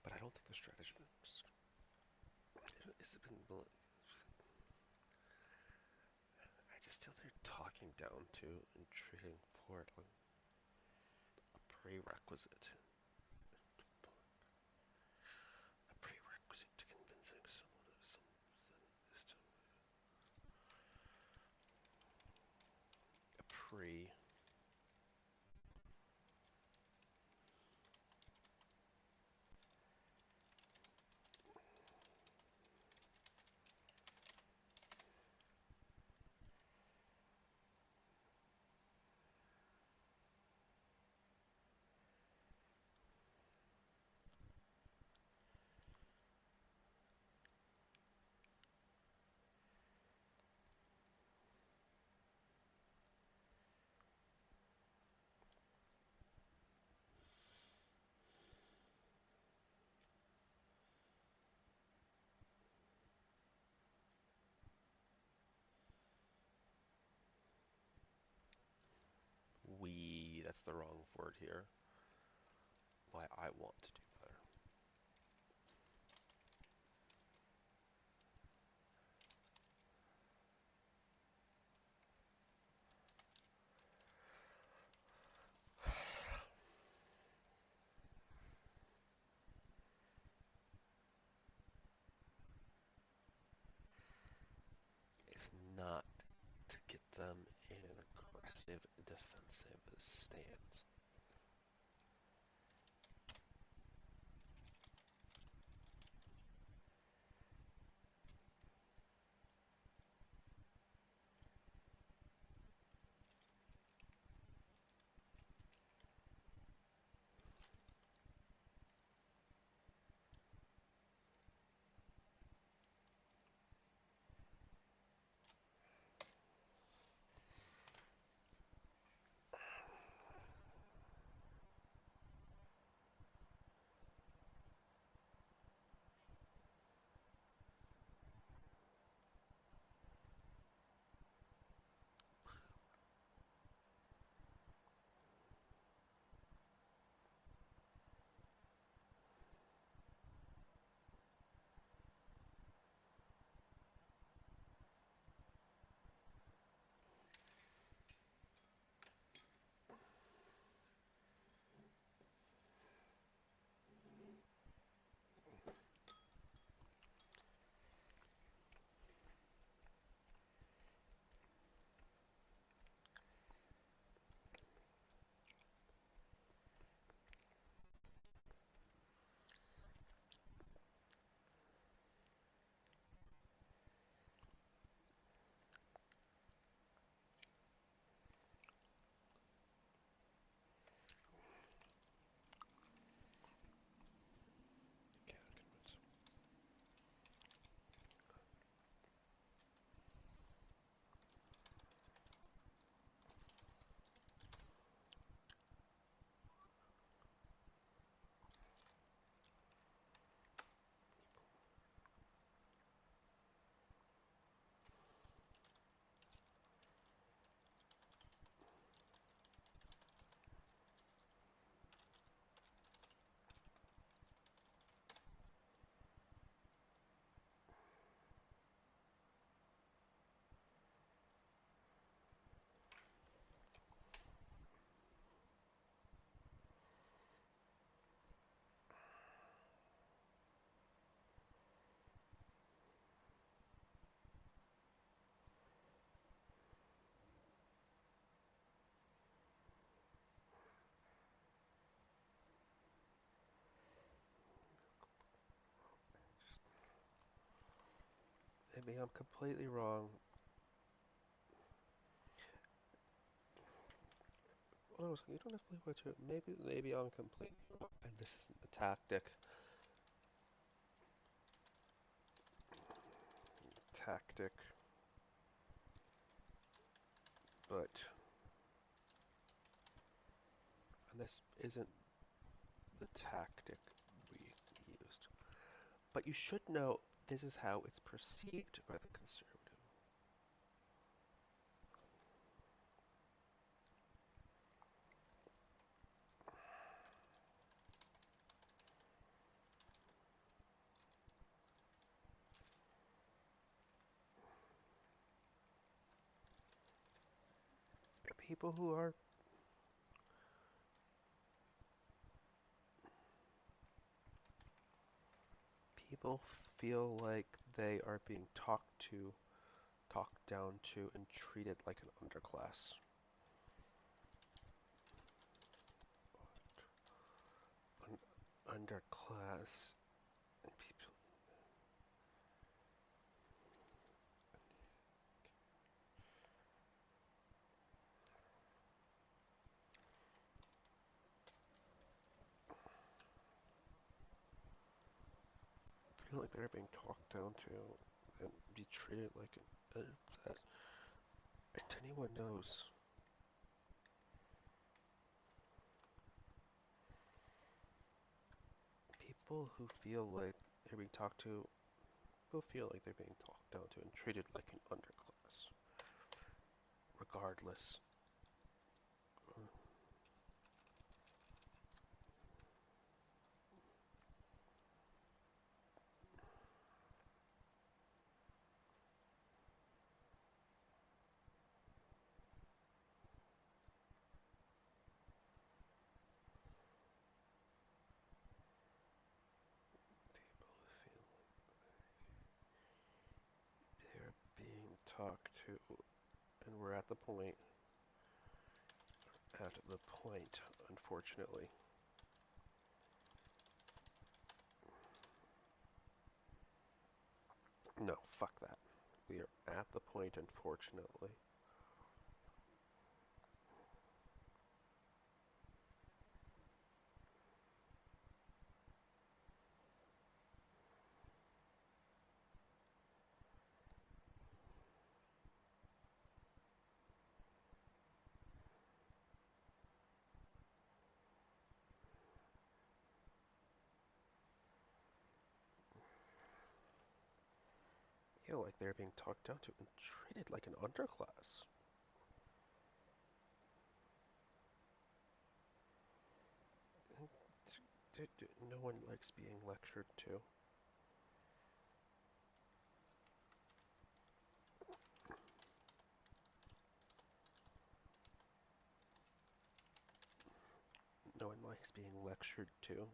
but I don't think the strategy it's been I just feel they're talking down to and treating Portland a prerequisite. A prerequisite to convincing someone of something is to a pre the wrong word here. Why I want to do better. Is not to get them in an aggressive defensive stance. Maybe I'm completely wrong. Well, you don't have to believe what you. Maybe I'm completely wrong, and this isn't the tactic. Tactic, but and this isn't the tactic we used. But you should know this is how it's perceived by the conservative. People who are people feel like they are being talked down to, and treated like an underclass. Underclass and people feel like they're being talked down to and be treated like an underclass. And anyone knows people who feel like they're being talked to, people feel like they're being talked down to and treated like an underclass, regardless. talk to, and we're at the point, unfortunately. No, fuck that. We are at the point, unfortunately. Yeah, like they're being talked down to and treated like an underclass. No one likes being lectured to. No one likes being lectured to.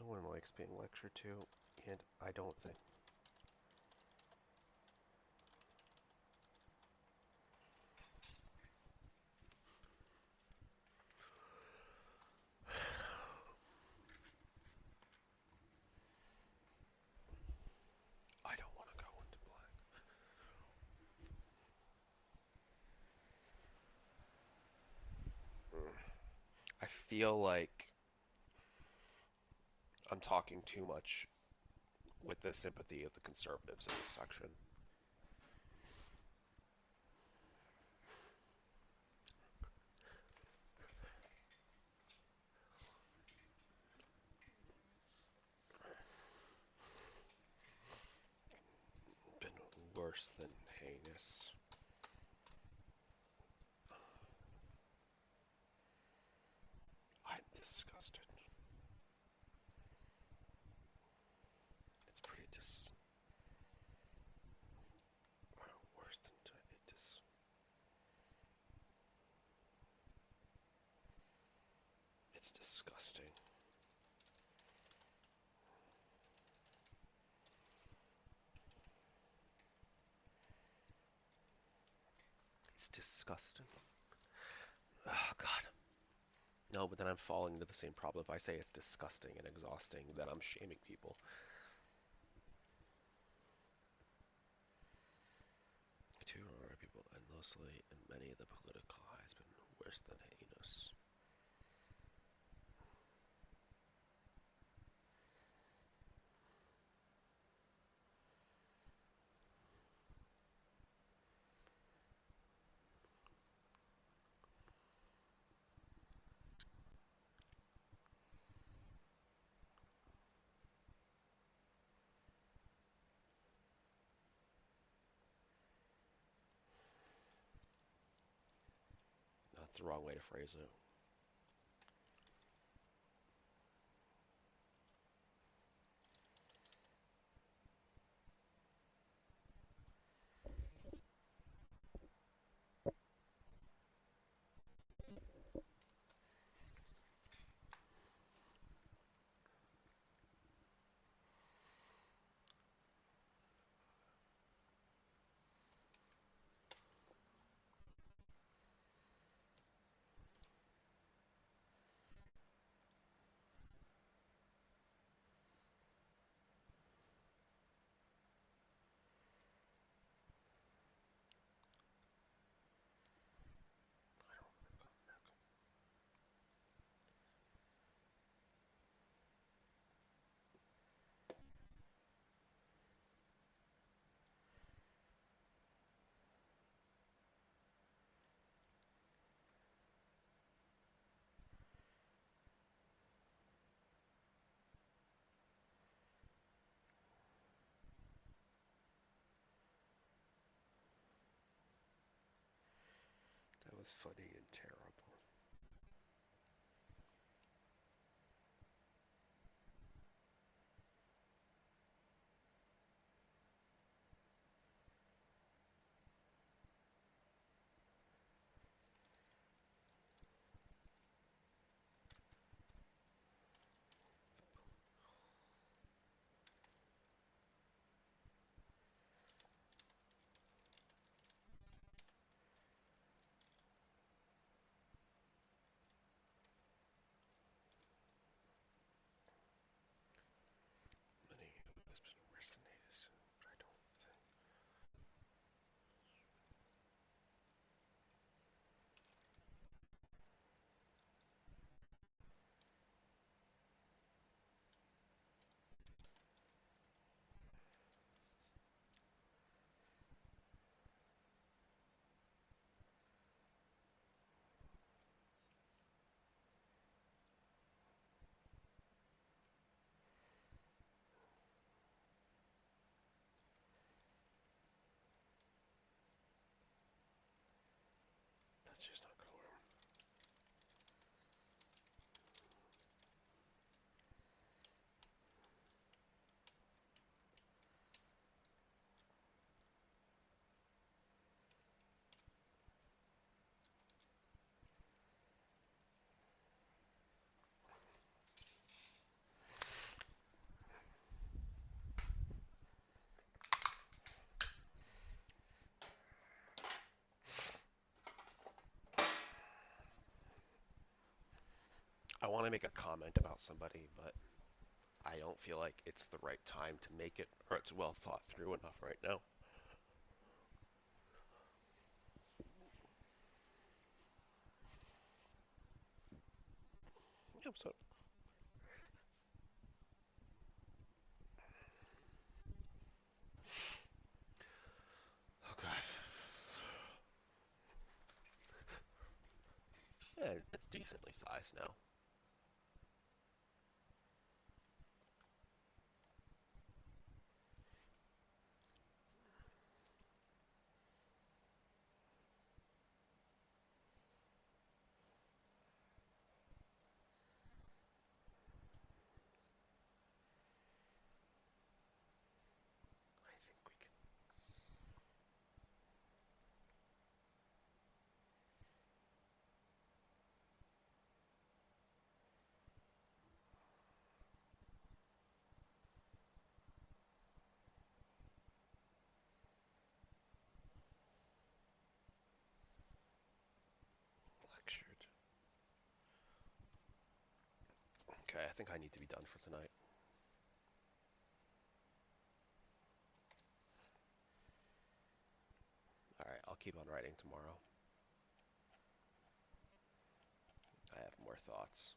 No one likes being lectured to, and I don't think. I don't want to go into black. I feel like I'm talking too much with the sympathy of the conservatives in this section. Been worse than heinous. I'm disgusted. It's pretty worse than it's disgusting. It's disgusting. Oh God. No, but then I'm falling into the same problem. If I say it's disgusting and exhausting, then I'm shaming people. To honor people endlessly, and many of the political has been worse than heinous. That's the wrong way to phrase it. That was funny and terrible. It's just not gonna work. I want to make a comment about somebody, but I don't feel like it's the right time to make it, or it's well thought through enough right now. Yeah, so okay. Yeah, it's decently sized now. I think we can. Lectured. Okay, I think I need to be done for tonight. All right, I'll keep on writing tomorrow. I have more thoughts.